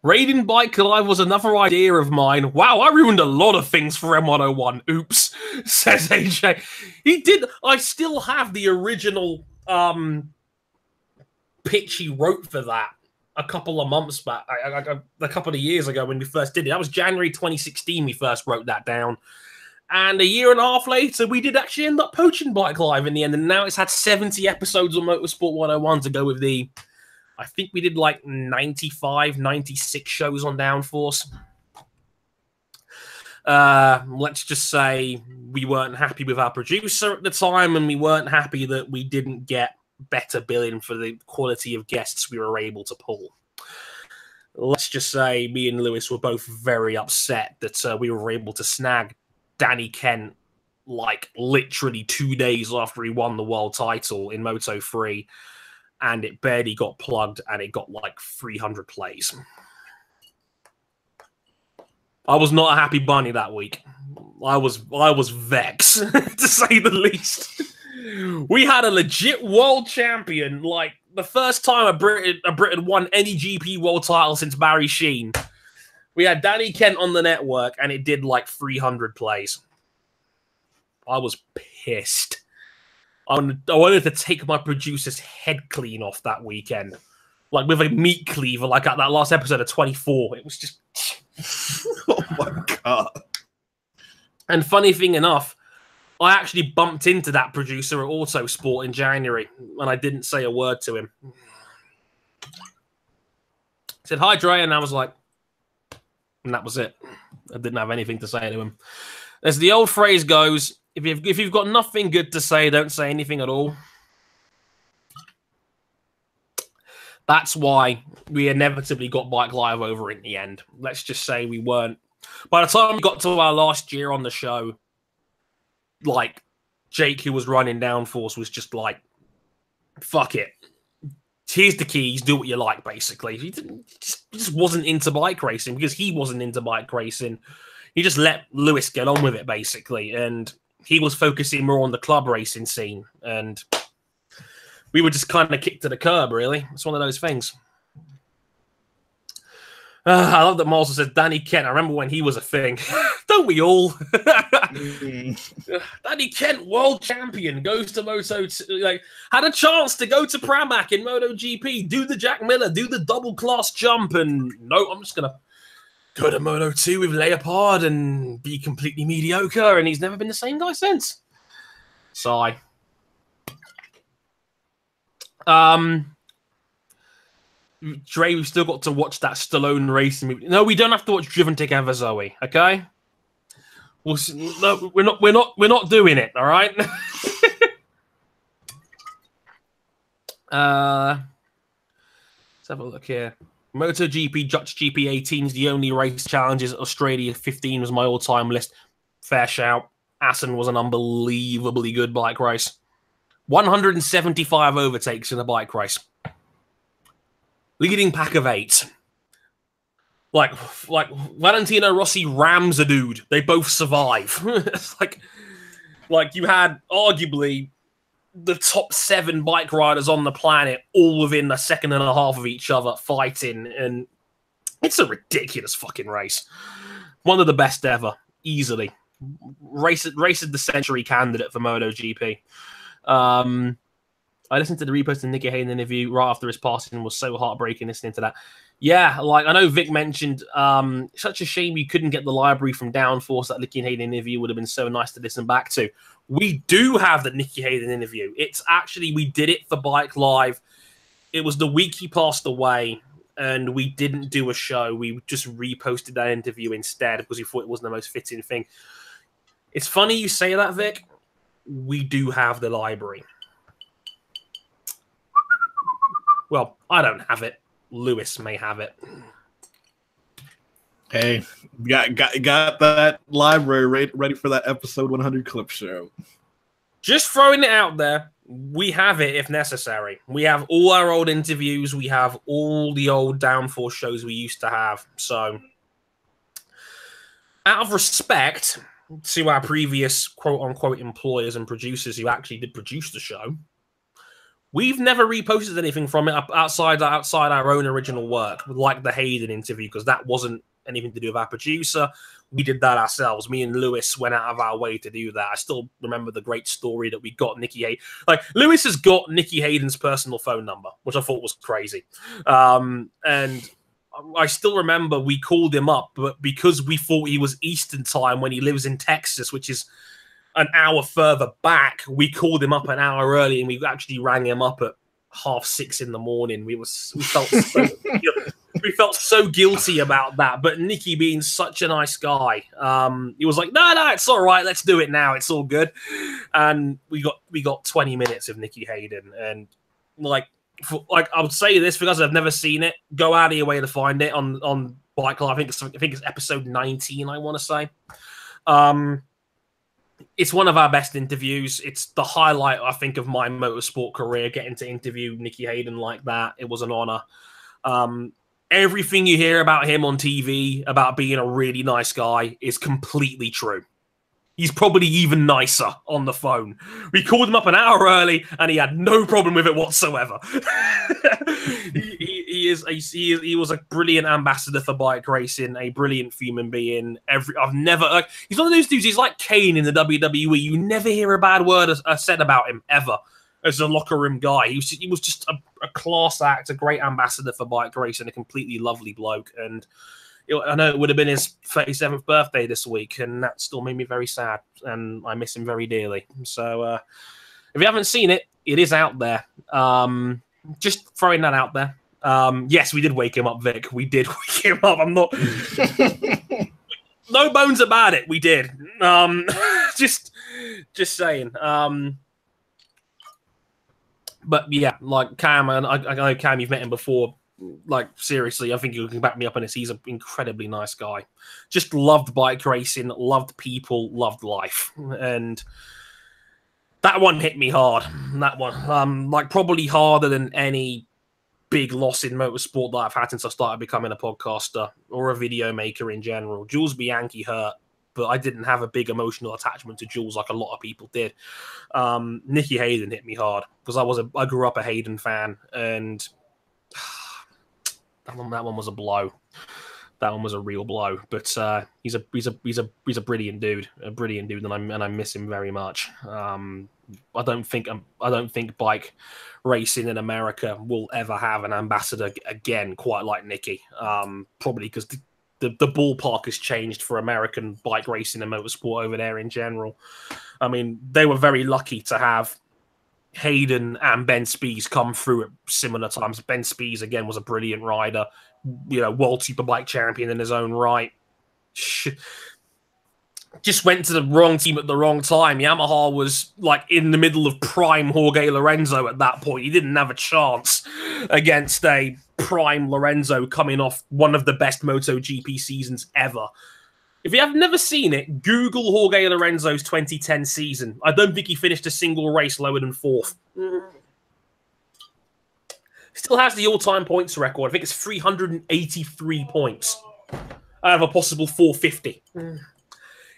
Raiding Bike Live was another idea of mine. Wow, I ruined a lot of things for M101. Oops, says AJ. He did. I still have the original pitch he wrote for that a couple of months back, a couple of years ago when we first did it. That was January 2016 we first wrote that down. And a year and a half later, we did actually end up poaching Bike Live in the end. And now it's had 70 episodes on Motorsport 101 to go with the... I think we did like 95, 96 shows on Downforce. Let's just say we weren't happy with our producer at the time, and we weren't happy that we didn't get better billing for the quality of guests we were able to pull. Let's just say me and Lewis were both very upset that we were able to snag Danny Kent like literally 2 days after he won the world title in Moto 3. And it barely got plugged, and it got like 300 plays. I was not a happy bunny that week. I was vexed, to say the least. We had a legit world champion, like the first time a Brit had won any GP world title since Barry Sheen. We had Danny Kent on the network, and it did like 300 plays. I was pissed. I wanted to take my producer's head clean off that weekend. Like with a meat cleaver, like at that last episode of 24. It was just... Oh my God. And funny thing enough, I actually bumped into that producer at Autosport in January, and I didn't say a word to him. He said, "Hi, Dre," and I was like... And that was it. I didn't have anything to say to him. As the old phrase goes... If you've got nothing good to say, don't say anything at all. That's why we inevitably got Bike Live over in the end. Let's just say we weren't. By the time we got to our last year on the show, like, Jake, who was running Downforce, was just like, fuck it. Here's the keys, do what you like, basically. He just wasn't into bike racing because he wasn't into bike racing. He just let Lewis get on with it, basically, and... He was focusing more on the club racing scene, and we were just kind of kicked to the curb, really. It's one of those things. I love that Miles says Danny Kent. I remember when he was a thing. Don't we all? Danny Kent, world champion, goes to Moto... Like, had a chance to go to Pramac in MotoGP, do the Jack Miller, do the double class jump, and no, I'm just going to go to Moto 2 with Leopard and be completely mediocre, and he's never been the same guy since. Sigh. Dre, we've still got to watch that Stallone racing movie. No, we don't have to watch Driven Together, Zoe. Okay, no, we're not doing it. All right. Let's have a look here. MotoGP, Dutch GP 18 is the only race challenges. Australia 15 was my all-time list. Fair shout. Assen was an unbelievably good bike race. 175 overtakes in a bike race. Leading pack of 8. Like Valentino Rossi rams a dude. They both survive. It's like you had arguably the top 7 bike riders on the planet, all within a second and a half of each other, fighting, and it's a ridiculous fucking race. One of the best ever, easily. Race of the century candidate for MotoGP. I listened to the repost of Nicky Hayden interview right after his passing and was so heartbreaking listening to that. Yeah, like I know Vic mentioned, such a shame you couldn't get the library from Downforce. That Nicky Hayden interview would have been so nice to listen back to. We do have the Nicky Hayden interview. It's actually, we did it for Bike Live. It was the week he passed away, and we didn't do a show. We just reposted that interview instead because we thought it wasn't the most fitting thing. It's funny you say that, Vic. We do have the library. Well, I don't have it. Lewis may have it. Hey, got that library ready for that episode 100 clip show. Just throwing it out there. We have it if necessary. We have all our old interviews. We have all the old Downforce shows we used to have. So, out of respect to our previous quote-unquote employers and producers who actually did produce the show, we've never reposted anything from it outside our own original work, like the Hayden interview, because that wasn't anything to do with our producer. We did that ourselves. Me and Lewis went out of our way to do that. I still remember the great story that we got Nicky Hayden. Like, Lewis has got Nicky Hayden's personal phone number, which I thought was crazy. And I still remember we called him up, but because we thought he was Eastern time when he lives in Texas, which is an hour further back, we called him up an hour early, and we actually rang him up at 6:30 in the morning. We felt so, we felt so guilty about that. But Nicky, being such a nice guy, he was like, "No, it's all right. Let's do it now. It's all good." And we got 20 minutes of Nicky Hayden, and like I would say this because I've never seen it. Go out of your way to find it on Bike Live. I think it's episode 19. I want to say. It's one of our best interviews. It's the highlight, I think, of my motorsport career, getting to interview Nicky Hayden like that. It was an honor. Everything you hear about him on TV, about being a really nice guy, is completely true. He's probably even nicer on the phone. We called him up an hour early, and he had no problem with it whatsoever. He was a brilliant ambassador for bike racing, a brilliant human being. He's one of those dudes. He's like Kane in the WWE. You never hear a bad word said about him ever as a locker room guy. He was just a class act, a great ambassador for bike racing, a completely lovely bloke. And I know it would have been his 37th birthday this week, and that still made me very sad, and I miss him very dearly. So if you haven't seen it, it is out there. Just throwing that out there. Yes, we did wake him up, Vic. We did wake him up. I'm not... No bones about it. We did. Just saying. But yeah, like Cam, and I know Cam, you've met him before. Like, seriously, I think you can back me up on this. He's an incredibly nice guy. Just loved bike racing, loved people, loved life. And that one hit me hard. That one. Like, probably harder than any big loss in motorsport that I've had since I started becoming a podcaster or a video maker in general. Jules Bianchi hurt, but I didn't have a big emotional attachment to Jules like a lot of people did. Nicky Hayden hit me hard because I grew up a Hayden fan, and that one was a blow. That one was a real blow. But he's a brilliant dude, and I miss him very much. I don't think bike racing in America will ever have an ambassador again quite like Nicky. Probably because the ballpark has changed for American bike racing and motorsport over there in general. I mean, they were very lucky to have Hayden and Ben Spies come through at similar times. Ben Spies, again, was a brilliant rider, world superbike champion in his own right. Just went to the wrong team at the wrong time. Yamaha was like in the middle of prime Jorge Lorenzo at that point. He didn't have a chance against a prime Lorenzo coming off one of the best MotoGP seasons ever. If you have never seen it, Google Jorge Lorenzo's 2010 season. I don't think he finished a single race lower than 4th. Still has the all-time points record. I think it's 383 points out of a possible 450.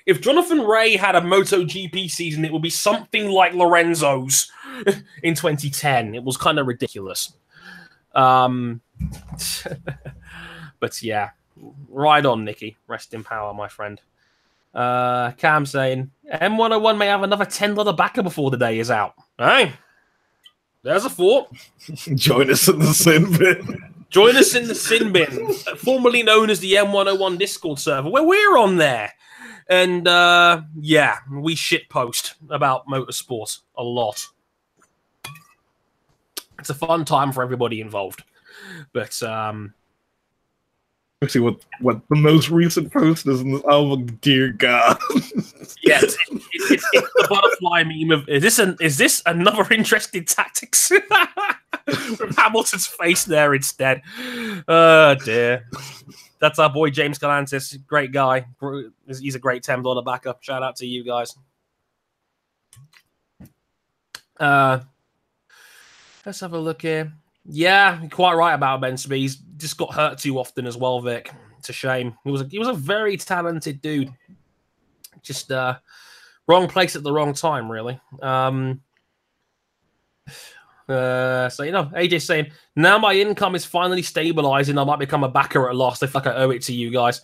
If Jonathan Ray had a MotoGP season, it would be something like Lorenzo's in 2010. It was kind of ridiculous. But yeah, right on, Nikki. Rest in power, my friend. Cam saying M101 may have another $10 backer before the day is out. Hey, there's a thought. Join us in the sin bin. Join us in the sin bin, formerly known as the M101 Discord server, where we're on there. And yeah, we shitpost about motorsport a lot. It's a fun time for everybody involved. But let's see what the most recent post is. Oh dear God! Yes, it's the butterfly meme of is this another interesting tactics? With Hamilton's face there instead. Oh dear. That's our boy James Galantis, great guy. He's a great $10 backup. Shout out to you guys. Let's have a look here. Yeah, you're quite right about Ben Smee. He's just got hurt too often as well, Vic. It's a shame. He was a very talented dude. Just wrong place at the wrong time, really. So, you know, AJ's saying, now my income is finally stabilizing. I might become a backer at last. I feel like I owe it to you guys.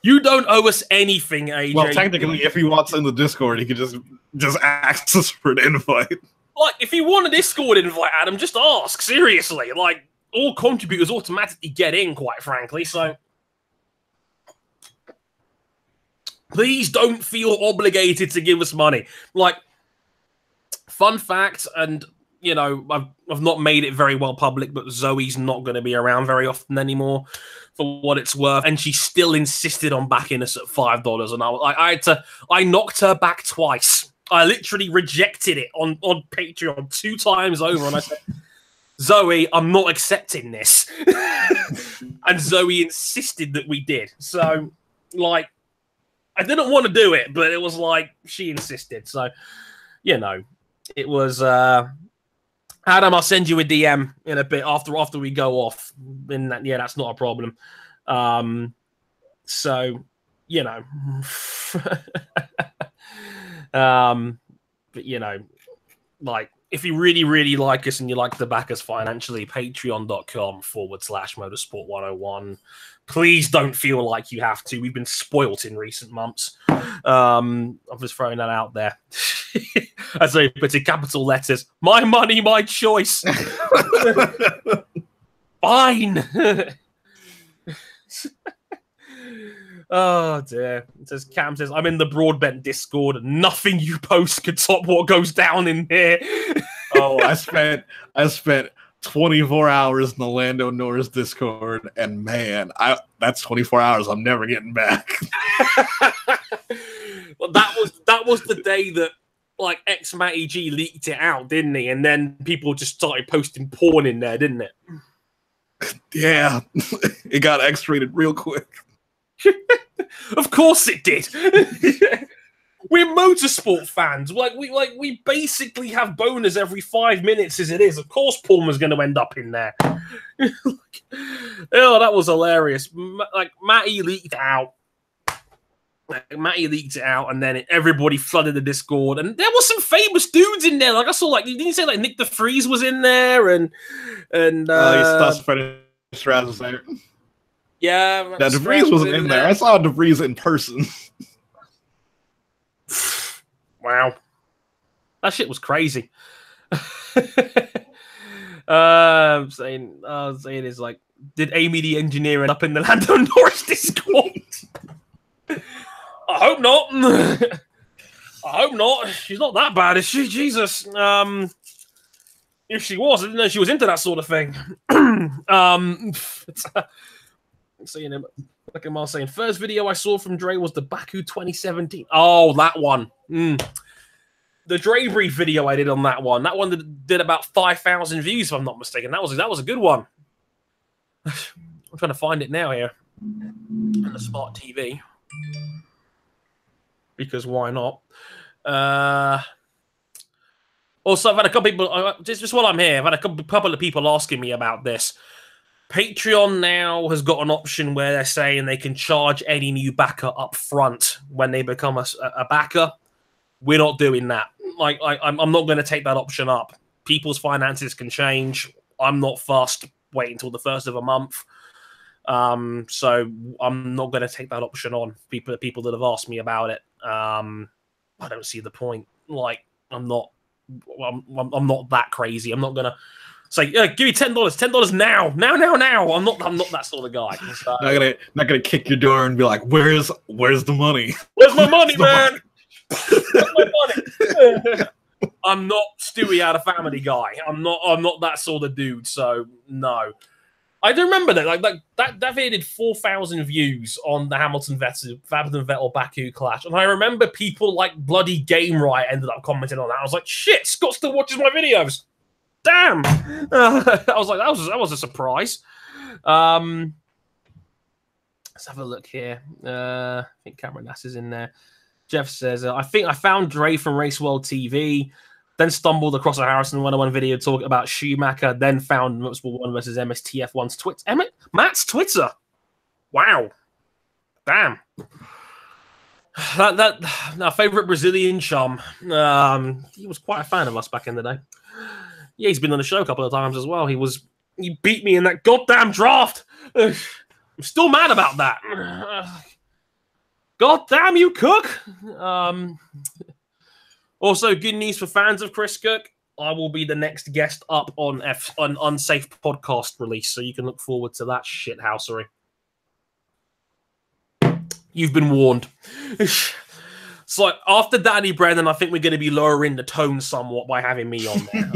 You don't owe us anything, AJ. Well, technically, if he wants in the Discord, he could just ask us for an invite. Like, if you want a Discord invite, Adam, just ask. Seriously. Like, all contributors automatically get in, quite frankly. So, please don't feel obligated to give us money. Like, fun fact, and, you know, I've not made it very well public, but Zoe's not going to be around very often anymore for what it's worth. And she still insisted on backing us at $5. And I knocked her back twice. I literally rejected it on Patreon 2 times over, and I said, Zoe, I'm not accepting this. And Zoe insisted that we did. So, like, I didn't want to do it, but it was like, she insisted. So, you know, it was, Adam, I'll send you a DM in a bit after we go off. And that, yeah, that's not a problem. So, you know. But you know, like, if you really, really like us and you like to back us financially, patreon.com/motorsport101. Please don't feel like you have to. We've been spoilt in recent months. I'm just throwing that out there. As I put in capital letters, my money, my choice. Fine. Oh dear. It says Cam says, I'm in the Broadbent Discord and nothing you post could top what goes down in here. Oh, I spent 24 hours in the Lando Norris Discord, and man, that's 24 hours I'm never getting back. Well, that was the day that, like, Matty G leaked it out, didn't he? And then people just started posting porn in there, didn't it? Yeah. It got X-rated real quick. Of course it did. We're motorsport fans. We basically have boners every 5 minutes as it is. Of course porn was going to end up in there. Oh, that was hilarious. Like, Matty leaked it out. And then everybody flooded the Discord, and there was some famous dudes in there. Like, I saw, like, didn't you say, like, Nick DeFries was in there, and Stas Straz was there. Yeah, now DeVries wasn't in there. I saw DeVries in person. Wow, that shit was crazy. Saying is like, did Amy the engineer end up in the Lando Norris Discord? I hope not. I hope not. She's not that bad, is she? Jesus. If she was, I didn't know she was into that sort of thing. Seeing him, like I'm saying, first video I saw from Dre was the Baku 2017. Oh, that one. The Dre brief video I did on that one. That one did about 5,000 views, if I'm not mistaken. That was a good one. I'm trying to find it now here on the smart TV, because why not? Also, I've had a couple people just while I'm here. I've had a couple of people asking me about this. Patreon now has got an option where they're saying they can charge any new backer up front when they become a backer. We're not doing that. Like, I'm not going to take that option up. People's finances can change. I'm not fussed. Wait until the first of a month. So I'm not going to take that option on. People that have asked me about it. I don't see the point. Like, I'm not that crazy. I'm not going to say, yeah, give me $10, $10 now. I'm not that sort of guy. So, not gonna kick your door and be like, where's the money? Where's my money, man? Where's my money? I'm not Stewie out of Family Guy. I'm not that sort of dude. So no. I do remember that. That video did 4,000 views on the Hamilton Vettel Baku clash, and I remember people like bloody Game Riot ended up commenting on that. I was like, shit, Scott still watches my videos. Damn. I was like, that was a surprise. Let's have a look here. I think Cameron Nass is in there. Jeff says, I think I found Dre from Race World TV, then stumbled across a Harrison 101 video talking about Schumacher, then found Motorsport 1 versus MSTF1's Twitter. Matt's Twitter. Wow. Damn. That our favorite Brazilian chum. He was quite a fan of us back in the day. Yeah, he's been on the show a couple of times as well. He beat me in that goddamn draft. I'm still mad about that. God damn you, Cook. Also, good news for fans of Chris Cook. I will be the next guest up on an Unsafe podcast release, so you can look forward to that shithousery. You've been warned. So after Danny Brennan, I think we're going to be lowering the tone somewhat by having me on there.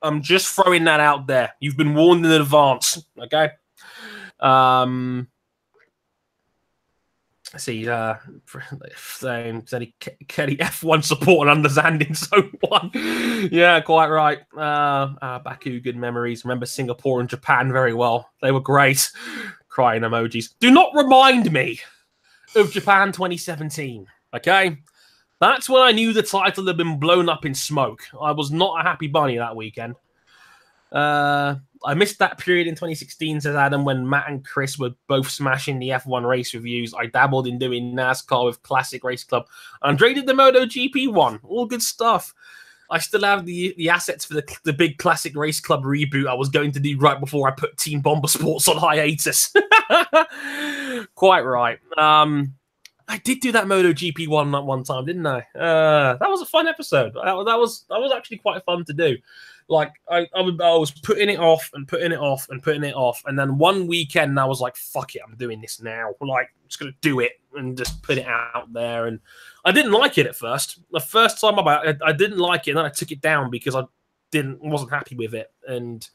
I'm just throwing that out there. You've been warned in advance, okay? See, saying Kelly F1 support and understanding Zone 1. Yeah, quite right. Baku, good memories. Remember Singapore and Japan very well. They were great. Crying emojis. Do not remind me of Japan 2017, okay? That's when I knew the title had been blown up in smoke. I was not a happy bunny that weekend. I missed that period in 2016, says Adam, when Matt and Chris were both smashing the F1 race reviews. I dabbled in doing NASCAR with Classic Race Club. Andre did the MotoGP one. All good stuff. I still have the assets for the big Classic Race Club reboot I was going to do right before I put Team Bomber Sports on hiatus. Quite right. I did do that MotoGP one time, didn't I? That was a fun episode. That was actually quite fun to do. Like, I was putting it off and putting it off and putting it off. And then one weekend, I was like, fuck it, I'm doing this now. Like, I'm just going to do it and just put it out there. And I didn't like it at first. The first time I didn't like it, and then I took it down because I wasn't happy with it. And,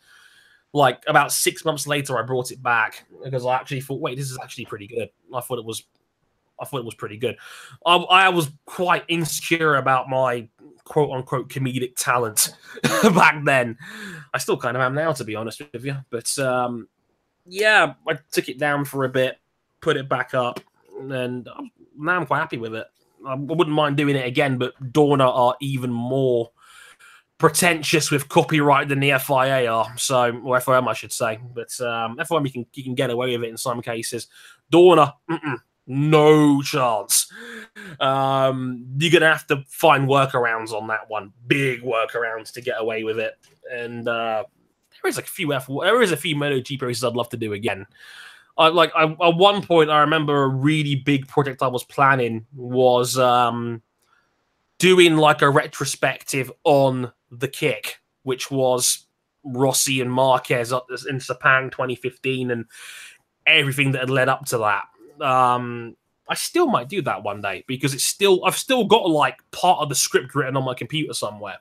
like, about 6 months later, I brought it back because I actually thought, wait, this is actually pretty good. I thought it was pretty good. I was quite insecure about my quote-unquote comedic talent back then. I still kind of am now, to be honest with you. But, yeah, I took it down for a bit, put it back up, and now I'm quite happy with it. I wouldn't mind doing it again, but Dorna are even more pretentious with copyright than the FIA are. So, or FOM, I should say. But FOM, you can get away with it in some cases. Dorna, no chance. You're gonna have to find workarounds on that one, big workarounds to get away with it. And there is a few MotoGP races I'd love to do again. At one point, I remember a really big project I was planning was doing like a retrospective on the kick, which was Rossi and Marquez in Sepang 2015 and everything that had led up to that. I still might do that one day because I've still got like part of the script written on my computer somewhere.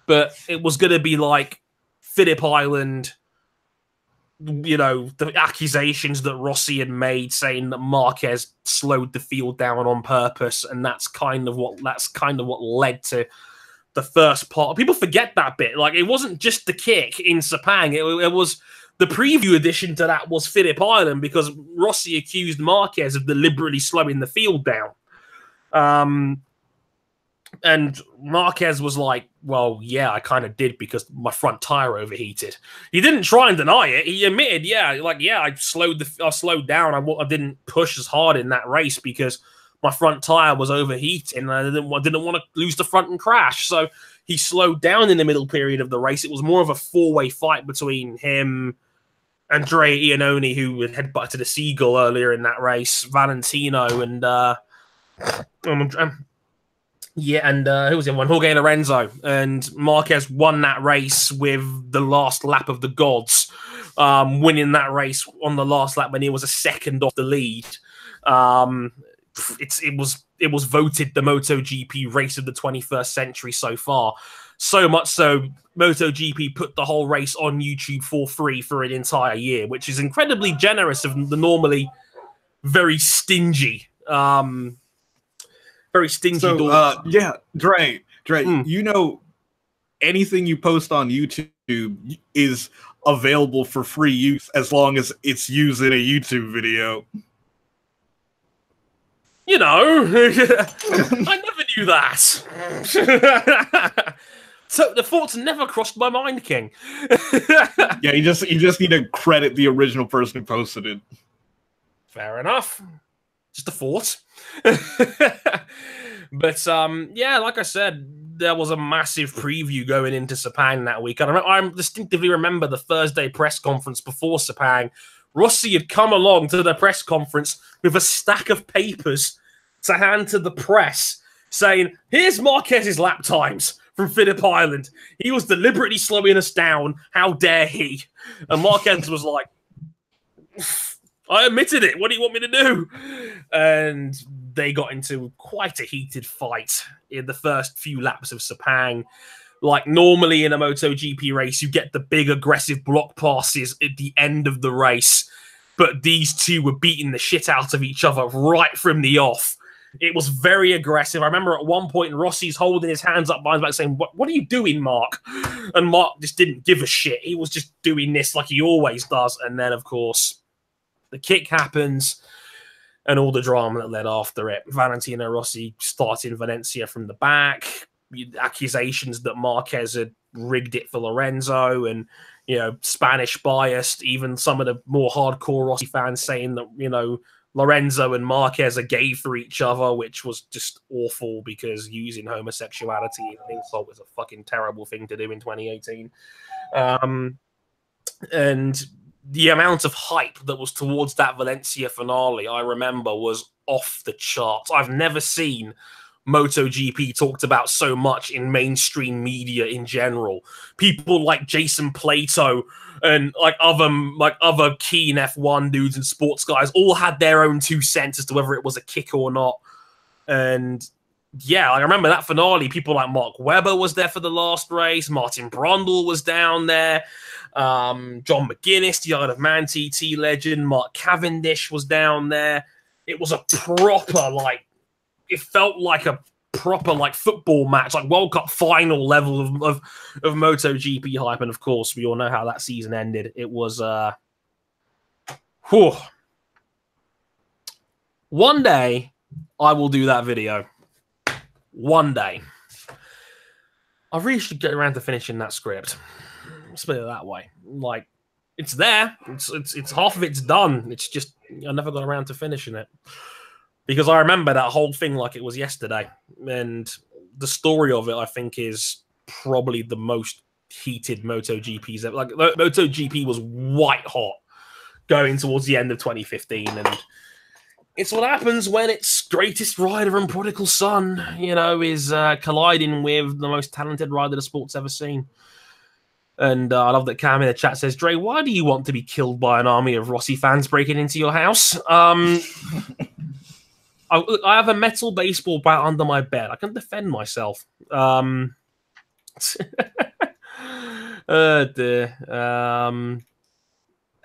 But it was going to be like Phillip Island, you know, the accusations that Rossi had made saying that Marquez slowed the field down on purpose, and that's kind of what led to the first part. People forget that bit. Like, it wasn't just the kick in Sepang. It was the preview edition to that was Phillip Island because Rossi accused Marquez of deliberately slowing the field down. And Marquez was like, well, yeah, I kind of did because my front tire overheated. He didn't try and deny it. He admitted, yeah, I slowed down. I didn't push as hard in that race because my front tire was overheating and I didn't want to lose the front and crash. So he slowed down in the middle period of the race. It was more of a four-way fight between him, Andrea Iannone, who had headbutted a seagull earlier in that race, Valentino, and who was the other one? Jorge Lorenzo. And Marquez won that race with the last lap of the gods, winning that race on the last lap when he was a second off the lead. It was voted the MotoGP race of the 21st century so far. So much so, MotoGP put the whole race on YouTube for free for an entire year, which is incredibly generous of the normally very stingy. Very stingy. So, yeah, Dre, you know, anything you post on YouTube is available for free use as long as it's used in a YouTube video. You know, I never knew that. So the thoughts never crossed my mind, King. Yeah, you just need to credit the original person who posted it. Fair enough. Just a thought. But yeah, like I said, there was a massive preview going into Sepang that week. And I distinctively remember the Thursday press conference before Sepang. Rossi had come along to the press conference with a stack of papers to hand to the press saying, here's Marquez's lap times from Phillip Island. He was deliberately slowing us down. How dare he? And Marquez was like, I admitted it. What do you want me to do? And they got into quite a heated fight in the first few laps of Sepang. Like normally in a MotoGP race, you get the big aggressive block passes at the end of the race. But these two were beating the shit out of each other right from the off. It was very aggressive. I remember at one point Rossi's holding his hands up behind his back saying, what are you doing, Mark? And Mark just didn't give a shit. He was just doing this like he always does. And then, of course, the kick happens and all the drama that led after it. Valentino Rossi starting Valencia from the back. Accusations that Marquez had rigged it for Lorenzo and, you know, Spanish biased. Even some of the more hardcore Rossi fans saying that, you know, Lorenzo and Marquez are gay for each other, which was just awful because using homosexuality as an insult was a fucking terrible thing to do in 2018. And the amount of hype that was towards that Valencia finale, I remember, was off the charts. I've never seen MotoGP talked about so much in mainstream media in general. People like Jason Plato and other keen F1 dudes and sports guys all had their own 2 cents as to whether it was a kick or not. And yeah, I remember that finale. People like Mark Webber was there for the last race. Martin Brundle was down there. John McGuinness, the Isle of Man TT legend. Mark Cavendish was down there. It was a proper, it felt like a proper, football match, like World Cup final level of MotoGP hype. And of course, we all know how that season ended. It was, one day, I will do that video. One day. I really should get around to finishing that script. Let's put it that way. Like, it's there. It's half of it's done. It's just I never got around to finishing it. Because I remember that whole thing like it was yesterday. And the story of it, I think, is probably the most heated MotoGP's ever. Like, MotoGP was white hot going towards the end of 2015. And it's what happens when its greatest rider and prodigal son, you know, is colliding with the most talented rider the sport's ever seen. And I love that Cam in the chat says, Dre, why do you want to be killed by an army of Rossi fans breaking into your house? I have a metal baseball bat under my bed. I can defend myself. Dear.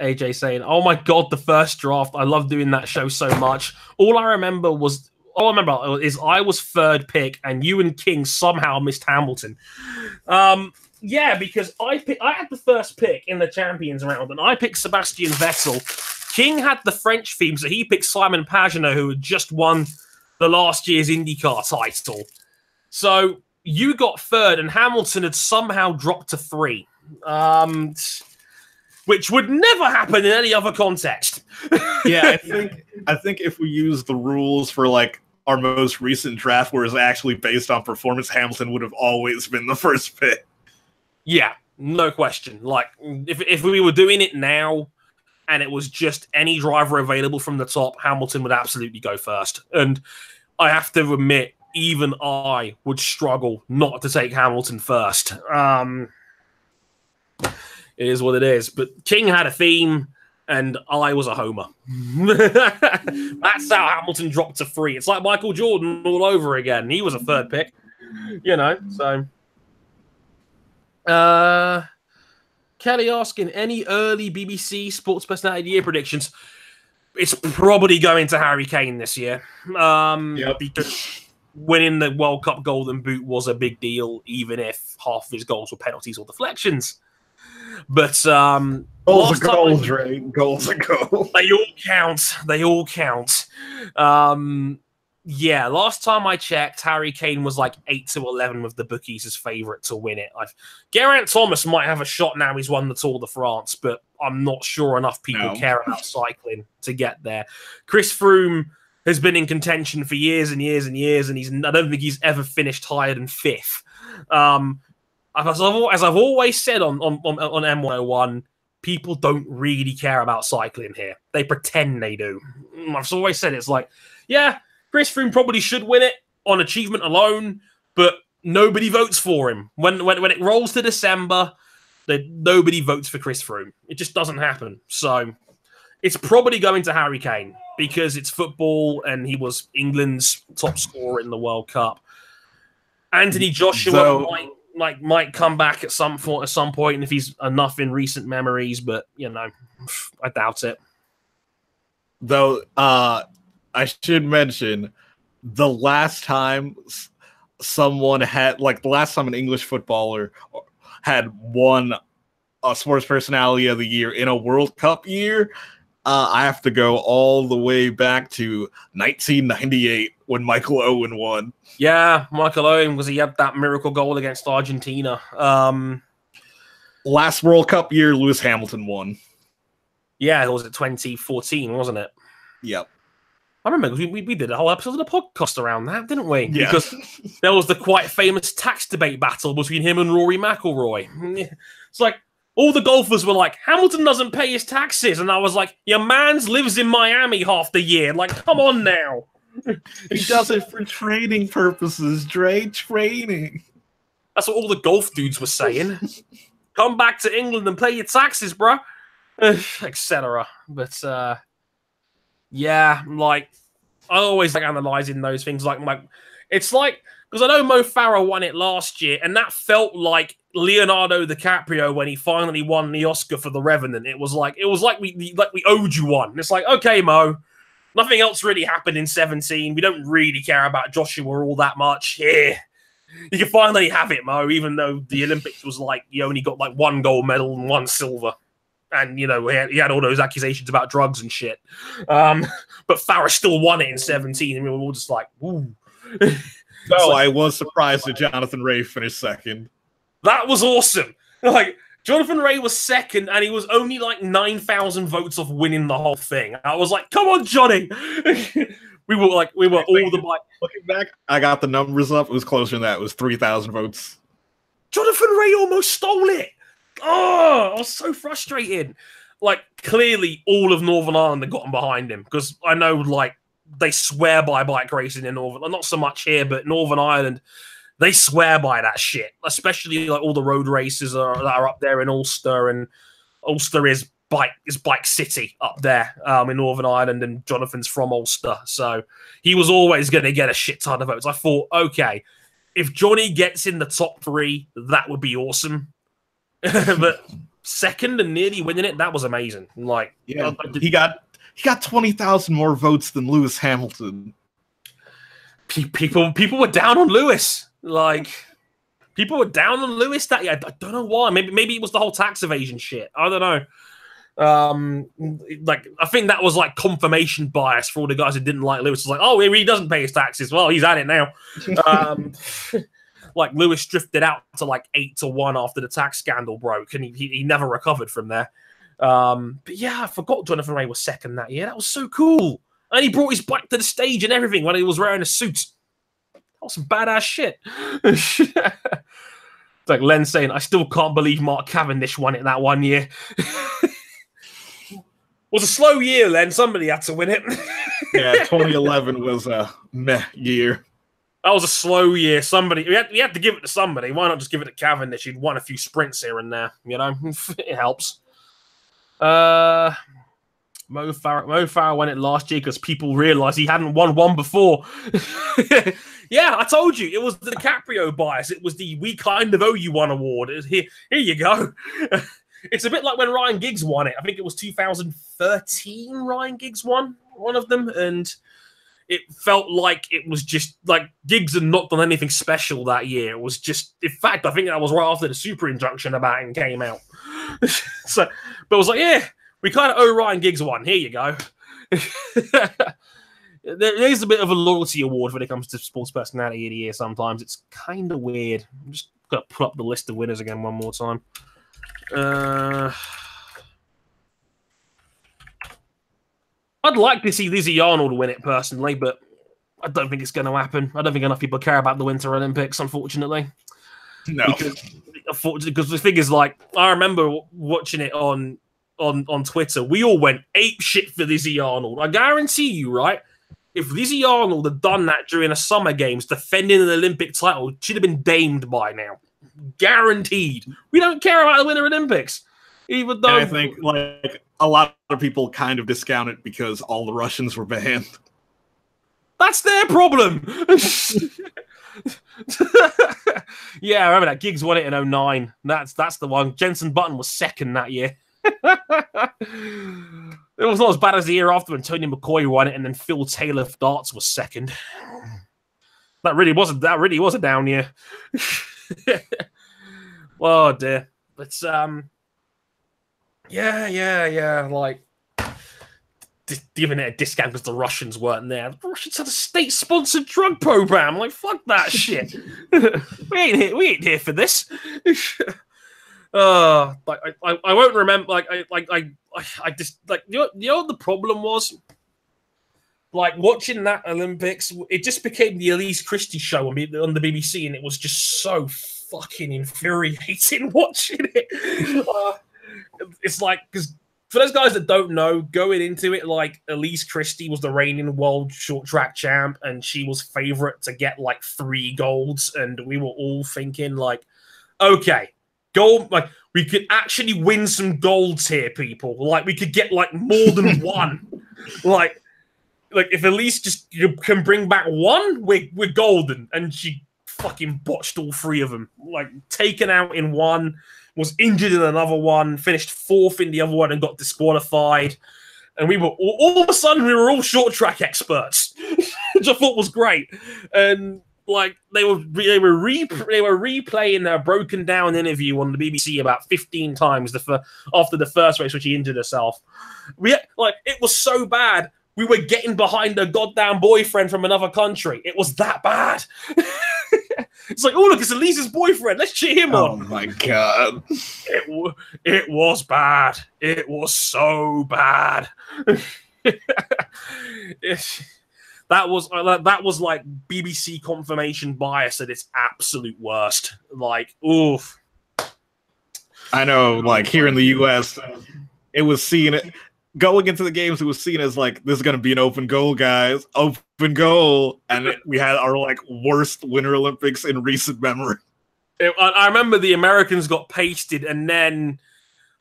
AJ saying, oh my God, the first draft. I love doing that show so much. All I remember is I was third pick and you and King somehow missed Hamilton. Yeah, because I had the first pick in the Champions round and I picked Sebastian Vettel. King had the French theme, so he picked Simon Pagenaud, who had just won the last year's IndyCar title. So you got third, and Hamilton had somehow dropped to 3, which would never happen in any other context. Yeah, I think if we use the rules for like our most recent draft, where it's actually based on performance, Hamilton would have always been the first pick. Yeah, no question. Like if we were doing it now, and it was just any driver available from the top, Hamilton would absolutely go first. And I have to admit, even I would struggle not to take Hamilton first. It is what it is. But King had a theme, and I was a homer. That's how Hamilton dropped to 3. It's like Michael Jordan all over again. He was a third pick, so. Kelly asking, any early BBC Sports Personality of the Year predictions? It's probably going to Harry Kane this year. Because winning the World Cup Golden Boot was a big deal, even if half of his goals were penalties or deflections. But goals are goals, right? Goals are goals. They all count. Yeah, last time I checked, Harry Kane was like 8-11 with the bookies as favourite to win it. Geraint Thomas might have a shot now he's won the Tour de France, but I'm not sure enough people care about cycling to get there. Chris Froome has been in contention for years and years and years, and I don't think he's ever finished higher than 5th. As I've always said on M101, people don't really care about cycling here. They pretend they do. I've always said it's like, yeah, Chris Froome probably should win it on achievement alone, but nobody votes for him. When it rolls to December, nobody votes for Chris Froome. It just doesn't happen. So it's probably going to Harry Kane because it's football and he was England's top scorer in the World Cup. Anthony Joshua might come back at some point, and if he's enough in recent memories, but I doubt it. Though I should mention, the last time someone had, the last time an English footballer had won a Sports Personality of the Year in a World Cup year, I have to go all the way back to 1998 when Michael Owen won. Yeah, Michael Owen, because he had that miracle goal against Argentina. Last World Cup year, Lewis Hamilton won. Yeah, it was 2014, wasn't it? Yep. I remember we did a whole episode of the podcast around that, didn't we? Yeah. Because there was the quite famous tax debate battle between him and Rory McIlroy. It's like, all the golfers were like, Hamilton doesn't pay his taxes. And I was like, your man's lives in Miami half the year. Like, come on now. He does it for training purposes, Dre. Training. That's what all the golf dudes were saying. Come back to England and pay your taxes, bro. Etc. But, yeah, I always like analysing those things. It's like, because I know Mo Farah won it last year, and that felt like Leonardo DiCaprio when he finally won the Oscar for The Revenant. It was like we owed you one. It's like, okay, Mo, nothing else really happened in 17. We don't really care about Joshua all that much. Yeah, you can finally have it, Mo. Even though the Olympics was you only got 1 gold medal and 1 silver. And, he had all those accusations about drugs and shit. But Farah still won it in 17. And we were all just like, ooh. No, I was surprised that Jonathan Ray finished second. That was awesome. Jonathan Ray was second, and he was only 9,000 votes off winning the whole thing. I was like, come on, Johnny. we were all the... Looking back, I got the numbers up. It was closer than that. It was 3,000 votes. Jonathan Ray almost stole it. Oh, I was so frustrated. Clearly, all of Northern Ireland had gotten behind him, because I know, they swear by bike racing in Northern, not so much here, but Northern Ireland, they swear by that shit. Especially all the road races that are up there in Ulster, and Ulster is bike city up there in Northern Ireland, and Jonathan's from Ulster, so he was always going to get a shit ton of votes. I thought, okay, if Johnny gets in the top 3, that would be awesome. But second and nearly winning it, that was amazing. He got 20,000 more votes than Lewis Hamilton. People were down on Lewis. People were down on Lewis that year. I don't know why. Maybe it was the whole tax evasion shit. I don't know. Like I think that was like confirmation bias for all the guys who didn't like Lewis. It's like, oh, he doesn't pay his taxes. Well, he's at it now. Like Lewis drifted out to like 8-1 after the tax scandal broke, and he never recovered from there. But yeah, I forgot Jonathan Ray was second that year. That was so cool. And he brought his bike to the stage and everything when he was wearing a suit. That was some badass shit. It's like Len saying, I still can't believe Mark Cavendish won it that one year. It was a slow year, Len. Somebody had to win it. Yeah, 2011 was a meh year. That was a slow year. We had to give it to somebody. Why not just give it to Cavendish? He'd won a few sprints here and there. You know, it helps. Mo Farah won it last year because people realised he hadn't won one before. Yeah, I told you. It was the DiCaprio bias. It was the we kind of owe you one award. Here you go. It's a bit like when Ryan Giggs won it. I think it was 2013 Ryan Giggs won one of them, and it felt like it was just like Giggs had not done anything special that year. It was just, in fact, I think that was right after the super injunction about him came out. But it was like, yeah, we kind of owe Ryan Giggs one. Here you go. There is a bit of a loyalty award when it comes to sports personality of the year sometimes. It's kind of weird. I'm just going to put up the list of winners again one more time. I'd like to see Lizzie Arnold win it personally, but I don't think it's going to happen. I don't think enough people care about the Winter Olympics, unfortunately. No. Because the thing is, like, I remember watching it on Twitter. We all went ape shit for Lizzie Arnold. I guarantee you, right? If Lizzie Arnold had done that during the Summer Games, defending an Olympic title, she'd have been damed by now. Guaranteed. We don't care about the Winter Olympics. Even though I think like a lot of people kind of discount it because all the Russians were banned. That's their problem. Yeah, I remember that. Giggs won it in 2009. That's the one. Jenson Button was second that year. It was not as bad as the year after when Tony McCoy won it, and then Phil Taylor of darts was second. That really was a down year. Oh dear. But yeah. Like giving it a discount because the Russians weren't there. The Russians had a state-sponsored drug program. Like fuck that shit. We ain't here for this. Like I won't remember. I just like you know what the problem was. Like watching that Olympics, it just became the Elise Christie show on the BBC, and it was just so fucking infuriating watching it. It's like, because for those guys that don't know, going into it, like Elise Christie was the reigning world short track champ, and she was favorite to get like 3 golds, and we were all thinking like, okay, gold, like we could actually win some golds here, people. Like we could get like more than one. Like if Elise just can bring back one, we're golden. And she fucking botched all 3 of them. Like taken out in one, was injured in another one, finished 4th in the other one, and got disqualified. And we were all of a sudden we were all short track experts, which I thought was great. And like they were replaying a broken down interview on the BBC about 15 times after the first race, which she injured herself. It was so bad. We were getting behind a goddamn boyfriend from another country. It was that bad. It's like, oh, look, it's Elise's boyfriend. Let's cheer him on. Oh, my God. It was bad. It was so bad. That was like BBC confirmation bias at its absolute worst. Like, oof. I know, like, here in the U.S., it was seen... Going into the games, it was seen as like, this is going to be an open goal, guys. Open goal. And we had our like worst Winter Olympics in recent memory. I remember the Americans got pasted, and then,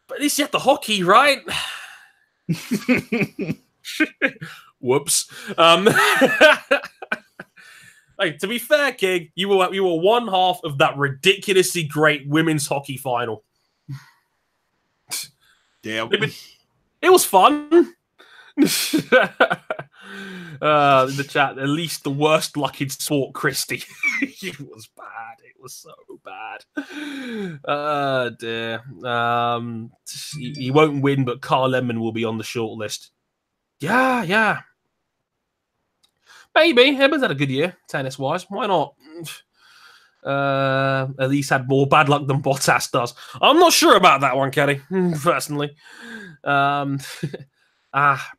but at least you had the hockey, right? Whoops. Hey, to be fair, King, you were one half of that ridiculously great women's hockey final. Yeah. It was fun. In the chat, at least the worst luck in sport, Christie. It was bad. It was so bad. Dear. He won't win, but Carl Lemon will be on the short list. Yeah. Maybe. Lemmon's had a good year, tennis-wise. Why not? At least had more bad luck than Bottas does. I'm not sure about that one, Kelly, personally.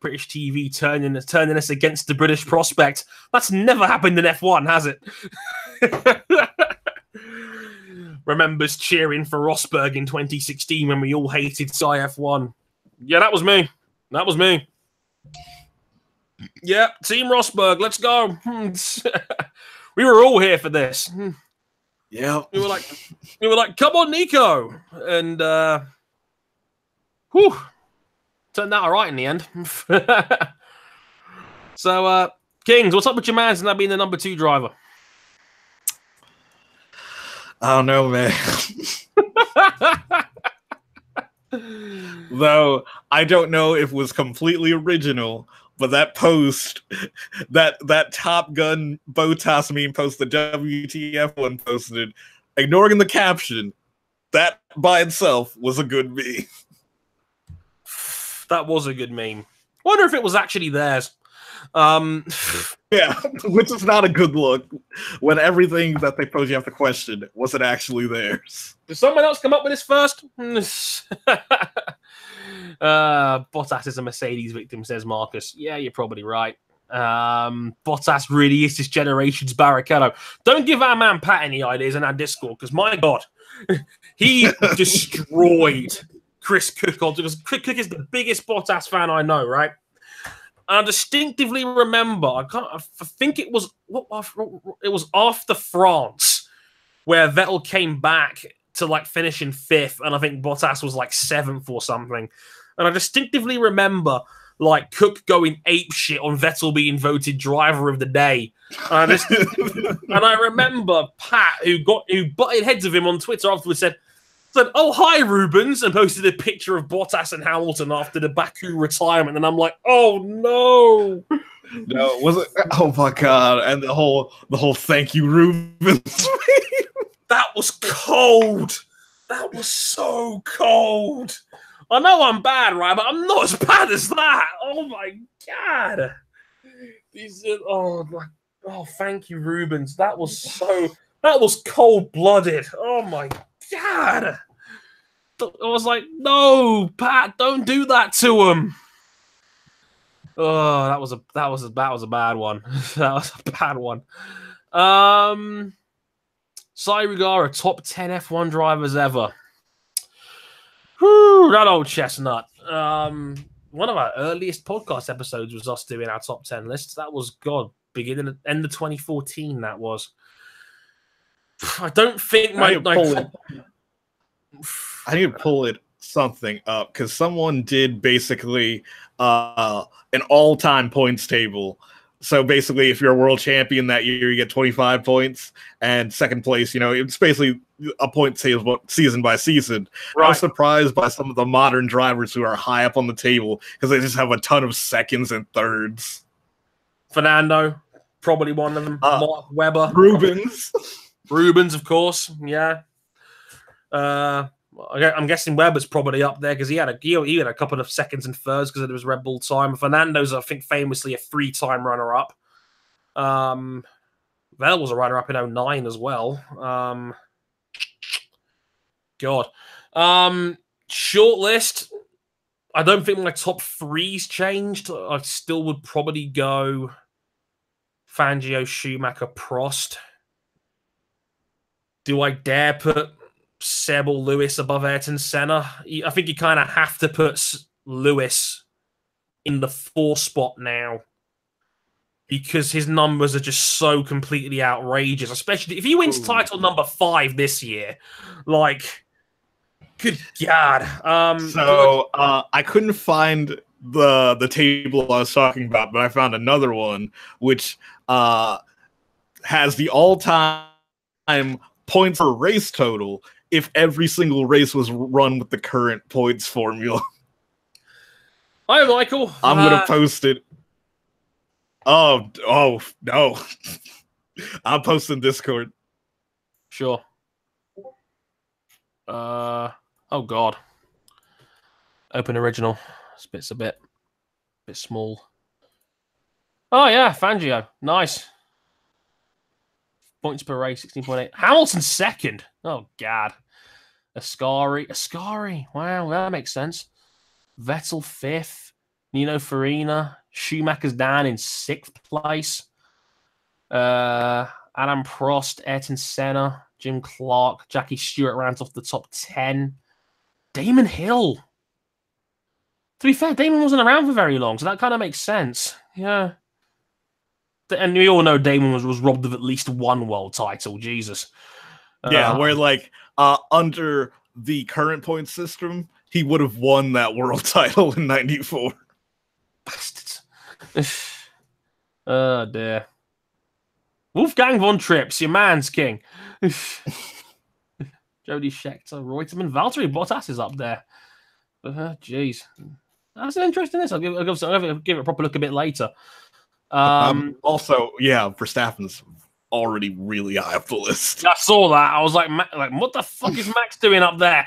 British TV turning us against the British prospect. That's never happened in F1, has it? Remembers cheering for Rosberg in 2016 when we all hated Sky F1. Yeah, that was me. Yeah, Team Rosberg, let's go. We were all here for this. Yeah. We were like, come on, Nico. And turned out all right in the end. So, Kings, what's up with your man's not being the number 2 driver? I don't know, man. Though I don't know if it was completely original, but that post, that Top Gun Bottas meme post, the WTF one posted, ignoring the caption, that by itself was a good meme. That was a good meme. Wonder if it was actually theirs. Yeah, which is not a good look when everything that they post you have to question, was it actually theirs? Did someone else come up with this first? Bottas is a Mercedes victim, says Marcus. Yeah, you're probably right. Bottas really is this generation's Barrichello. Don't give our man Pat any ideas in our Discord, because my God, he destroyed Chris Cook. Because Cook is the biggest Bottas fan I know, right? I distinctively remember, I think it was after France where Vettel came back to like finish in 5th, and I think Bottas was like 7th or something. And I distinctively remember like Cook going apeshit on Vettel being voted driver of the day. And I remember Pat, who butted heads with him on Twitter afterwards, said, "Oh, hi, Rubens," and posted a picture of Bottas and Hamilton after the Baku retirement. And I'm like, oh, no. No, was it? Oh, my God. And the whole thank you, Rubens. That was cold. That was so cold. I know I'm bad, right? But I'm not as bad as that. Oh, my God. Thank you, Rubens. That was cold-blooded. Oh, my God. I was like, no, Pat, don't do that to him. Oh, that was a bad one. That was a bad one. Sai Rugara, top 10 F1 drivers ever. Whew, that old chestnut. One of our earliest podcast episodes was us doing our top 10 lists. That was end of 2014. That was. I don't think I need to pull it something up because someone did basically an all-time points table. So basically, if you're a world champion that year, you get 25 points, and second place, it's basically a point table season by season. Right. I was surprised by some of the modern drivers who are high up on the table because they just have a ton of seconds and thirds. Fernando, probably one of them. Mark Webber. Rubens, of course. Yeah. I'm guessing Webber's probably up there because he had a couple of seconds and thirds because of his Red Bull time. Fernando's, I think, famously a 3-time runner-up. Vettel was a runner-up in 2009 as well. Short list. I don't think my top 3's changed. I still would probably go Fangio, Schumacher, Prost. Do I dare put Seb or Lewis above Ayrton Senna? I think you kind of have to put Lewis in the 4 spot now because his numbers are just so completely outrageous, especially if he wins title number 5 this year. Like, good God. I couldn't find the table I was talking about, but I found another one which has the all-time points per race total if every single race was run with the current points formula. Hi, Michael. I'm gonna post it. Oh no. I'm posting Discord. Sure. Oh God. Open original. It's a bit small. Oh yeah, Fangio. Nice. Points per race, 16.8. Hamilton second. Oh God. Ascari. Wow, that makes sense. Vettel fifth. Nino Farina. Schumacher's down in sixth place. Adam Prost, Ayrton Senna, Jim Clark, Jackie Stewart rounds off the top 10. Damon Hill. To be fair, Damon wasn't around for very long, so that kind of makes sense. Yeah. And we all know Damon was robbed of at least one world title. Jesus. Yeah, where like under the current point system, he would have won that world title in '94. Bastards. Oh dear. Wolfgang von Trips, your man's king. Jody Scheckter, Reutemann, Valtteri Bottas is up there. Jeez. That's an interesting list. I'll give it a proper look a bit later. Also, yeah, Verstappen's already really high up the list. I saw that. I was like, what the fuck is Max doing up there?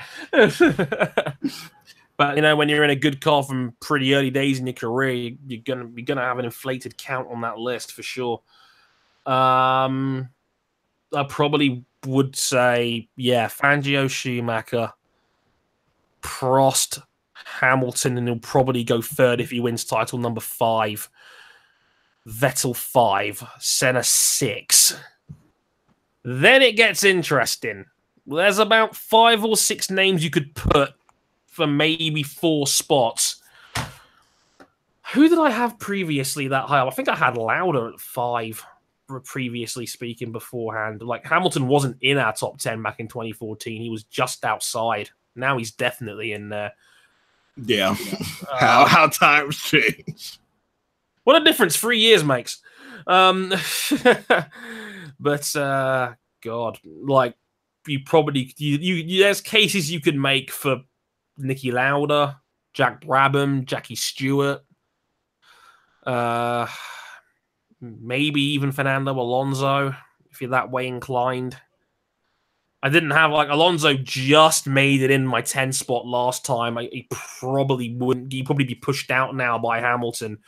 But you know, when you're in a good car from pretty early days in your career, you're gonna have an inflated count on that list for sure. I probably would say, yeah, Fangio, Schumacher, Prost, Hamilton, and he'll probably go third if he wins title number 5. Vettel 5, Senna 6. Then it gets interesting. There's about 5 or 6 names you could put for maybe 4 spots. Who did I have previously that high up? I think I had Lauda at 5, previously speaking, beforehand. Like, Hamilton wasn't in our top 10 back in 2014. He was just outside. Now he's definitely in there. Yeah. How times change. What a difference 3 years makes. But God, like, you probably there's cases you could make for Niki Lauda, Jack Brabham, Jackie Stewart, maybe even Fernando Alonso if you're that way inclined. I didn't have Alonso just made it in my 10 spot last time. He probably wouldn't. He'd probably be pushed out now by Hamilton.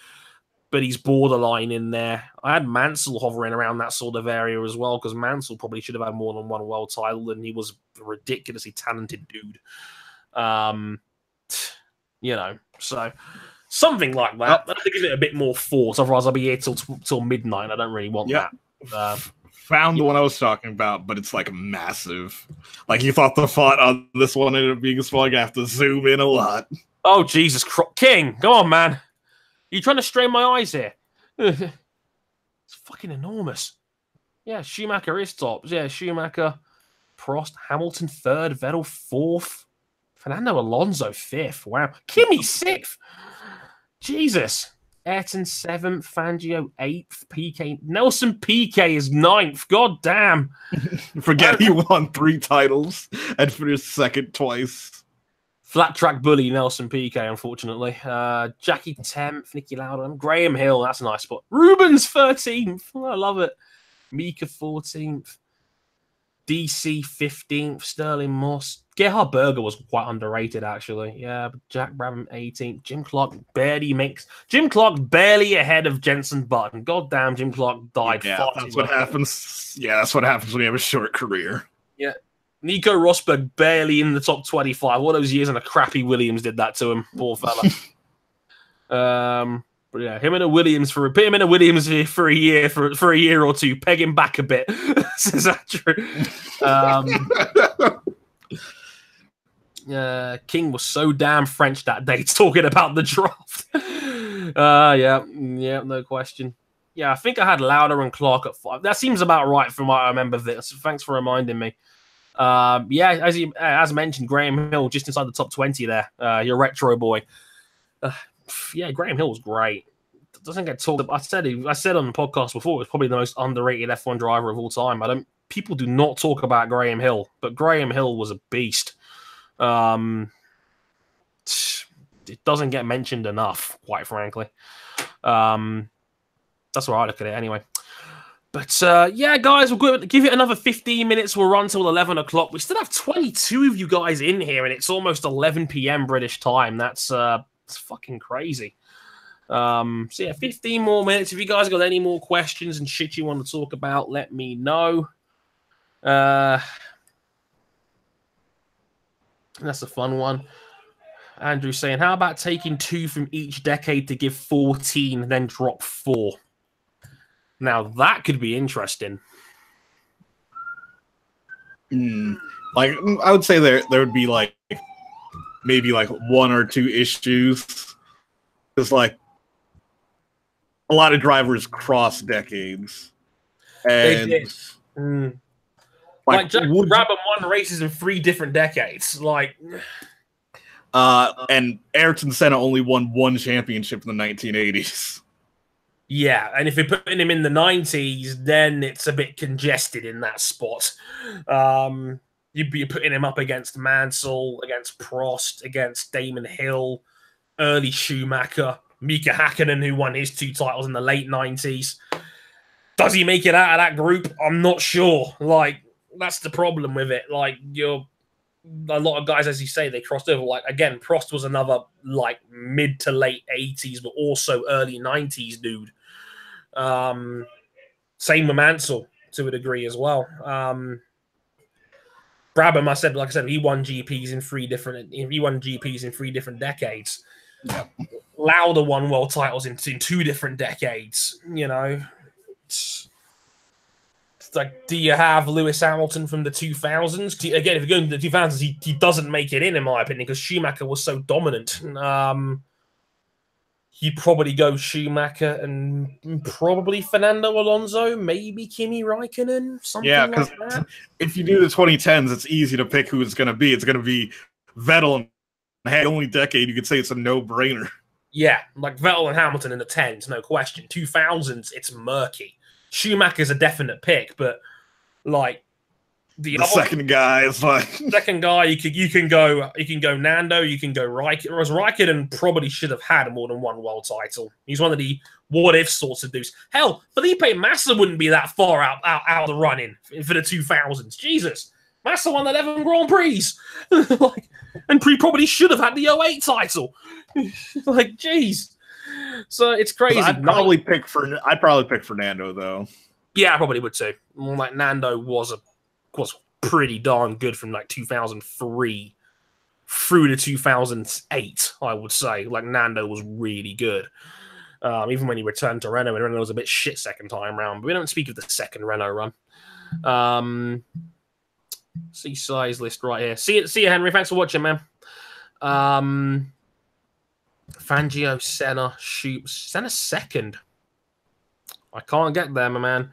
But he's borderline in there. I had Mansell hovering around that sort of area as well, because Mansell probably should have had more than one world title, and he was a ridiculously talented dude. You know, so something like that. I have to give it a bit more force, otherwise I'll be here till midnight. I don't really want that. Found the one I was talking about, but it's like massive. Like, you thought the font on this one ended up being small. I have to zoom in a lot. Oh, Jesus Christ. King, come on, man. You trying to strain my eyes here? It's fucking enormous. Yeah, Schumacher is tops. Yeah, Schumacher, Prost, Hamilton 3rd, Vettel 4th, Fernando Alonso 5th. Wow. Kimi 6th. Jesus. Ayrton 7th, Fangio 8th, PK. Nelson PK is 9th. God damn. Forget he won 3 titles and finished second twice. Flat track bully Nelson PK, unfortunately. Jackie 10th, Niki Lauda, Graham Hill, that's a nice spot. Rubens 13th, I love it. Mika 14th, DC 15th, Sterling Moss. Gerhard Berger was quite underrated, actually. Yeah, Jack Brabham 18th. Jim Clark barely ahead of Jenson Button. God damn, Jim Clark died. Yeah, that's what happens. Yeah, that's what happens when you have a short career. Yeah. Nico Rosberg barely in the top 25. All those years in a crappy Williams did that to him. Poor fella. But yeah, him in a Williams for a year for a year or two. Peg him back a bit. Is that true? King was so damn French that day talking about the draft. Yeah, no question. Yeah, I think I had Lauda and Clark at 5. That seems about right from what I remember. This. Thanks for reminding me. Yeah, as mentioned, Graham Hill just inside the top 20 there. Your retro boy. Yeah, Graham Hill was great. Doesn't get talked about. I said on the podcast before, it was probably the most underrated F1 driver of all time. People do not talk about Graham Hill, but Graham Hill was a beast. It doesn't get mentioned enough, quite frankly. That's where I look at it anyway. But yeah, guys, we'll give it another 15 minutes. We'll run till 11 o'clock. We still have 22 of you guys in here, and it's almost 11 p.m. British time. That's fucking crazy. So yeah, 15 more minutes. If you guys got any more questions and shit you want to talk about, let me know. That's a fun one. Andrew saying, how about taking 2 from each decade to give 14, then drop 4? Now that could be interesting. Like, I would say there would be like maybe like 1 or 2 issues. Because like a lot of drivers cross decades. And they did. Like Jack Brabham won races in 3 different decades. Like and Ayrton Senna only won 1 championship in the 1980s. Yeah, and if you're putting him in the 90s, then it's a bit congested in that spot. You'd be putting him up against Mansell, against Prost, against Damon Hill, early Schumacher, Mika Hakkinen, who won his 2 titles in the late 90s. Does he make it out of that group? I'm not sure. Like, that's the problem with it. Like, a lot of guys, as you say, they crossed over. Like, again, Prost was another, like, mid to late 80s, but also early 90s dude. Same with Mansell to a degree as well. Brabham, like I said, he won GPs in 3 different decades. Yeah. Lauda won world titles in 2 different decades. You know, it's like, do you have Lewis Hamilton from the 2000s? Again, if you're going to the 2000s, he doesn't make it in my opinion, because Schumacher was so dominant. You'd probably go Schumacher and probably Fernando Alonso, maybe Kimi Raikkonen, something like that. If you do the 2010s, it's easy to pick who it's going to be. It's going to be Vettel, and the only decade you could say it's a no-brainer. Yeah, like Vettel and Hamilton in the 10s, no question. 2000s, it's murky. Schumacher's a definite pick, but like the second guy is like second guy, you can go Nando, you can go Raikkonen. Whereas Raikkonen probably should have had more than 1 world title. He's one of the what if sorts of dudes. Hell, Felipe Massa wouldn't be that far out of the running for the 2000s. Jesus, Massa won 11 Grand Prix, like, and probably should have had the 08 title. Like, jeez. So it's crazy. I'd probably pick Fernando though. Yeah, I probably would too. Like, Nando was pretty darn good from like 2003 through to 2008, I would say. Like, Nando was really good. Even when he returned to Renault, and Renault was a bit shit second time round. But we don't speak of the second Renault run. See size list right here. See you, Henry. Thanks for watching, man. Fangio, Senna, Senna second. I can't get there, my man.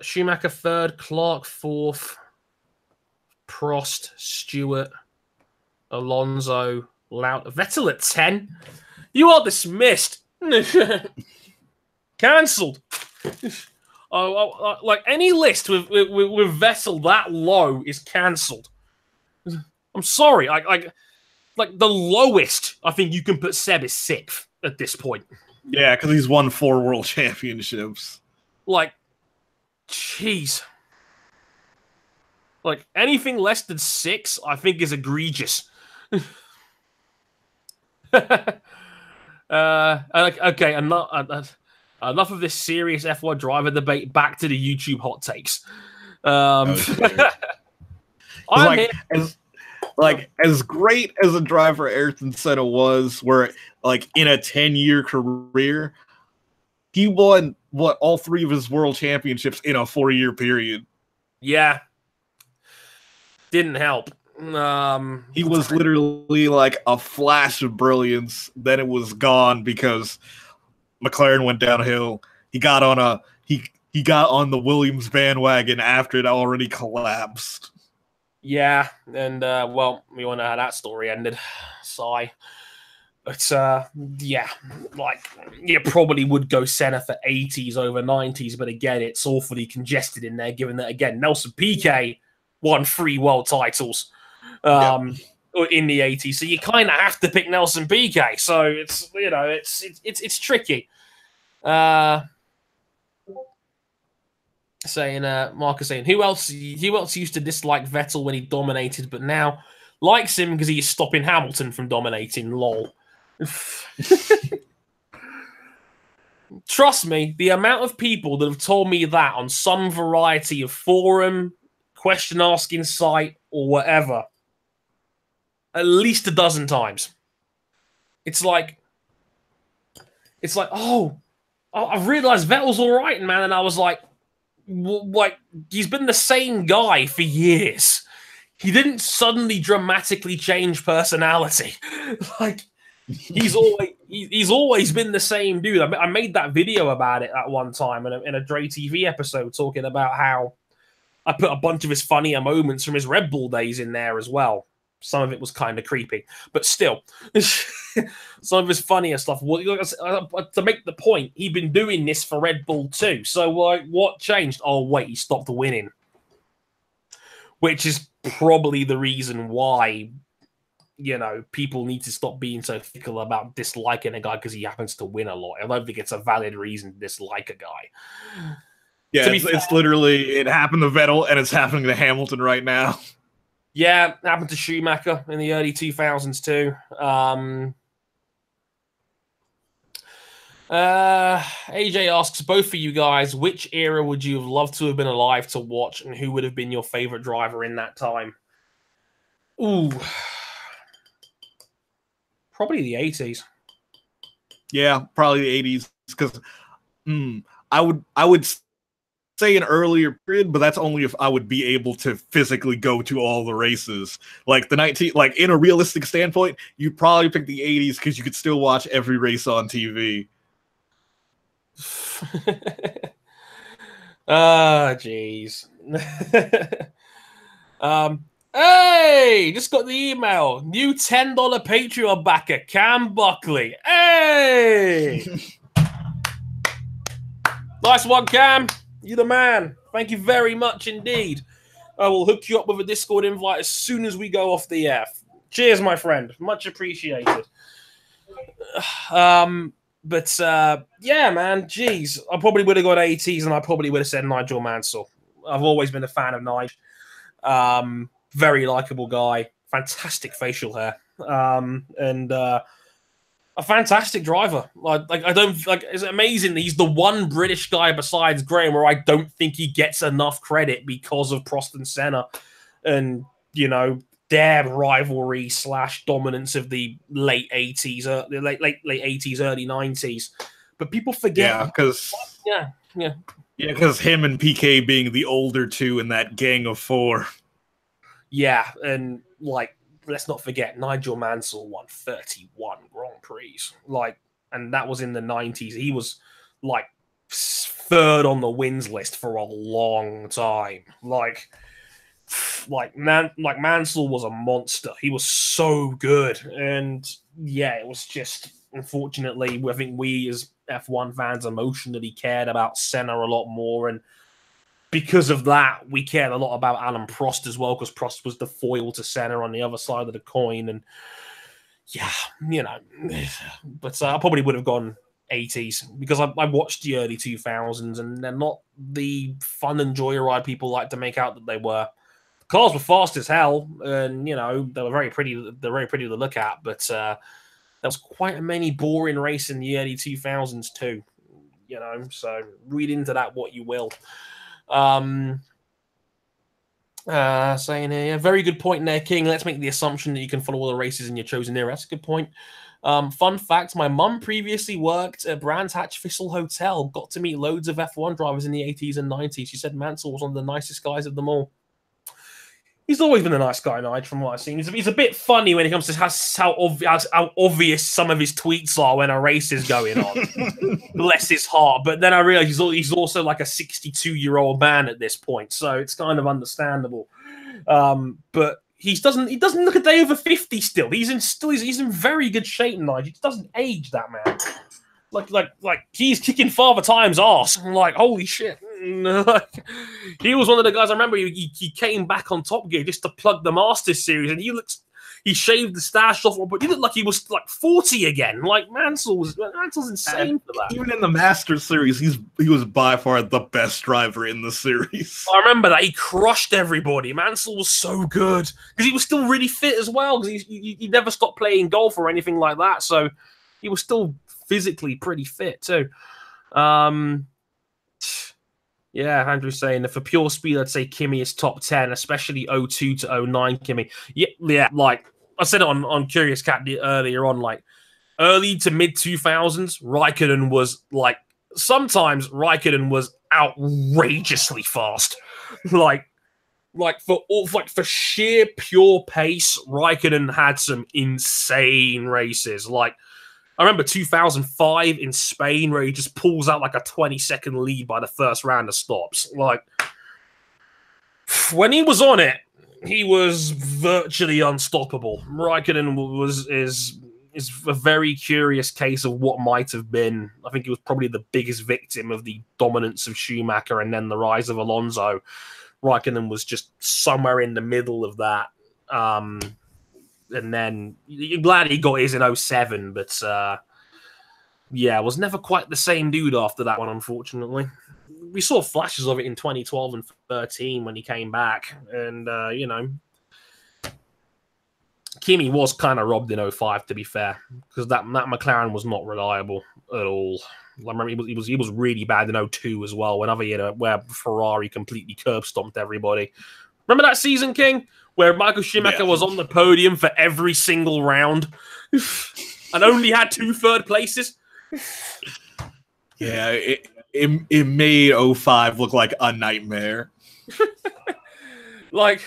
Schumacher third, Clark fourth, Prost, Stewart, Alonso, Vettel at 10. You are dismissed. Cancelled. Like, any list with Vettel that low is cancelled. I'm sorry. Like the lowest I think you can put Seb is 6th at this point. Yeah, because he's won 4 world championships. Like, jeez. Like, anything less than 6, I think, is egregious. Okay, enough of this serious F1 driver debate. Back to the YouTube hot takes. As great as a driver Ayrton Senna was, where like in a 10-year career, he won all 3 of his world championships in a 4-year period. Yeah, didn't help. He was literally like a flash of brilliance. Then it was gone because McLaren went downhill. He got on he got on the Williams bandwagon after it already collapsed. Yeah, and well, we all know how that story ended. Sigh. But yeah, like, you probably would go Senna for 80s over 90s, but again, it's awfully congested in there, given that, again, Nelson Piquet won 3 world titles in the 80s, so you kind of have to pick Nelson Piquet. So it's, you know, it's tricky. Saying, Marcus saying, who else used to dislike Vettel when he dominated, but now likes him because he's stopping Hamilton from dominating? Lol. Trust me, the amount of people that have told me that on some variety of forum, question asking site, or whatever, at least a dozen times. It's like, oh, I've realized Vettel's all right, man. And I was like, he's been the same guy for years. He didn't suddenly dramatically change personality. Like, he's always been the same dude. I made that video about it at one time in a Dre TV episode, talking about how I put a bunch of his funnier moments from his Red Bull days in there as well. Some of it was kind of creepy, but still, some of his funnier stuff. To make the point, he'd been doing this for Red Bull too. So, what changed? Oh, wait, he stopped winning, which is probably the reason why, you know, people need to stop being so fickle about disliking a guy because he happens to win a lot. I don't think it's a valid reason to dislike a guy. Yeah, it's literally, it happened to Vettel and it's happening to Hamilton right now. Yeah, happened to Schumacher in the early 2000s too. AJ asks, both of you guys, which era would you have loved to have been alive to watch, and who would have been your favorite driver in that time? Ooh, probably the 80s. Yeah, probably the 80s, because I would say an earlier period, but that's only if I would be able to physically go to all the races. Like in a realistic standpoint, you'd probably pick the 80s because you could still watch every race on TV. Jeez. Hey, just got the email. New $10 Patreon backer, Cam Buckley. Hey! Nice one, Cam. You're the man. Thank you very much indeed. I will hook you up with a Discord invite as soon as we go off the air. Cheers, my friend. Much appreciated. Yeah, man. Jeez. I probably would have got 80s and I probably would have said Nigel Mansell. I've always been a fan of Nigel. Very likable guy. Fantastic facial hair. And a fantastic driver. It's amazing that he's the one British guy besides Graham where I don't think he gets enough credit because of Prost and Senna and, you know, their rivalry / dominance of the late 80s, late 80s, early 90s. But people forget. Yeah, because him and PK being the older two in that gang of four. Yeah, and let's not forget, Nigel Mansell won 31 Grand Prix. And that was in the 90s. He was third on the wins list for a long time. Mansell was a monster. He was so good. And yeah, it was just, unfortunately, I think we as F1 fans emotionally cared about Senna a lot more. And because of that, we cared a lot about Alan Prost as well, because Prost was the foil to Senna on the other side of the coin. And yeah, you know, but I probably would have gone 80s because I watched the early 2000s and they're not the fun and joyride people like to make out that they were. The cars were fast as hell and, you know, they were very pretty. They're very pretty to look at, but there was quite a many boring race in the early 2000s too, you know, so read into that what you will. Saying here, very good point there, King. Let's make the assumption that you can follow all the races in your chosen era. That's a good point. Fun fact, my mum previously worked at Brands Hatch Thistle Hotel, got to meet loads of F1 drivers in the 80s and 90s. She said Mansell was one of the nicest guys of them all. He's always been a nice guy, Nigel, from what I've seen. He's a bit funny when it comes to how obvious some of his tweets are when a race is going on. Bless his heart. But then I realize he's also like a 62-year-old man at this point, so it's kind of understandable. But he doesn't look a day over 50 still. He's in very good shape, Nigel. He doesn't age, that man. Like he's kicking Father Time's ass. I'm like, holy shit. He was one of the guys I remember he came back on Top Gear just to plug the Masters series, and he looks he shaved the stash off, but he looked like he was like 40 again. Like Mansell's insane for that. Even in the Masters series, he was by far the best driver in the series. I remember that he crushed everybody. Mansell was so good because he was still really fit as well. Because he never stopped playing golf or anything like that, so he was still physically pretty fit too. Yeah, Andrew's saying that for pure speed, I'd say Kimi is top 10, especially 02 to 09 Kimi. Yeah, like I said it on Curious Cat earlier on, like early to mid 2000s, Raikkonen was like, sometimes Raikkonen was outrageously fast. like for sheer pure pace, Raikkonen had some insane races. Like I remember 2005 in Spain where he just pulls out like a 20-second lead by the first round of stops. Like, when he was on it, he was virtually unstoppable. Raikkonen is a very curious case of what might have been. I think he was probably the biggest victim of the dominance of Schumacher and then the rise of Alonso. Raikkonen was just somewhere in the middle of that. And then you're glad he got his in 07, but yeah, was never quite the same dude after that one, unfortunately. We saw flashes of it in 2012 and 13 when he came back, and you know, Kimi was kind of robbed in 05, to be fair, because that McLaren was not reliable at all. I remember he was really bad in 02 as well, another year where Ferrari completely curb stomped everybody. Remember that season, King? Where Michael Schumacher was on the podium for every single round and only had 2 third places. Yeah, it made 05 look like a nightmare. Like,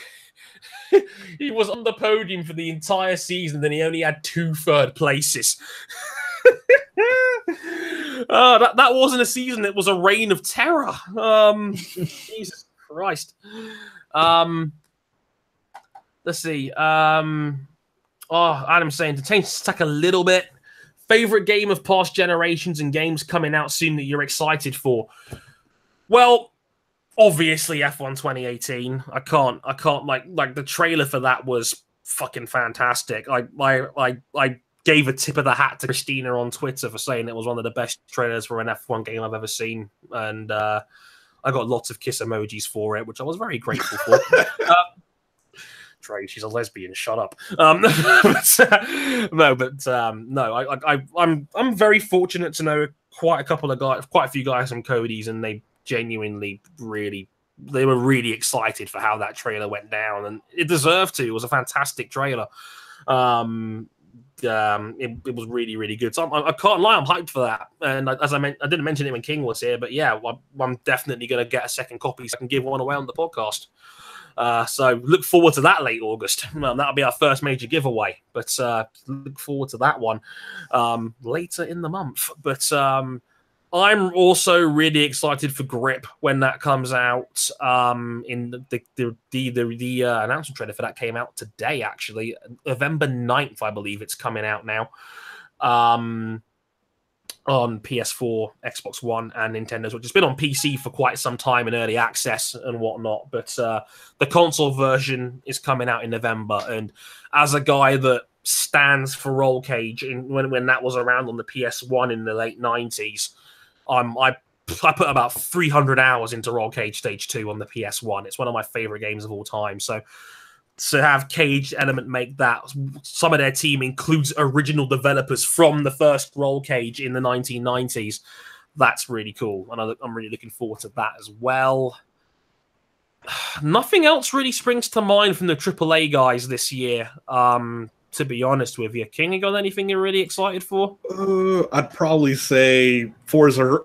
he was on the podium for the entire season, then he only had 2 third places. That wasn't a season, it was a reign of terror. Jesus Christ. Let's see. Adam's saying to change the tack a little bit. Favorite game of past generations and games coming out soon that you're excited for? Well, obviously F1 2018. I can't like the trailer for that was fucking fantastic. I gave a tip of the hat to Christina on Twitter for saying it was one of the best trailers for an F1 game I've ever seen, and I got lots of kiss emojis for it, which I was very grateful for. Trey, she's a lesbian. Shut up. I'm very fortunate to know quite a few guys from Cody's, and they genuinely they were really excited for how that trailer went down, and it deserved to. It was a fantastic trailer. It was really, really good. So I can't lie, I'm hyped for that. And as I didn't mention it when King was here, but yeah, I'm definitely going to get a second copy so I can give one away on the podcast. So look forward to that late August. Well, that'll be our first major giveaway, but look forward to that one later in the month. But I'm also really excited for Grip when that comes out. In the announcement trailer for that came out today, actually, November 9th, I believe it's coming out now. On PS4, Xbox One, and Nintendo Switch. It's been on PC for quite some time in early access and whatnot, but the console version is coming out in November. And as a guy that stands for Roll Cage, when that was around on the PS1 in the late 90s, I put about 300 hours into Roll Cage Stage 2 on the PS1. It's one of my favorite games of all time. So to have Cage Element make that, some of their team includes original developers from the first Roll Cage in the 1990s. That's really cool, and I'm really looking forward to that as well. Nothing else really springs to mind from the AAA guys this year, to be honest with you. King, you got anything you're really excited for? I'd probably say Forza,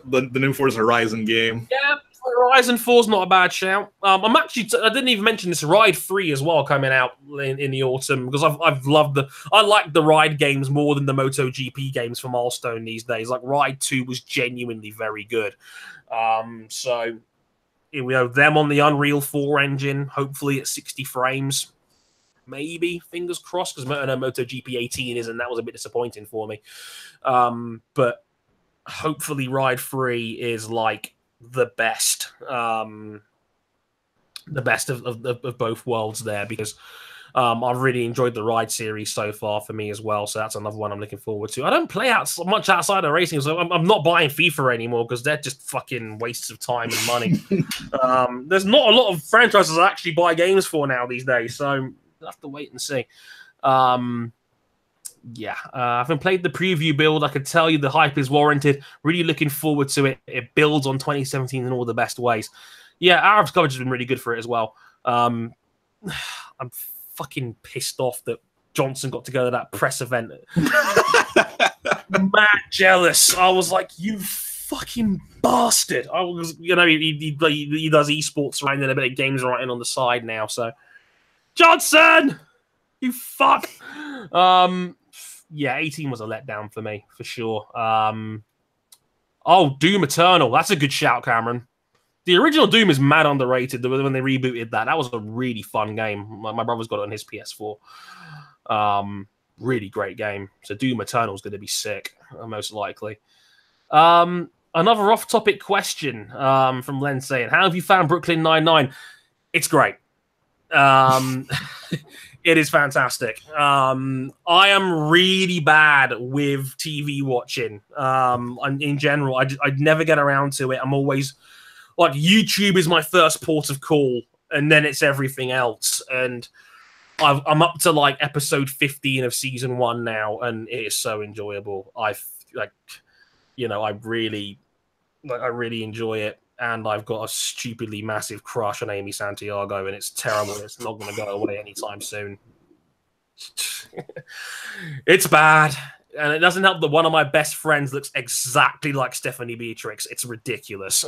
the new Forza Horizon game. Yeah, Horizon 4's not a bad shout. I didn't even mention this Ride 3 as well coming out in the autumn, because I like the Ride games more than the MotoGP games for Milestone these days. Like Ride 2 was genuinely very good. So we have them on the Unreal 4 engine, hopefully at 60 frames. Maybe, fingers crossed, because MotoGP 18 isn't. That was a bit disappointing for me. But hopefully Ride 3 is like the best of both worlds there, because I've really enjoyed the ride series so far for me as well, so that's another one I'm looking forward to. I don't play out much outside of racing, so I'm not buying FIFA anymore because they're just fucking wastes of time and money. There's not a lot of franchises I actually buy games for now these days, so I'll have to wait and see. I haven't played the preview build. I can tell you the hype is warranted. Really looking forward to it. It builds on 2017 in all the best ways. Yeah, Arab's coverage has been really good for it as well. I'm fucking pissed off that Johnson got to go to that press event. Mad jealous. I was like, you fucking bastard. I was, he does esports writing and a bit of games writing on the side now. So, Johnson, you fuck. 18 was a letdown for me for sure. Doom Eternal. That's a good shout, Cameron. The original Doom is mad underrated. When they rebooted that was a really fun game. My brother's got it on his PS4. Really great game. So Doom Eternal is going to be sick, most likely. Another off-topic question from Len saying, how have you found Brooklyn Nine-Nine? It's great. It is fantastic. I am really bad with TV watching. In general, I'd never get around to it. I'm always... like, YouTube is my first port of call, and then it's everything else. And I'm up to like episode 15 of season 1 now, and it is so enjoyable. I really enjoy it, and I've got a stupidly massive crush on Amy Santiago, and it's terrible. It's not going to go away anytime soon. It's bad. And it doesn't help that one of my best friends looks exactly like Stephanie Beatrix. It's ridiculous.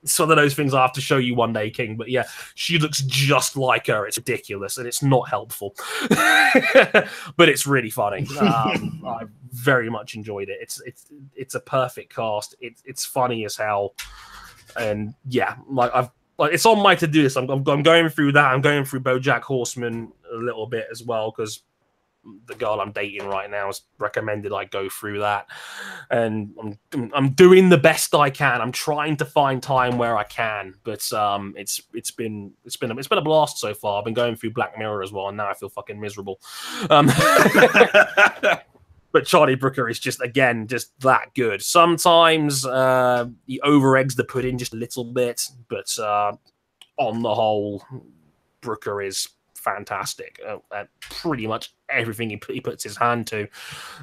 It's one of those things I have to show you one day, King. But yeah, she looks just like her. It's ridiculous, and it's not helpful. But it's really funny. I very much enjoyed it. It's a perfect cast. It's funny as hell, and yeah, it's on my to-do list. I'm going through that. I'm going through BoJack Horseman a little bit as well because the girl I'm dating right now has recommended I go through that, and I'm doing the best I can. I'm trying to find time where I can, but it's been a blast so far. I've been going through Black Mirror as well, and now I feel fucking miserable. But Charlie Brooker is just that good. Sometimes he over-eggs the pudding just a little bit, but on the whole, Brooker is fantastic at pretty much everything he puts his hand to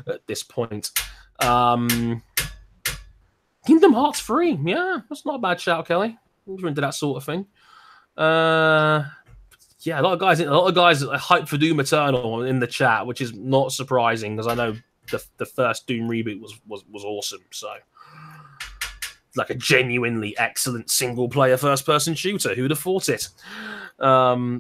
at this point. Kingdom Hearts 3, yeah, that's not a bad shout, Kelly. We're into that sort of thing. A lot of guys are hyped for Doom Eternal in the chat, which is not surprising because I know the first Doom reboot was awesome. So like a genuinely excellent single player first person shooter. Who'd have thought it? But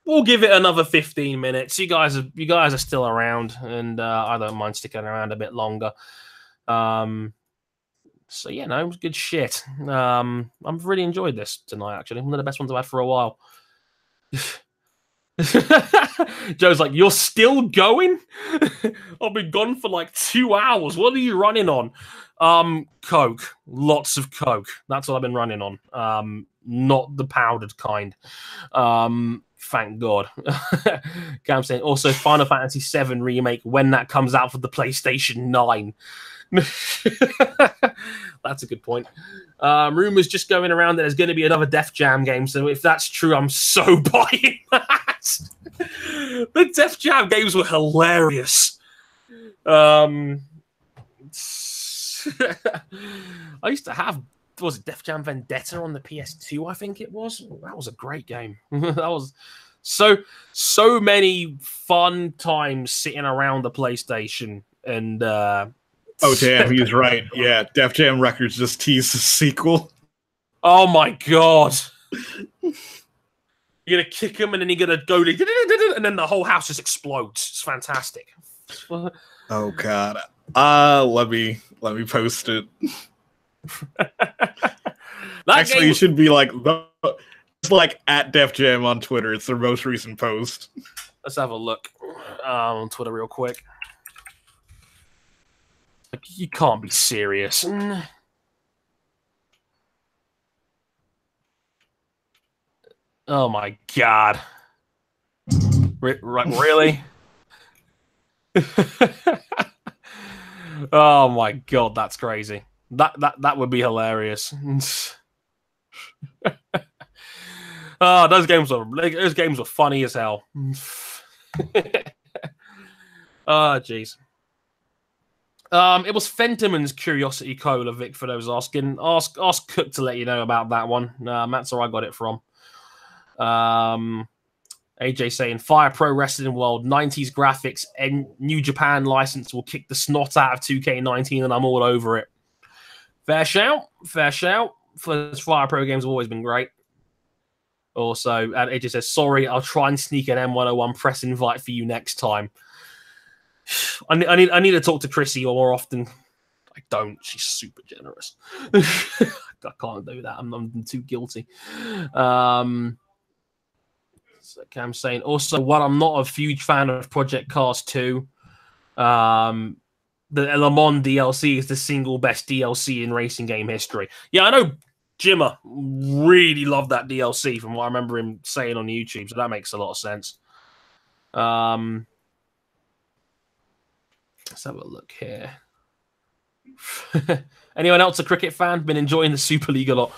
we'll give it another 15 minutes. You guys are still around, and I don't mind sticking around a bit longer. So it was good shit. I've really enjoyed this tonight. Actually, one of the best ones I've had for a while. Joe's like, you're still going? I've been gone for like 2 hours. What are you running on? Coke. Lots of Coke. That's what I've been running on. Not the powdered kind. Thank God. Cam saying also Final Fantasy VII Remake when that comes out for the PlayStation 9. That's a good point. Rumors just going around that there's going to be another Def Jam game. So if that's true, I'm so buying that. The Def Jam games were hilarious. I used to have, was it Def Jam Vendetta on the PS2? I think it was. That was a great game. That was so many fun times sitting around the PlayStation and. Oh damn, he was right. Yeah, Def Jam Records just teased the sequel. Oh my god! You're gonna kick him, and then you're gonna go, and then the whole house just explodes. It's fantastic. Oh god. Let me post it. Actually, you should be like it's like at Def Jam on Twitter. It's their most recent post. Let's have a look on Twitter real quick. Like, you can't be serious. Oh my god! Really? Oh my god, that's crazy. That would be hilarious. Oh, those games were funny as hell. Oh, jeez. It was Fentiman's Curiosity Cola, Vic, for those asking. Ask Cook to let you know about that one. That's where I got it from. AJ saying, Fire Pro Wrestling World, 90s graphics, and New Japan license will kick the snot out of 2K19, and I'm all over it. Fair shout. For Fire Pro games have always been great. Also, AJ says, sorry, I'll try and sneak an M101 press invite for you next time. I need to talk to Chrissy more often. I don't. She's super generous. I can't do that. I'm too guilty. So I'm saying also, while I'm not a huge fan of Project Cars 2, the Le Mans DLC is the single best DLC in racing game history. Yeah, I know Jimmer really loved that DLC from what I remember him saying on YouTube, so that makes a lot of sense. Let's have a look here. Anyone else a cricket fan? Been enjoying the Super League a lot?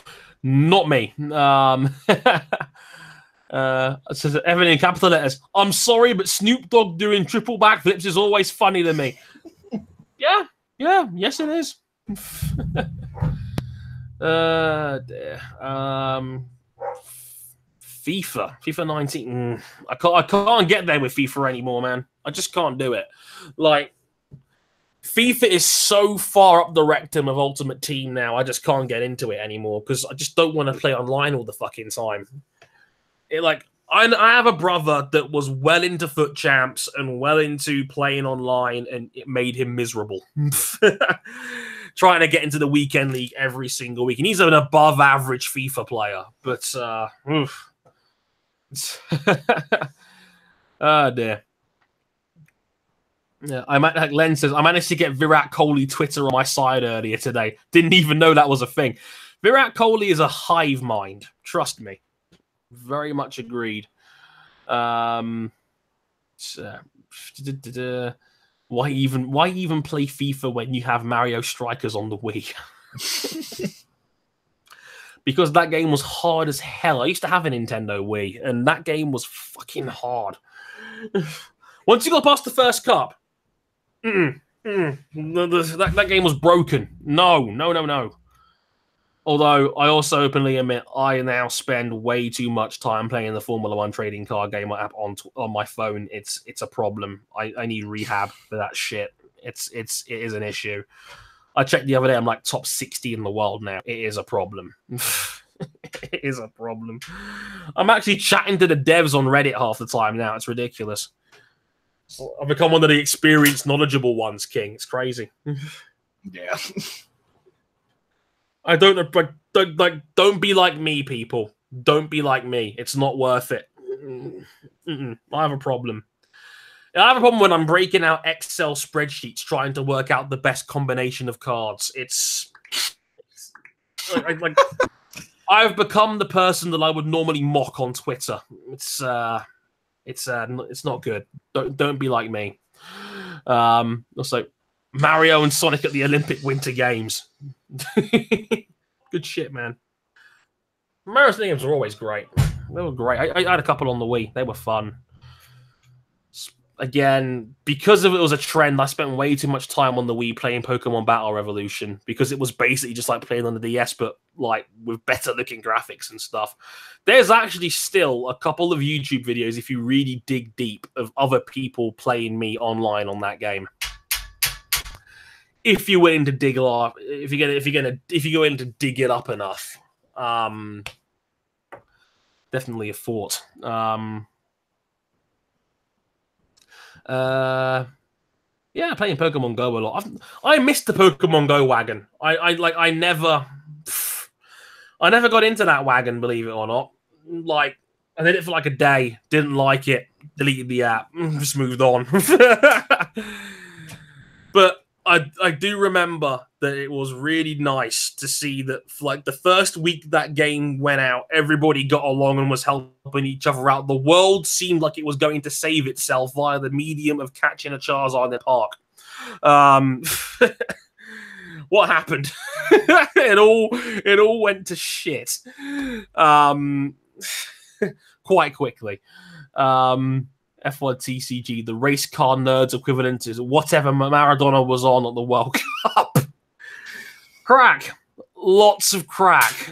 Not me. It says Evan in capital letters. I'm sorry, but Snoop Dogg doing triple backflips is always funny to me. Yeah, yes it is. Dear. FIFA 19. I can't get there with FIFA anymore, man. I just can't do it. Like, FIFA is so far up the rectum of Ultimate Team now, I just can't get into it anymore because I just don't want to play online all the fucking time. I have a brother that was well into Foot Champs and well into playing online, and it made him miserable. Trying to get into the weekend league every single week. And he's an above average FIFA player, but oh dear. Yeah, like Len says, I managed to get Virat Kohli Twitter on my side earlier today. Didn't even know that was a thing. Virat Kohli is a hive mind. Trust me. Very much agreed. Why even play FIFA when you have Mario Strikers on the Wii? Because that game was hard as hell. I used to have a Nintendo Wii, and that game was fucking hard. Once you got past the first cup, that game was broken. No. Although I also openly admit I now spend way too much time playing the Formula One trading card game app on my phone. It's a problem. I need rehab for that shit. It is an issue. I checked the other day. I'm like top 60 in the world now. It is a problem. It is a problem. I'm actually chatting to the devs on Reddit half the time now. It's ridiculous. I've become one of the experienced, knowledgeable ones, King. It's crazy. Yeah. Don't be like me, people. Don't be like me. It's not worth it. I have a problem. I have a problem when I'm breaking out Excel spreadsheets trying to work out the best combination of cards. I've become the person that I would normally mock on Twitter. It's not good. Don't be like me. Also, Mario and Sonic at the Olympic Winter Games. Good shit, man. Mario's games were always great. They were great. I had a couple on the Wii. They were fun. Again, because it was a trend, I spent way too much time on the Wii playing Pokemon Battle Revolution because it was basically just like playing on the DS, but like with better looking graphics and stuff. There's actually still a couple of YouTube videos, if you really dig deep, of other people playing me online on that game. If you're willing to dig off, if you're willing to dig it up enough, definitely a thought. Yeah, playing Pokemon Go a lot. I missed the Pokemon Go wagon. I never got into that wagon, believe it or not. Like, I did it for like a day, didn't like it, deleted the app, just moved on. But I do remember that it was really nice to see that, like, the first week that game went out, everybody got along and was helping each other out. The world seemed like it was going to save itself via the medium of catching a Charizard in the park. What happened? it all went to shit. Quite quickly. F1 TCG, the race car nerds equivalent is whatever Maradona was on at the World Cup. Crack. Lots of crack.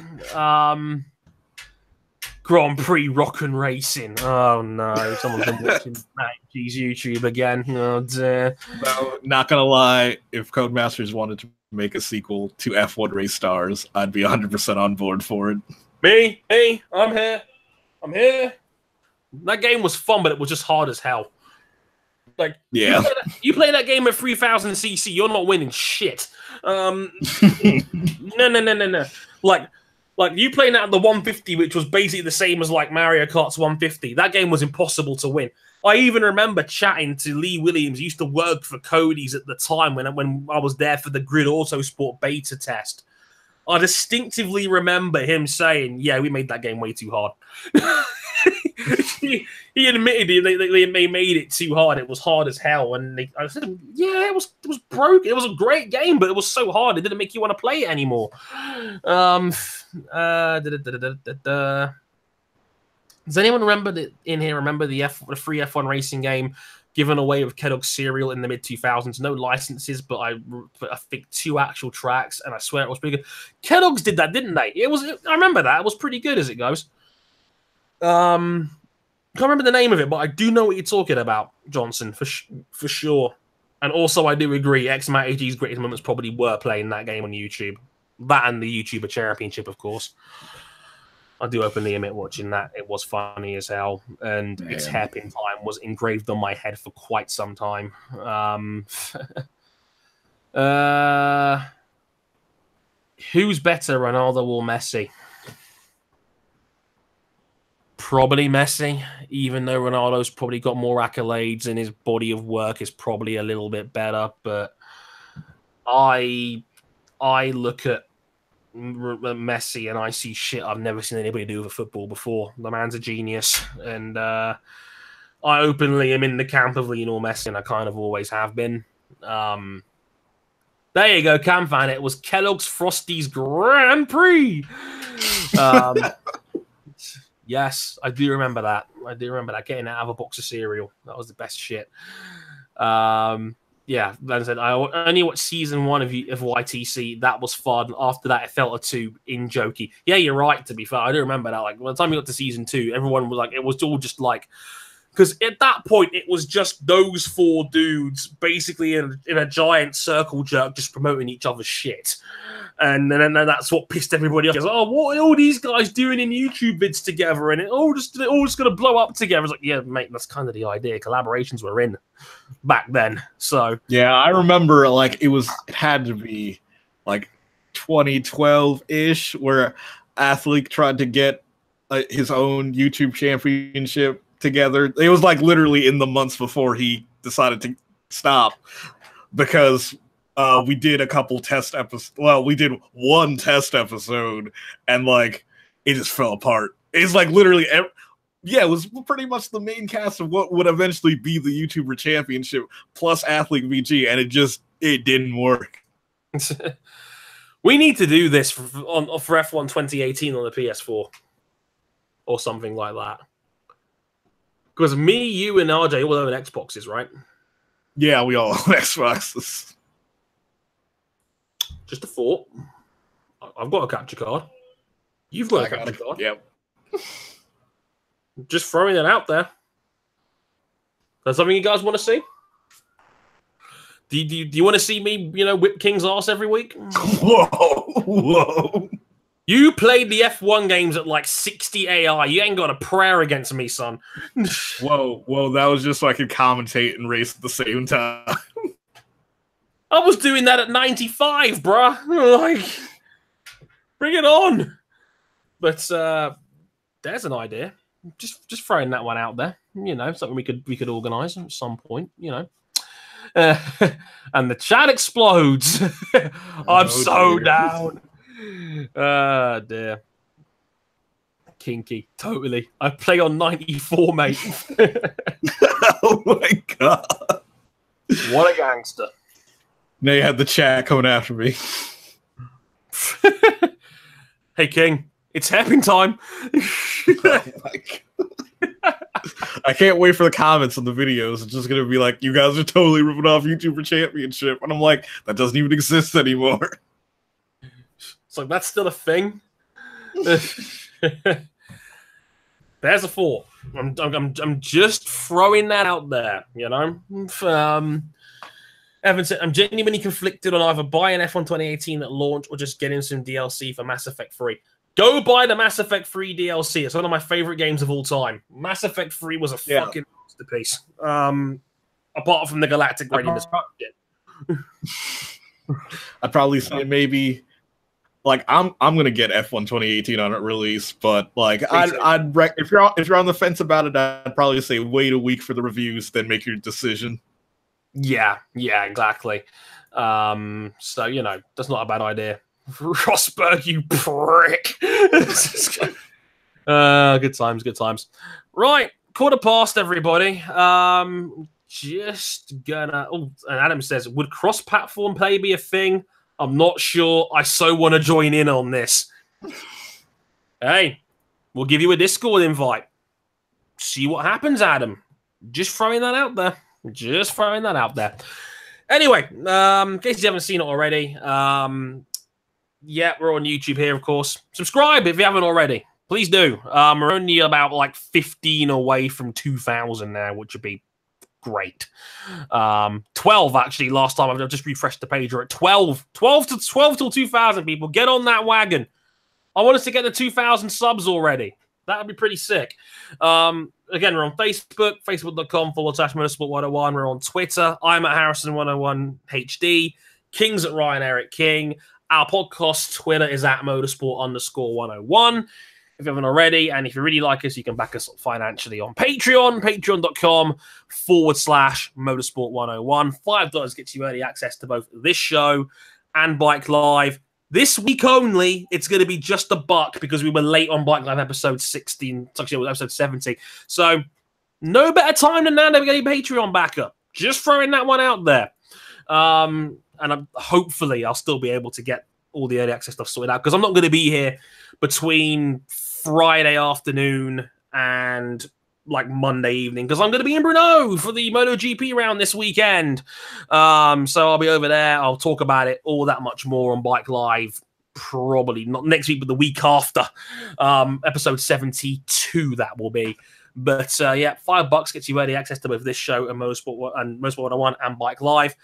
Grand Prix rock and racing. Oh no, someone's been watching Matt G's YouTube again. Oh dear. No, not gonna lie, if Codemasters wanted to make a sequel to F1 Race Stars, I'd be 100% on board for it. Me, I'm here. That game was fun, but it was just hard as hell. Like, yeah, you play that game at 3000 CC, you're not winning shit. No. Like you playing that at the 150, which was basically the same as like Mario Kart's 150. That game was impossible to win. I even remember chatting to Lee Williams. He used to work for Cody's at the time when I was there for the Grid Autosport beta test. I distinctively remember him saying, "Yeah, we made that game way too hard." he admitted they made it too hard. It was hard as hell. And I said, "Yeah, it was broke. It was a great game, but it was so hard. It didn't make you want to play it anymore." Does anyone remember the free F1 racing game given away with Kellogg's cereal in the mid-2000s? No licenses, but I think 2 actual tracks, and I swear it was pretty good. Kellogg's did that, didn't they? I remember that. It was pretty good as it goes. Can't remember the name of it, but I do know what you're talking about, Johnson, for sure. And also, I do agree, X-Matt AG's greatest moments probably were playing that game on YouTube. That and the YouTuber Championship, of course. I do openly admit watching that. It was funny as hell. And its hairpin time was engraved on my head for quite some time. Who's better, Ronaldo or Messi? Probably Messi, even though Ronaldo's probably got more accolades and his body of work is probably a little bit better. But I look at Messi and I see shit I've never seen anybody do with football before. The man's a genius, and I openly am in the camp of Lionel Messi, and I kind of always have been. There you go, Cam fan. It was Kellogg's Frosties Grand Prix. Yes, I do remember that. Getting out of a box of cereal. That was the best shit. Yeah, like I said, I only watched season 1 of YTC. That was fun. After that, it felt a too in jokey. Yeah, you're right, to be fair. I do remember that. Like, by the time we got to season 2, everyone was like, it was all just like, because at that point, it was just those 4 dudes basically in a giant circle jerk just promoting each other's shit. And then that's what pissed everybody off. Oh, what are all these guys doing in YouTube vids together? And it all just going to blow up together. It's like, yeah, mate, that's kind of the idea. Collaborations were in back then. So yeah, I remember like it had to be like 2012-ish where Athlete tried to get his own YouTube championship together. It was like literally in the months before he decided to stop because we did a couple test episodes. Well, we did 1 test episode, and like it just fell apart. It's like literally, it was pretty much the main cast of what would eventually be the YouTuber Championship plus Athlete VG, and it didn't work. We need to do this for F1 2018 on the PS4 or something like that. Because me, you, and RJ all own Xboxes, right? Yeah, we all own Xboxes. Just a thought. I've got a capture card. You've got a capture card. Yep. Just throwing it out there. That's something you guys want to see? Do you want to see me, whip King's ass every week? Whoa. You played the F1 games at like 60 AI. You ain't got a prayer against me, son. Whoa. That was just so I could commentate and race at the same time. I was doing that at 95, bruh. Like, bring it on. But there's an idea. Just throwing that one out there. Something we could organise at some point. And the chat explodes. I'm so dear. down. Dear. Kinky, totally. I play on 94, mate. Oh my god. What a gangster. Now you have the chat coming after me. Hey, King, it's happy time. Oh my god. I can't wait for the comments on the videos. It's just going to be like, you guys are totally ripping off YouTuber Championship. And I'm like, that doesn't even exist anymore. It's like, that's still a thing? There's a 4. I'm just throwing that out there, you know? Evan said, I'm genuinely conflicted on either buying F1 2018 at launch or just getting some DLC for Mass Effect 3. Go buy the Mass Effect 3 DLC. It's one of my favorite games of all time. Mass Effect 3 was a fucking masterpiece. Apart from the Galactic Readiness. I'd probably say maybe... Like I'm gonna get F1 2018 on it release, but like if you're on the fence about it, I'd probably say wait a week for the reviews, then make your decision. Yeah, exactly. So you know that's not a bad idea. Rosberg, you prick. Good times. Right, 1:15, everybody. Just gonna. Oh, and Adam says, would cross-platform play be a thing? I'm not sure. I so want to join in on this. Hey, we'll give you a Discord invite. See what happens, Adam. Just throwing that out there. Anyway, in case you haven't seen it already, yeah, we're on YouTube here, of course. Subscribe if you haven't already. Please do. We're only about like 15 away from 2,000 now, which would be great. 12 actually last time. I've just refreshed the page. We're at 12 till 2,000 people. Get on that wagon. I want us to get the 2,000 subs already. That would be pretty sick. Again, we're on Facebook, facebook.com/motorsport101. We're on Twitter. I'm at Harrison101HD. King's at Ryan Eric King. Our podcast Twitter is at motorsport_101. If you haven't already, and if you really like us, you can back us financially on Patreon, patreon.com/motorsport101. $5 gets you early access to both this show and Bike Live. This week only, it's going to be just $1 because we were late on Bike Live episode 16. It's actually episode 70. So, no better time than now to get a Patreon backup. Just throwing that one out there. And hopefully, I'll still be able to get all the early access stuff sorted out because I'm not going to be here between Friday afternoon and like Monday evening because I'm going to be in Brno for the MotoGP round this weekend. So I'll be over there. I'll talk about it all that much more on Bike Live, probably not next week, but the week after. Episode 72 that will be. But yeah, $5 gets you early access to both this show and Motorsport 101 and Bike Live.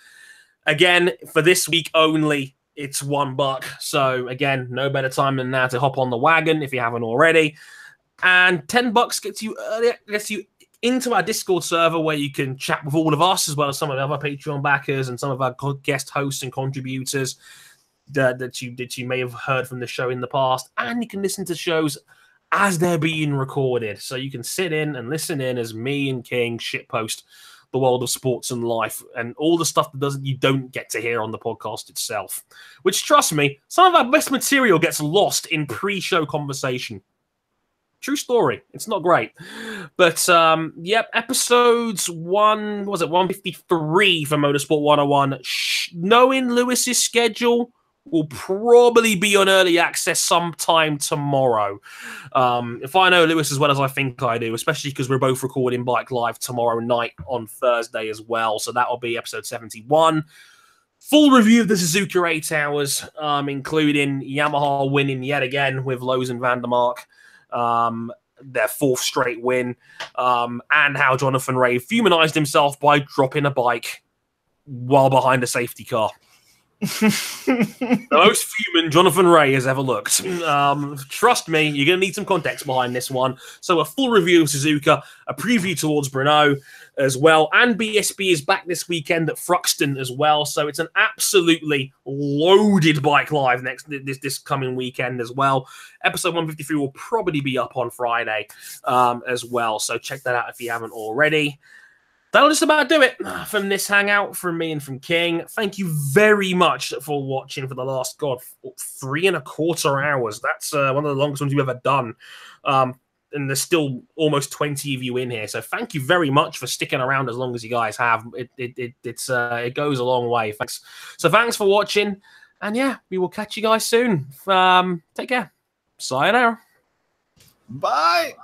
Again, for this week only, it's $1. So again, no better time than now to hop on the wagon if you haven't already. And $10 gets you into our Discord server where you can chat with all of us as well as some of the other Patreon backers and some of our guest hosts and contributors that you may have heard from the show in the past. And you can listen to shows as they're being recorded. So you can sit in and listen in as me and King shitpost the world of sports and life and all the stuff that you don't get to hear on the podcast itself. Which, trust me, some of our best material gets lost in pre-show conversation. True story. It's not great. But, yep, episodes 153 for Motorsport 101. Knowing Lewis's schedule, will probably be on early access sometime tomorrow. If I know Lewis as well as I think I do, especially because we're both recording Bike Live tomorrow night on Thursday as well. So that will be episode 71. Full review of the Suzuka 8 Hours, including Yamaha winning yet again with Lowe's and Vandermark. Their 4th straight win. And how Jonathan Rea humanized himself by dropping a bike while behind a safety car. The most human Jonathan Rea has ever looked. Trust me, you're going to need some context behind this one. So a full review of Suzuka, a preview towards Brno as well, and BSB is back this weekend at Thruxton as well. So it's an absolutely loaded Bike Live this coming weekend as well. Episode 153 will probably be up on Friday as well. So check that out if you haven't already. That'll just about do it from this hangout, from me and from King. Thank you very much for watching for the last, 3.25 hours. That's one of the longest ones we've ever done. And there's still almost 20 of you in here. So thank you very much for sticking around as long as you guys have. It goes a long way. Thanks. So thanks for watching. And yeah, we will catch you guys soon. Take care. Sayonara. Bye.